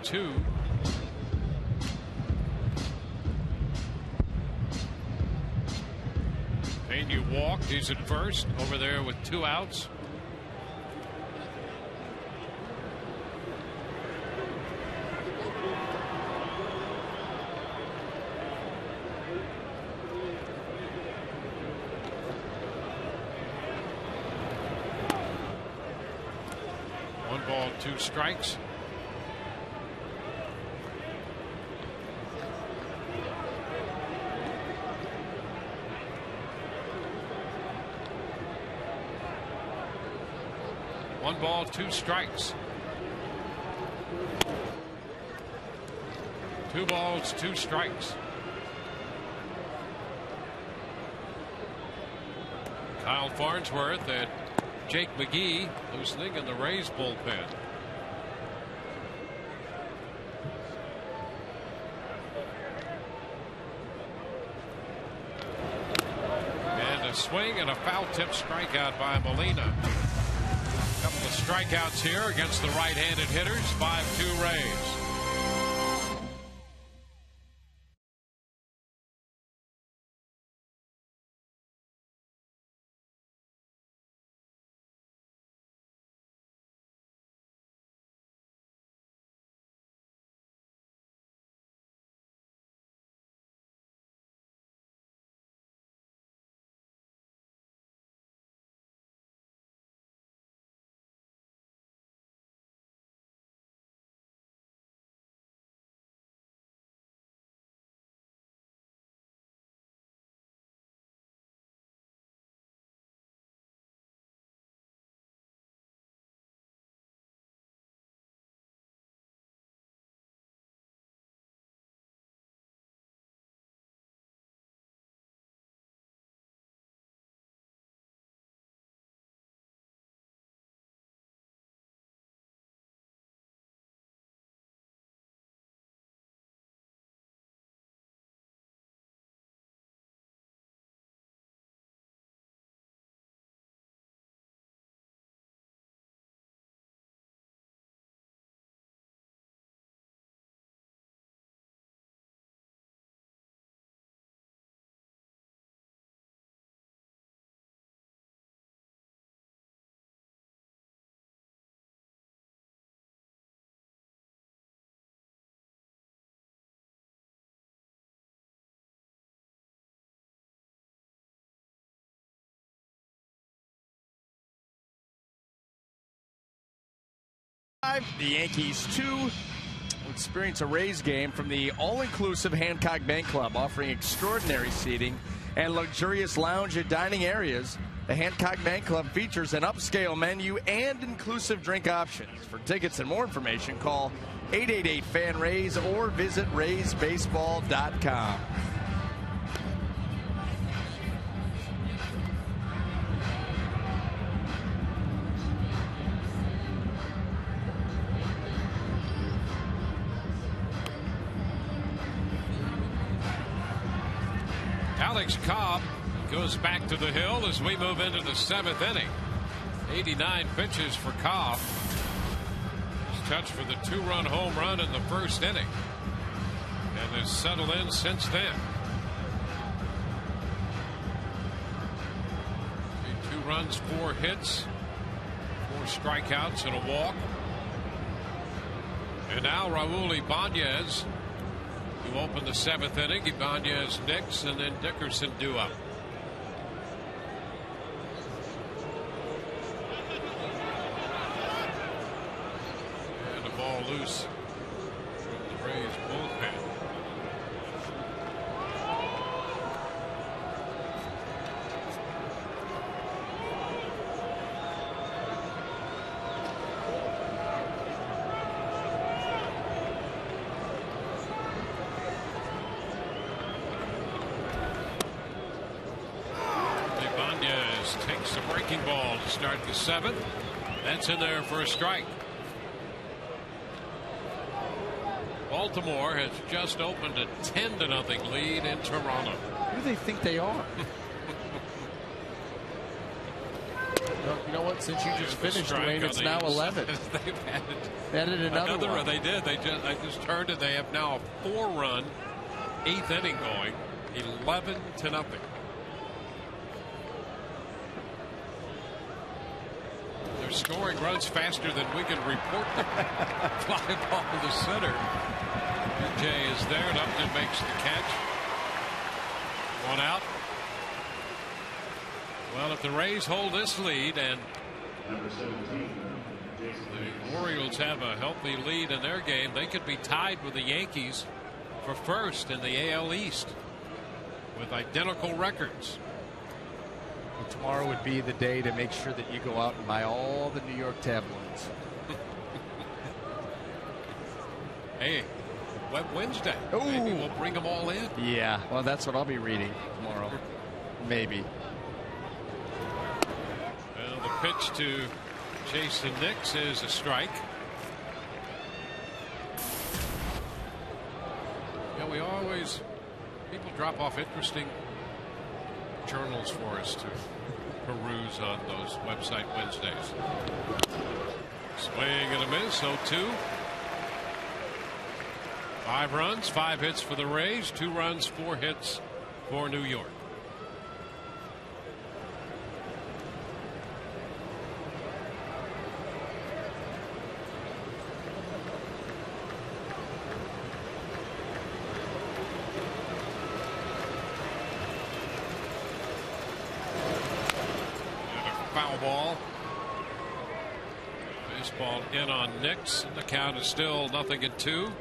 Two. Pena walked. He's at first over there with 2 outs. One ball, 2 strikes. One ball, 2 strikes. 2 balls, 2 strikes. Kyle Farnsworth and Jake McGee loosening in the Rays bullpen. And a swing and a foul tip strikeout by Molina. Couple of strikeouts here against the right-handed hitters. 5-2 Rays. The Yankees 2 will experience a Rays game from the all-inclusive Hancock Bank Club, offering extraordinary seating and luxurious lounge and dining areas. The Hancock Man Club features an upscale menu and inclusive drink options. For tickets and more information, call 888-FAN-RAYS or visit RaysBaseball.com. Alex Cobb goes back to the hill as we move into the 7th inning. 89 pitches for Cobb. He's touched for the 2-run home run in the 1st inning and has settled in since then. 2 runs, 4 hits, 4 strikeouts and a walk. And now Raul Ibanez, who opened the 7th inning. Ibanez, Nix, and then Dickerson due up. And the ball loose from the Rays bullpen. Takes the breaking ball to start the 7th. That's in there for a strike. Baltimore has just opened a 10-0 lead in Toronto. Who do they think they are? Well, you know what? Since you just finished, Wayne, it's now 11. They've added another one. They did. I just turned it. They have now a 4-run 8th inning going. 11-0. They're scoring runs faster than we can report them. Fly ball to the center. Jay is there, and Upton makes the catch. 1 out. Well, if the Rays hold this lead and the Orioles have a healthy lead in their game, they could be tied with the Yankees for first in the AL East with identical records. Well, tomorrow would be the day to make sure that you go out and buy all the New York tabloids. Hey, Web Wednesday. Ooh. Maybe we'll bring them all in. Yeah, well, that's what I'll be reading tomorrow. Maybe. Well, the pitch to Jason Nix is a strike. Yeah, we always, people drop off interesting journals for us to peruse on those website Wednesdays. Swing and a miss, 0-2. 5 runs, 5 hits for the Rays, 2 runs, 4 hits for New York. Foul ball. Baseball in on Nix. The count is still 0-2.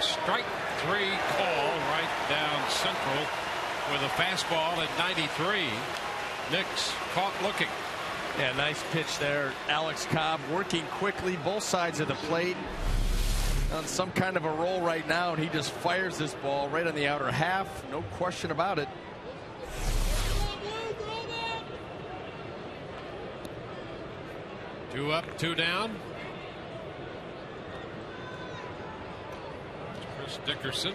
Strike 3 call right down central with a fastball at 93. Nix caught looking. Yeah, nice pitch there. Alex Cobb working quickly both sides of the plate on some kind of a roll right now, and he just fires this ball right on the outer half. No question about it. Two up, 2 down. Dickerson.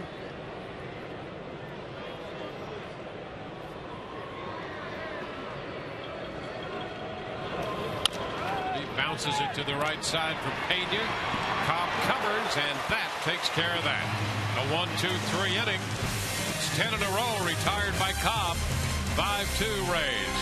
He bounces it to the right side from Pena. Cobb covers, and that takes care of that. A 1-2-3 inning. It's 10 in a row retired by Cobb. 5-2 Rays.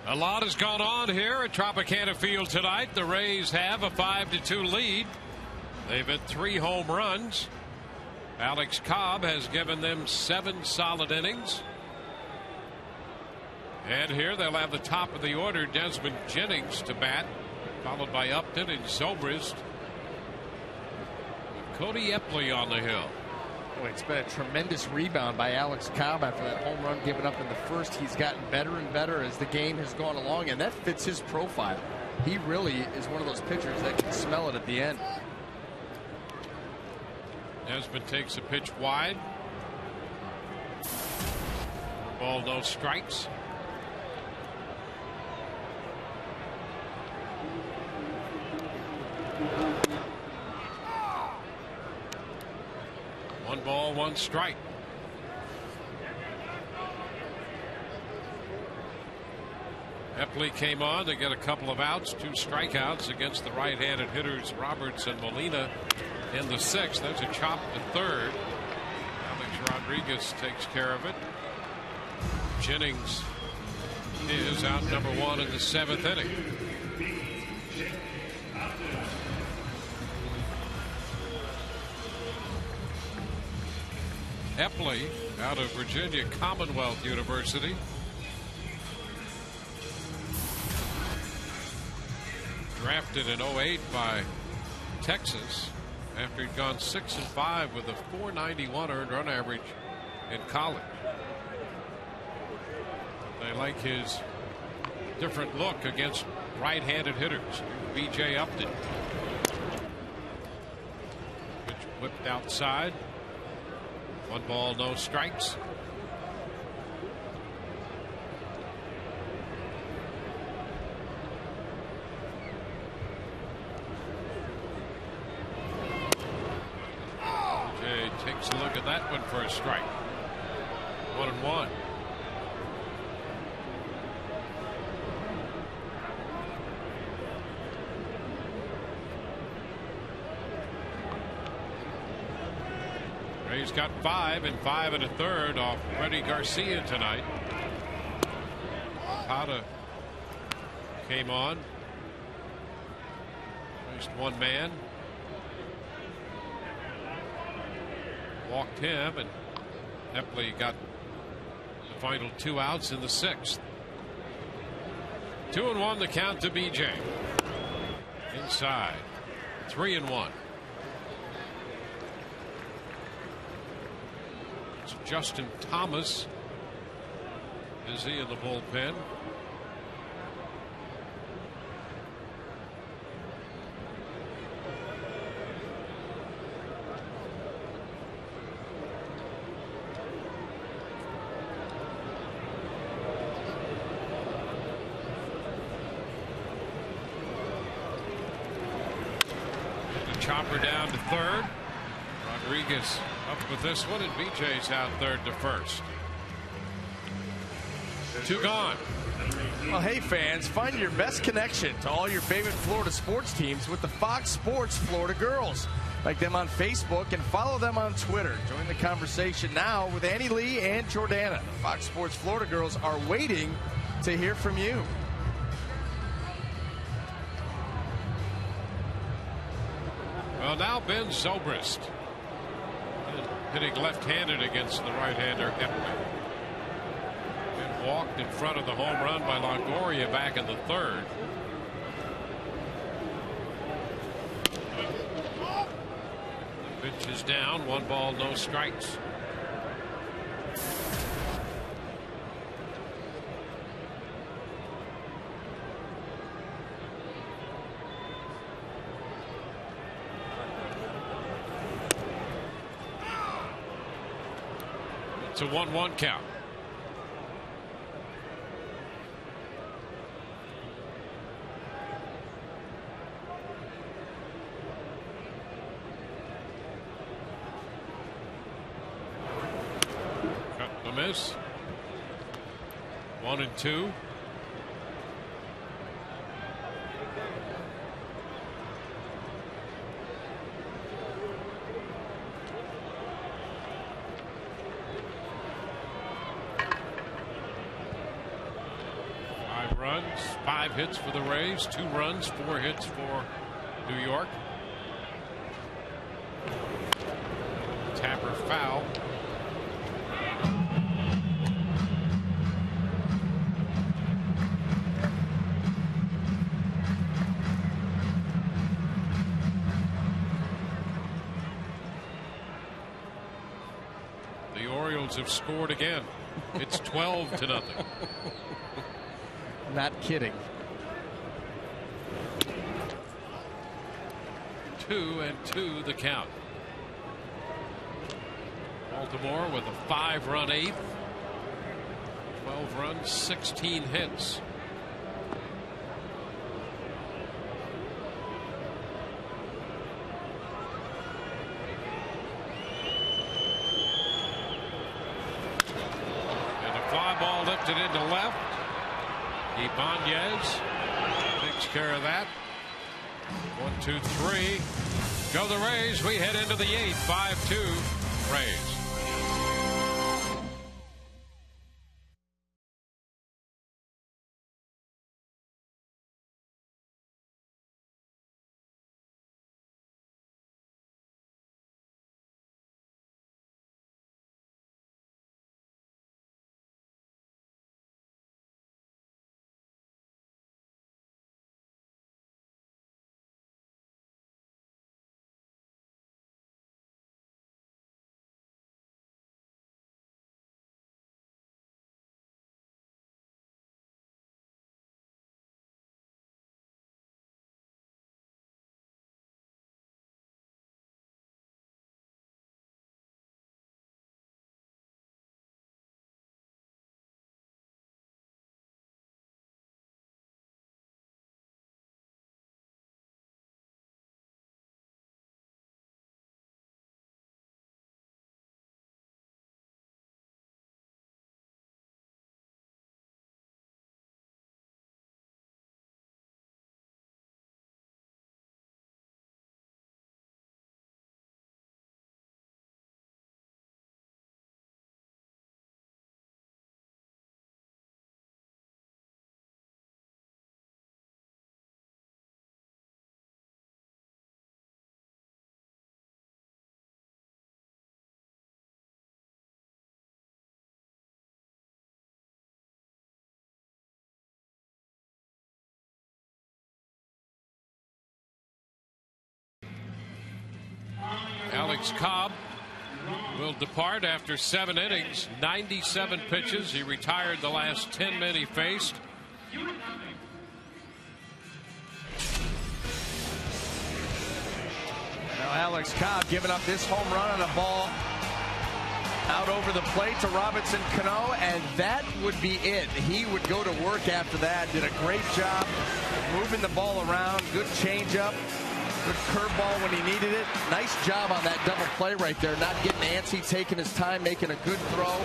A lot has gone on here at Tropicana Field tonight. The Rays have a 5-2 lead. They've hit 3 home runs. Alex Cobb has given them 7 solid innings. And here they'll have the top of the order, Desmond Jennings to bat, followed by Upton and Zobrist. Cody Epley on the hill. Boy, it's been a tremendous rebound by Alex Cobb after that home run given up in the first. He's gotten better and better as the game has gone along, and that fits his profile. He really is one of those pitchers that can smell it at the end. Desmond takes a pitch wide. Ball, no strikes. One ball, one strike. Epley came on to get a couple of outs, 2 strikeouts against the right-handed hitters Roberts and Molina in the 6th. There's a chop to third. Alex Rodriguez takes care of it. Jennings is out number 1 in the 7th inning. Epley out of Virginia Commonwealth University. Drafted in 08 by Texas after he'd gone 6-5 with a .491 earned run average in college. They like his different look against right-handed hitters. B.J. Upton. Pitch whipped outside. 1 ball, no strikes. Jay takes a look at that one for a strike. 1-1. He's got 5 and 5 1/3 off Freddie Garcia tonight. Okada came on. Just one man. Walked him, and Epley got the final 2 outs in the 6th. 2-1 the count to BJ. Inside. 3-1. Justin Thomas. Is he in the bullpen? The chopper down to third. Rodriguez up with this one, and BJ's out third to first. 2 gone. Well, hey fans, find your best connection to all your favorite Florida sports teams with the Fox Sports Florida Girls. Like them on Facebook and follow them on Twitter. Join the conversation now with Annie Lee and Jordana. The Fox Sports Florida Girls are waiting to hear from you. Well, now Ben Zobrist hitting left-handed against the right-hander Epley. And walked in front of the home run by Longoria back in the 3rd. The pitch is down. 1 ball, no strikes. It's a 1-1 count. Cut the miss. 1-2. It's 5 hits for the Rays, 2 runs, 4 hits for New York. Tapper foul. The Orioles have scored again. It's 12-0. Not kidding. 2-2 the count. Baltimore with a 5-run 8th. 12 runs, 16 hits. And a fly ball lifted into left. Ibanez takes care of that. 1, 2, 3. Go the Rays. We head into the 8th. 5-2 Rays. Alex Cobb will depart after 7 innings, 97 pitches. He retired the last 10 men he faced. Now Alex Cobb giving up this home run on a ball out over the plate to Robinson Cano, and that would be it. He would go to work after that. Did a great job moving the ball around. Good changeup. Good curveball when he needed it. Nice job on that double play right there. Not getting antsy, taking his time, making a good throw.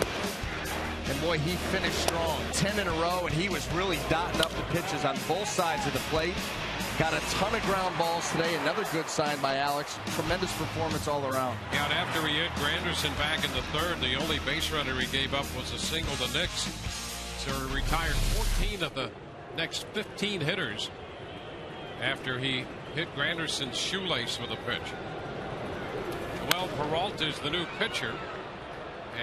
And boy, he finished strong. 10 in a row, and he was really dotting up the pitches on both sides of the plate. Got a ton of ground balls today. Another good sign by Alex. Tremendous performance all around. Yeah, and after he hit Granderson back in the 3rd, the only base runner he gave up was a single to Nix. So he retired 14 of the next 15 hitters after he hit Granderson's shoelace with a pitch. Well, Peralta is the new pitcher,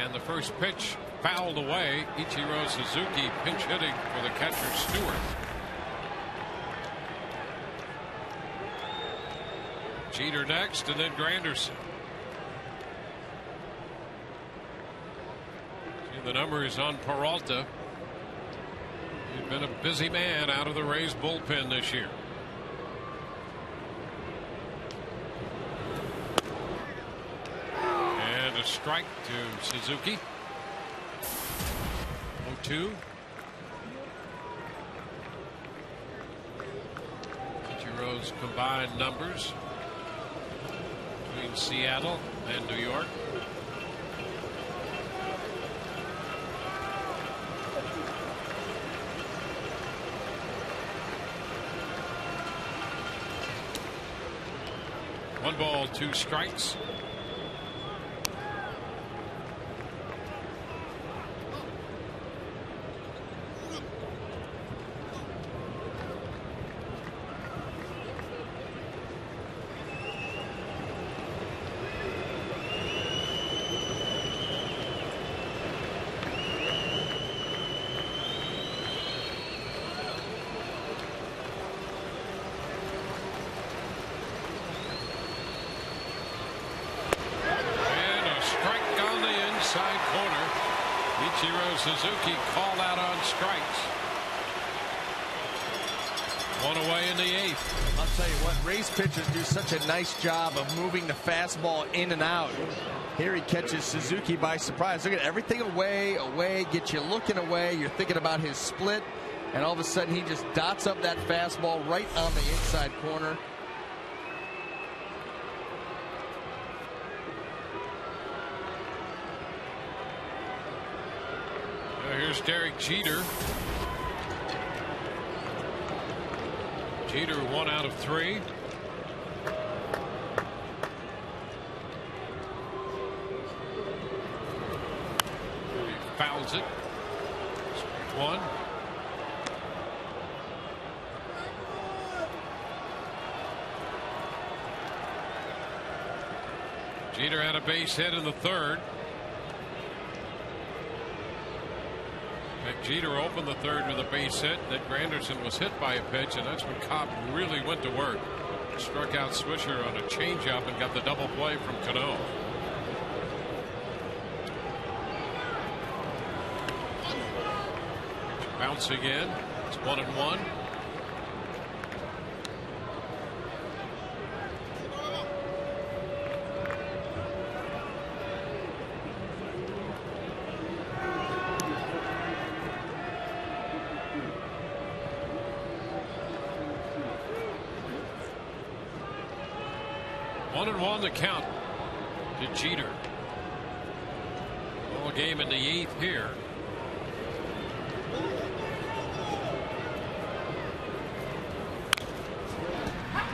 and the first pitch fouled away. Ichiro Suzuki pinch hitting for the catcher Stewart. Jeter next, and then Granderson. See the numbers on Peralta. He's been a busy man out of the Rays bullpen this year. And a strike to Suzuki. 0-2. Ichiro's combined numbers between Seattle and New York. One ball, 2 strikes. side corner. Ichiro Suzuki called out on strikes. One away in the 8th. I'll tell you what, Rays pitchers do such a nice job of moving the fastball in and out. Here he catches Suzuki by surprise. Look at everything away, get you looking away. You're thinking about his split, and all of a sudden he just dots up that fastball right on the inside corner. Here's Derek Jeter. Jeter 1 out of 3. He fouls it. Strike 1. Jeter had a base hit in the 3rd. Jeter opened the 3rd with a base hit. Then Granderson was hit by a pitch, and that's when Cobb really went to work. Struck out Swisher on a changeup and got the double play from Cano. Bouncing in. It's 1-1. The count to Jeter. Ball game in the 8th here.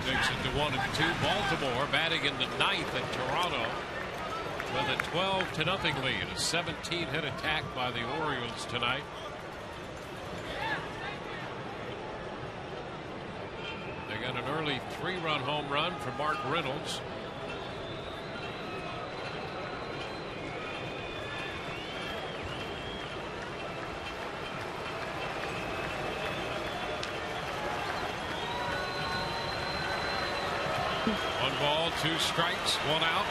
Takes it to 1-2. Baltimore batting in the 9th at Toronto with a 12-0 lead. A 17-hit attack by the Orioles tonight. They got an early 3-run home run from Mark Reynolds. One ball, 2 strikes, 1 out.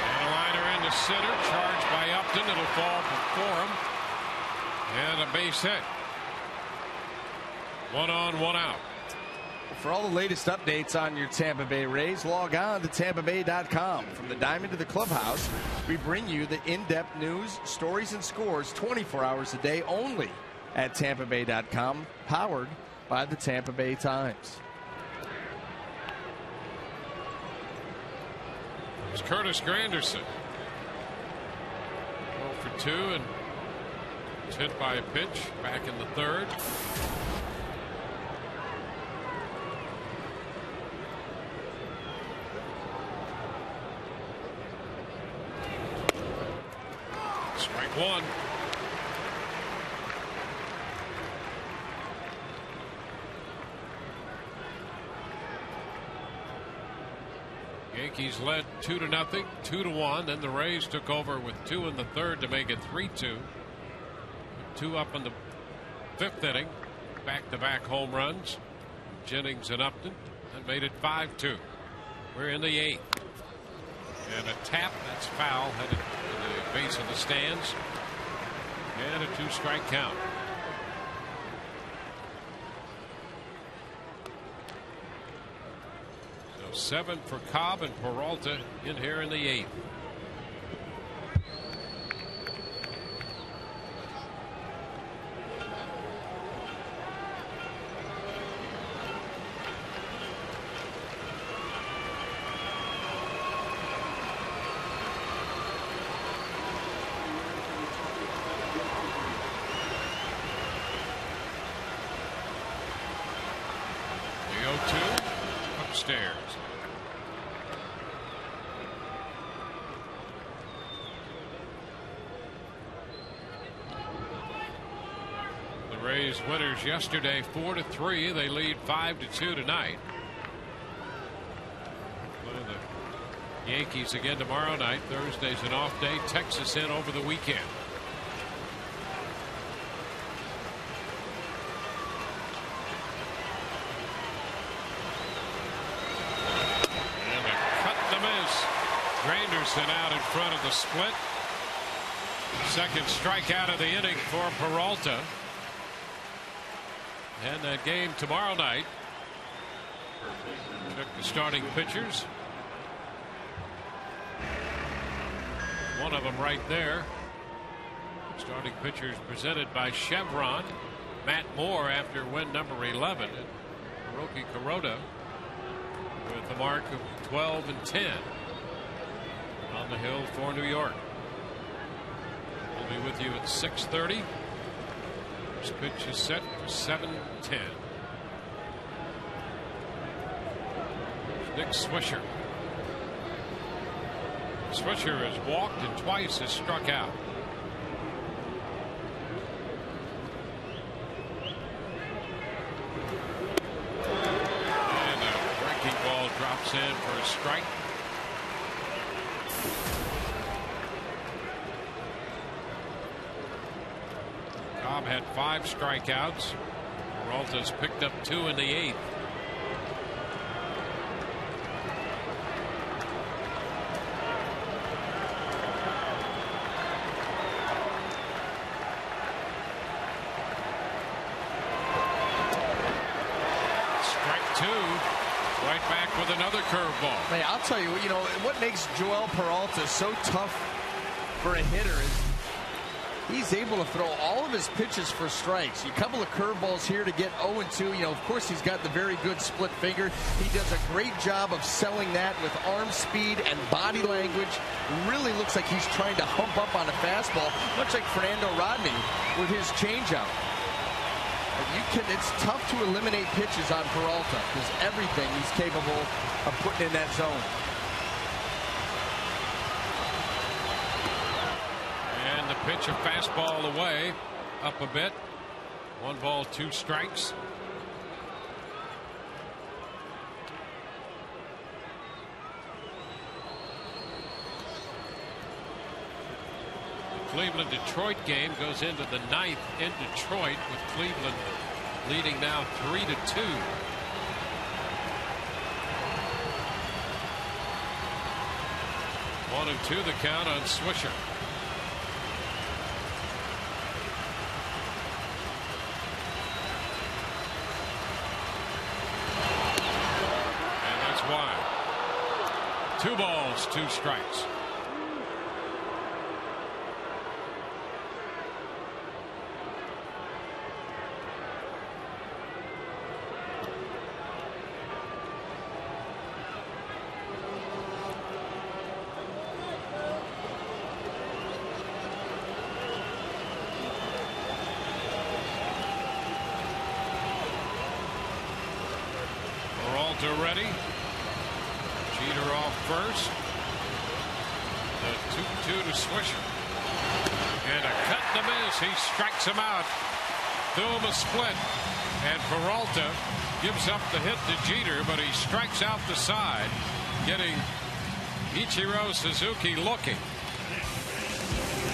And a liner into center, charged by Upton. It'll fall for him. And a base hit. 1 on, 1 out. For all the latest updates on your Tampa Bay Rays, log on to TampaBay.com. From the diamond to the clubhouse, we bring you the in-depth news, stories, and scores 24 hours a day only at TampaBay.com, powered by the Tampa Bay Times. It's Curtis Granderson. 0 for 2, and was hit by a pitch back in the 3rd. Strike 1. Yankees led 2-0, 2-1. Then the Rays took over with 2 in the 3rd to make it 3-2. 2 up in the 5th inning. Back-to-back home runs. Jennings and Upton. And made it 5-2. We're in the 8th. And a tap, that's foul, headed to the base of the stands. And a 2-strike count. So 7 for Cobb and Peralta in here in the 8th. Upstairs. The Rays winners yesterday 4-3. They lead 5-2 tonight. Play the Yankees again tomorrow night. Thursday's an off day. Texas in over the weekend. Granderson out in front of the split. Second strikeout of the inning for Peralta. And that game tomorrow night. Check the starting pitchers. One of them right there. Starting pitchers presented by Chevron. Matt Moore after win number 11. And Hiroki Kuroda with a mark of 12 and 10 on the hill for New York. We'll be with you at 6:30. First pitch is set for 7:10. Nick Swisher. Swisher has walked and twice has struck out. And a breaking ball drops in for a strike. Cobb had 5 strikeouts. Peralta's picked up 2 in the 8th. With another curveball. Hey, I'll tell you, what makes Joel Peralta so tough for a hitter is he's able to throw all of his pitches for strikes. A couple of curveballs here to get 0-2. Of course, he's got the very good split finger. He does a great job of selling that with arm speed and body language. Really looks like he's trying to hump up on a fastball, much like Fernando Rodney with his changeup. It's tough to eliminate pitches on Peralta because everything he's capable of putting in that zone. And the pitch, a fastball away, up a bit. 1 ball, 2 strikes. Cleveland-Detroit game goes into the 9th in Detroit with Cleveland leading now 3-2. 1-2 the count on Swisher. And that's wide. 2 balls, 2 strikes. Ready. Jeter off first. The 2-2 to Swisher. And a cut and a miss. He strikes him out. Threw him a split. And Peralta gives up the hit to Jeter, but he strikes out the side, getting Ichiro Suzuki looking.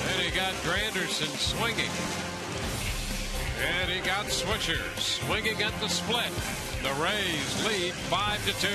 Then he got Granderson swinging. And he got Swisher swinging at the split. The Rays lead 5-2.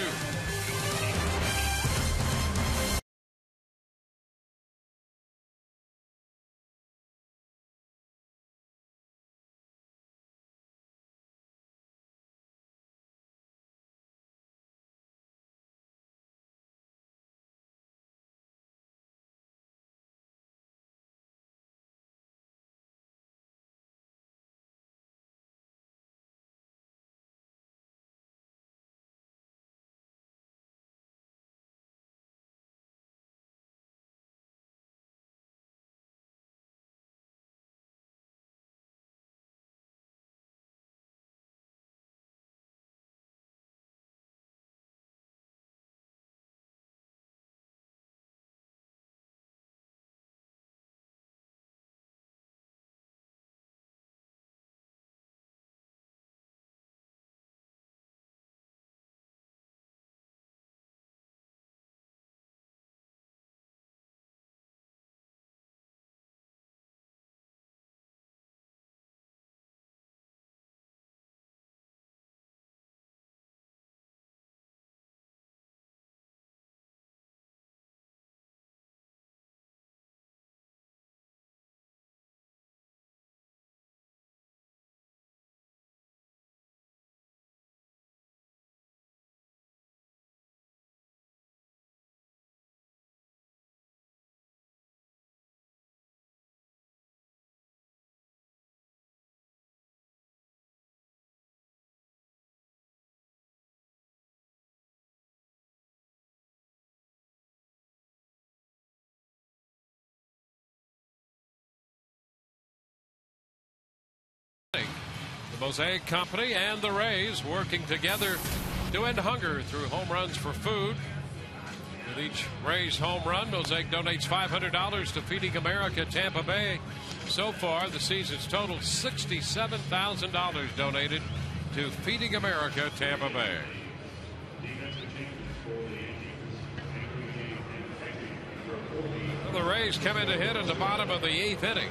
Mosaic Company and the Rays working together to end hunger through home runs for food. With each Rays home run, Mosaic donates $500 to Feeding America Tampa Bay. So far, the season's totaled $67,000 donated to Feeding America Tampa Bay. The Rays come in to hit in the bottom of the 8th inning.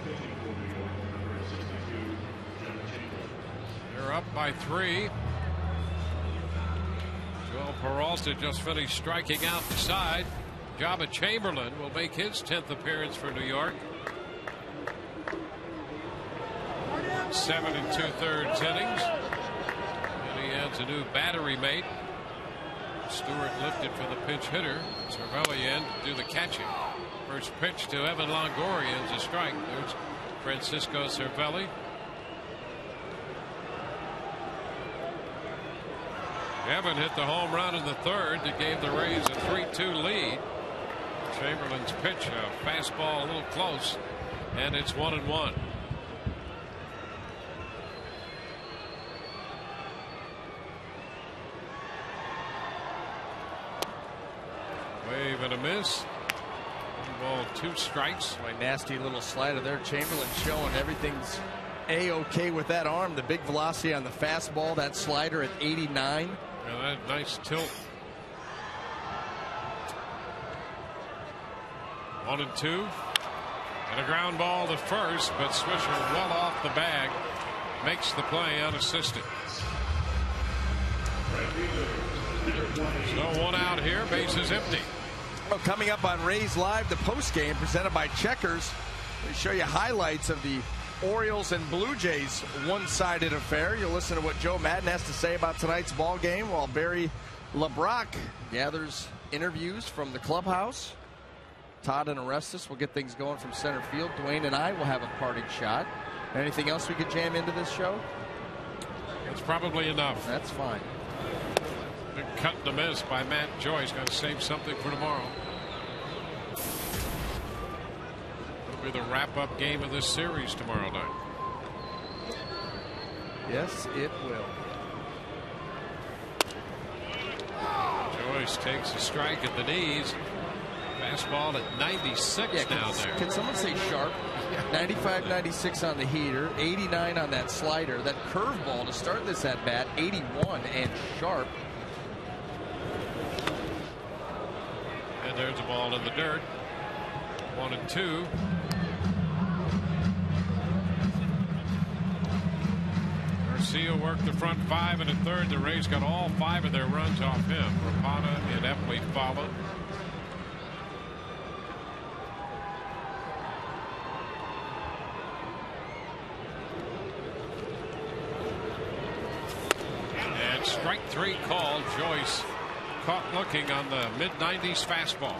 They're up by 3. Joel Peralta just finished striking out the side. Jabba Chamberlain will make his 10th appearance for New York. 7 2/3 innings. And he adds a new battery mate. Stewart lifted for the pinch hitter. Cervelli in to do the catching. First pitch to Evan Longoria is a strike. There's Francisco Cervelli. Evan hit the home run in the 3rd that gave the Rays a 3-2 lead. Chamberlain's pitch, a fastball a little close, and it's 1-1. Wave and a miss. 1 ball, 2 strikes. My nasty little slider there. Chamberlain showing everything's A-OK with that arm. The big velocity on the fastball, that slider at 89. Yeah, that nice tilt. 1-2. And a ground ball to first, but Swisher well off the bag. Makes the play unassisted. So 1 out here, bases empty. Well, coming up on Rays Live, the post game presented by Checkers. We show you highlights of the Orioles and Blue Jays one-sided affair. You'll listen to what Joe Madden has to say about tonight's ball game while Barry LeBrock gathers interviews from the clubhouse. Todd and Orestes will get things going from center field. Dwayne and I will have a parting shot. Anything else we could jam into this show? It's probably enough. That's fine. Big cut and a miss by Matt Joyce. Got to save something for tomorrow. It'll be the wrap-up game of this series tomorrow night. Yes, it will. Joyce takes a strike at the knees. Fastball at 96 down there. Can someone say sharp? 95, 96 on the heater, 89 on that slider. That curveball to start this at bat, 81 and sharp. And there's a ball in the dirt. 1-2. Garcia worked the front 5 and a third. The Rays got all 5 of their runs off him. Rapana and Epley followed. And strike 3 called. Joyce caught looking on the mid-90s fastball.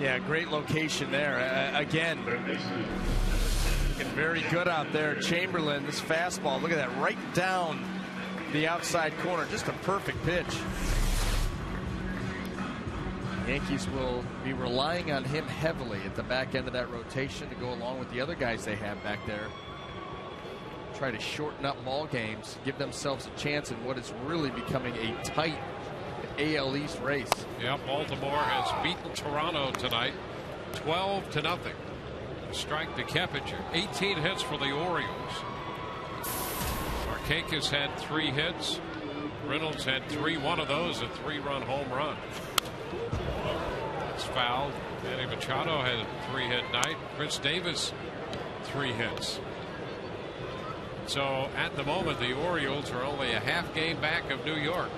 Yeah, great location there. Again, looking very good out there. Chamberlain, this fastball, look at that, right down the outside corner. Just a perfect pitch. Yankees will be relying on him heavily at the back end of that rotation to go along with the other guys they have back there. Try to shorten up ball games, give themselves a chance in what is really becoming a tight AL East race. Yeah, Baltimore has beaten Toronto tonight 12-0. A strike to Keppinger. 18 hits for the Orioles. Markakis had 3 hits. Reynolds had 3. One of those a 3-run home run. That's fouled. Manny Machado had a 3-hit night. Chris Davis 3 hits. So at the moment the Orioles are only a half game back of New York.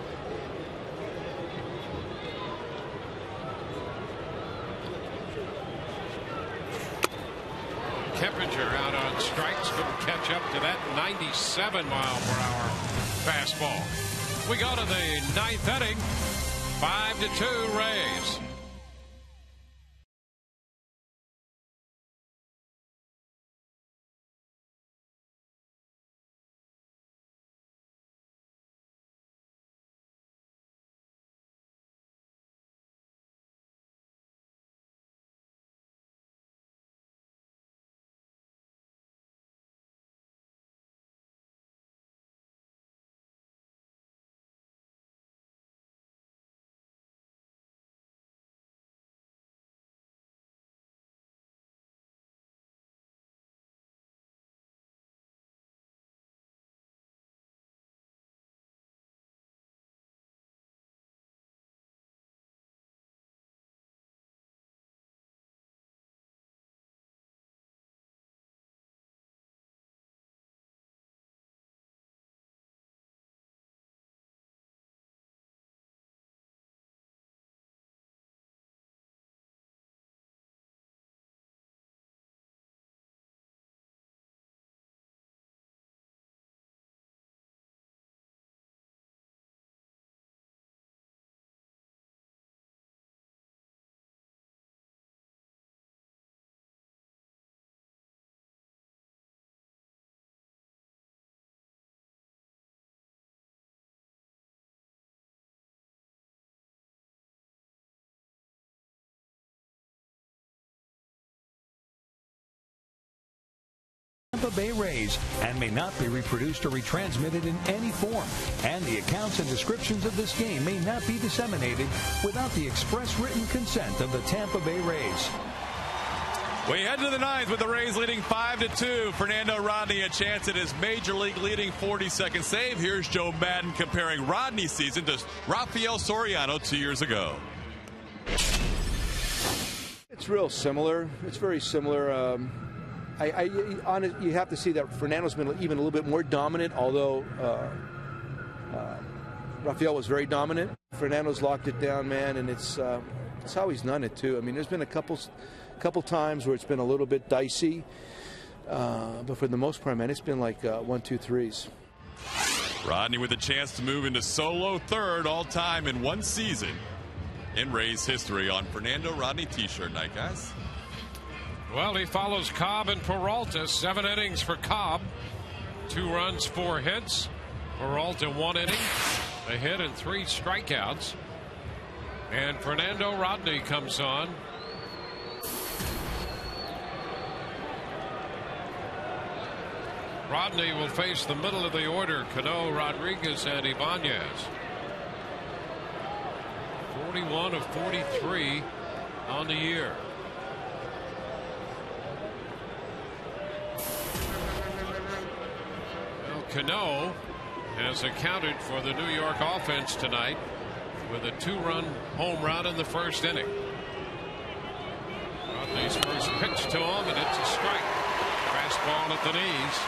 Keppinger out on strikes, couldn't catch up to that 97-mile-per-hour fastball. We go to the 9th inning. 5-2 Rays. Tampa Bay Rays and may not be reproduced or retransmitted in any form. And the accounts and descriptions of this game may not be disseminated without the express written consent of the Tampa Bay Rays. We head to the ninth with the Rays leading 5-2. Fernando Rodney a chance at his major league leading 42nd save. Here's Joe Madden comparing Rodney's season to Rafael Soriano 2 years ago. It's real similar. It's very similar. You have to see that Fernando's been even a little bit more dominant, although Rafael was very dominant. Fernando's locked it down, man, and it's how he's done it too. I mean, there's been a couple times where it's been a little bit dicey, but for the most part, man, it's been like 1, 2, 3s. Rodney with a chance to move into solo third all-time in one season in Rays history on Fernando Rodney t-shirt night, guys. Well, he follows Cobb and Peralta. 7 innings for Cobb. 2 runs, 4 hits. Peralta 1 inning, a hit and 3 strikeouts. And Fernando Rodney comes on. Rodney will face the middle of the order, Cano, Rodriguez, and Ibanez. 41 of 43 on the year. Well, Cano has accounted for the New York offense tonight with a 2-run home run in the first inning. Rodney's first pitch to him, and it's a strike. Fastball at the knees.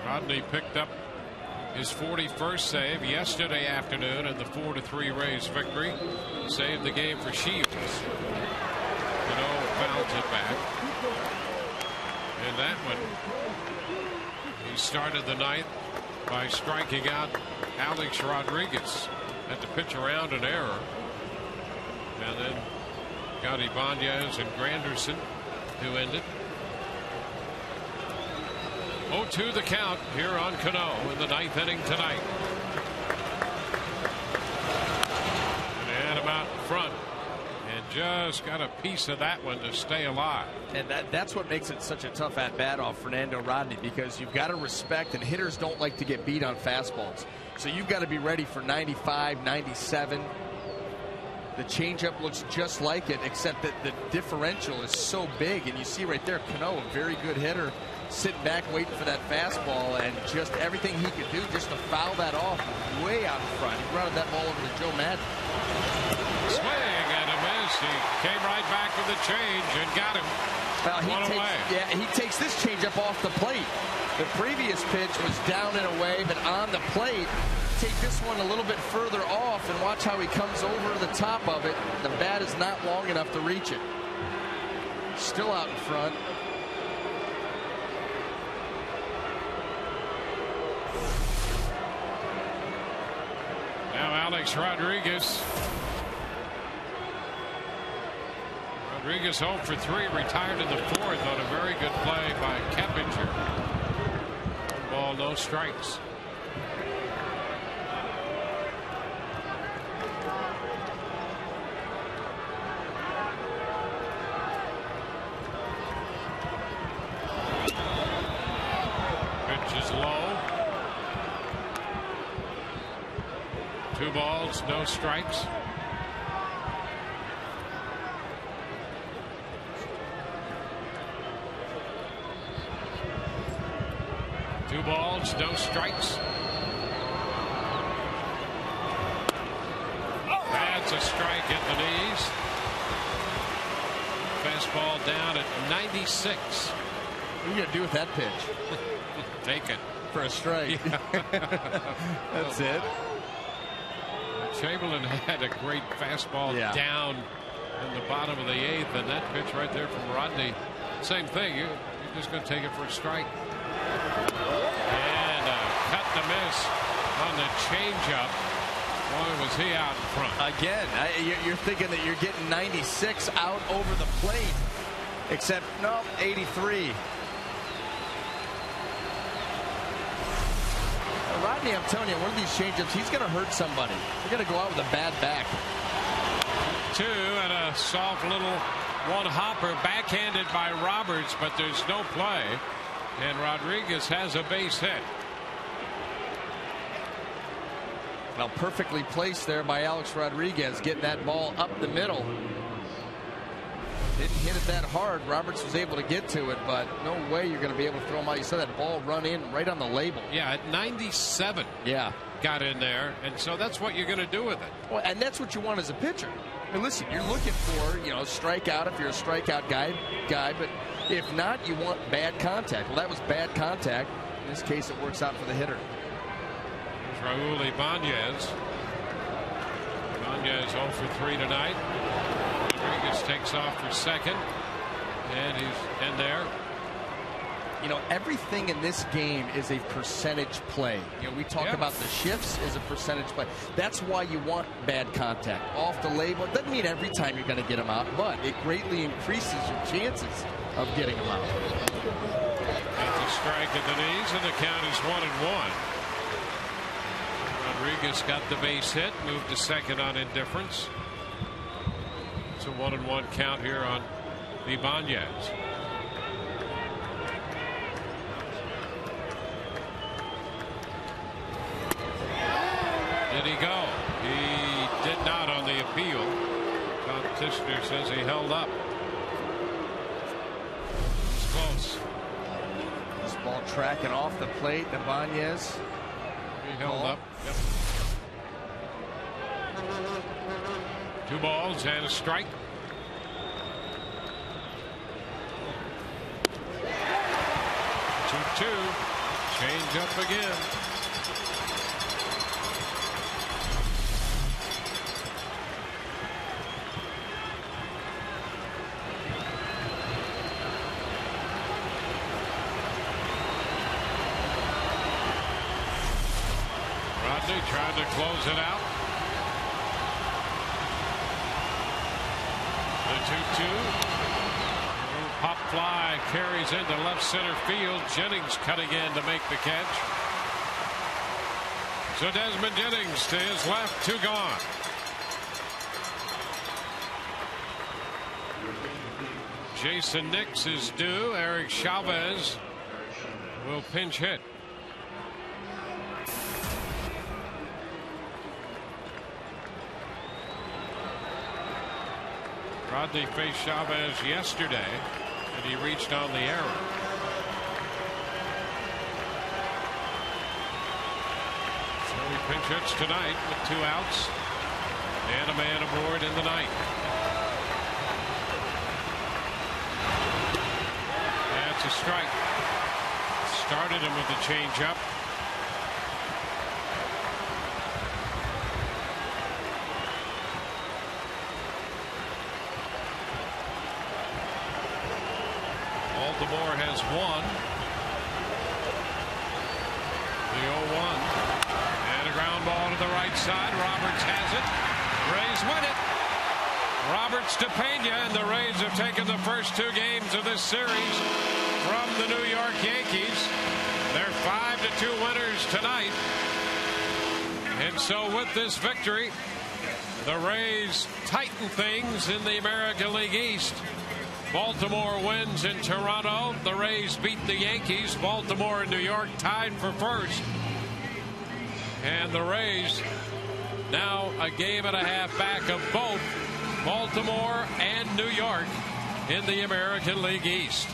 Rodney picked up his 41st save yesterday afternoon in the 4-3 Rays victory. Saved the game for Shields. Cano fouls it back. And that one, he started the ninth by striking out Alex Rodriguez. Had to pitch around an error. And then got Ibanez and Granderson to end it. 0-2 the count here on Cano in the ninth inning tonight. And they had him out in front and just got a piece of that one to stay alive. And that's what makes it such a tough at-bat off Fernando Rodney, because you've got to respect, and hitters don't like to get beat on fastballs. So you've got to be ready for 95, 97. The changeup looks just like it, except that the differential is so big. And you see right there, Cano, a very good hitter, sitting back waiting for that fastball, and just everything he could do just to foul that off way out in front. He grounded that ball over to Joe Madden. Swing and a miss. He came right back with the change and got him. Well, he takes this changeup off the plate. The previous pitch was down and away, but on the plate. Take this one a little bit further off and watch how he comes over the top of it. The bat is not long enough to reach it. Still out in front. Now Alex Rodriguez. Rodriguez home for 3, retired in the 4th on a very good play by Keppinger. 1 ball, no strikes. Pitch is low. 2 balls, no strikes. Two balls, no strikes. That's a strike at the knees. Fastball down at 96. What are you going to do with that pitch? Take it. For a strike. That's it. Chamberlain had a great fastball down in the bottom of the 8th, and that pitch right there from Rodney, same thing. You're just going to take it for a strike. And a cut to miss on the changeup. Boy, was he out in front. Again, you're thinking that you're getting 96 out over the plate, except no, 83. Rodney, I'm telling you, one of these changeups, he's going to hurt somebody. They're going to go out with a bad back. 2-2 and a soft little one-hopper backhanded by Roberts, but there's no play. And Rodriguez has a base hit. Well, perfectly placed there by Alex Rodriguez, getting that ball up the middle. Didn't hit it that hard. Roberts was able to get to it, but no way you're going to be able to throw him out. You saw that ball run in right on the label. Yeah, at 97. Yeah. Got in there, and so that's what you're going to do with it. Well, and that's what you want as a pitcher. I mean, listen, you're looking for, strikeout if you're a strikeout guy, but if not, you want bad contact. Well, that was bad contact. In this case, it works out for the hitter. There's Raul Ibanez. Ibanez 0 for 3 tonight. Rodriguez takes off for second, and he's in there. Everything in this game is a percentage play. We talk about the shifts as a percentage play. That's why you want bad contact off the label. It doesn't mean every time you're going to get them out, but it greatly increases your chances of getting them out. That's a strike at the knees, and the count is 1-1. Rodriguez got the base hit, moved to second on indifference. It's a 1-1 count here on Ibanez. Did he go? He did not on the appeal. Tom Tishner says he held up. It's close. This ball tracking off the plate. Ibanez. He held up. Yep. 2 balls and a strike. 2-2. Change up again. Rodney tried to close it out. The 2-2. Pop fly carries into left center field. Jennings cutting in to make the catch. So Desmond Jennings to his left, 2 gone. Jason Nix is due. Eric Chavez will pinch hit. Rodney faced Chavez yesterday, and he reached on the error. So he pinch hits tonight with 2 outs and a man aboard in the ninth. That's a strike. Started him with a changeup. Baltimore has won. The 0-1. And a ground ball to the right side. Roberts has it. Rays win it. Roberts to Pena, and the Rays have taken the first 2 games of this series from the New York Yankees. They're 5-2 winners tonight. And so with this victory, the Rays tighten things in the American League East. Baltimore wins in Toronto. The Rays beat the Yankees. Baltimore and New York tied for first. And the Rays now a game and a half back of both Baltimore and New York in the American League East.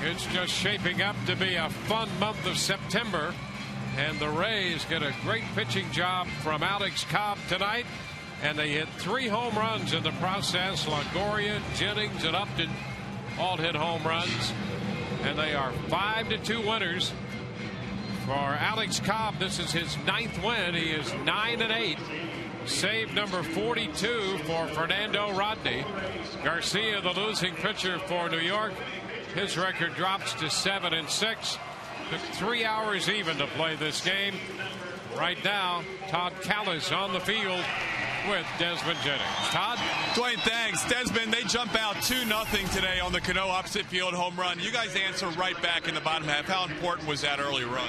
It's just shaping up to be a fun month of September. And the Rays get a great pitching job from Alex Cobb tonight. And they hit 3 home runs in the process. Longoria, Jennings, and Upton all hit home runs. And they are 5-2 winners. For Alex Cobb, this is his 9th win. He is 9-8. Save number 42 for Fernando Rodney. Garcia, the losing pitcher for New York. His record drops to 7-6. Took 3 hours even to play this game. Right now, Todd Callis on the field with Desmond Jennings. Todd? Dwayne, thanks. Desmond, they jump out 2-0 today on the Cano opposite field home run. You guys answer right back in the bottom half. How important was that early run?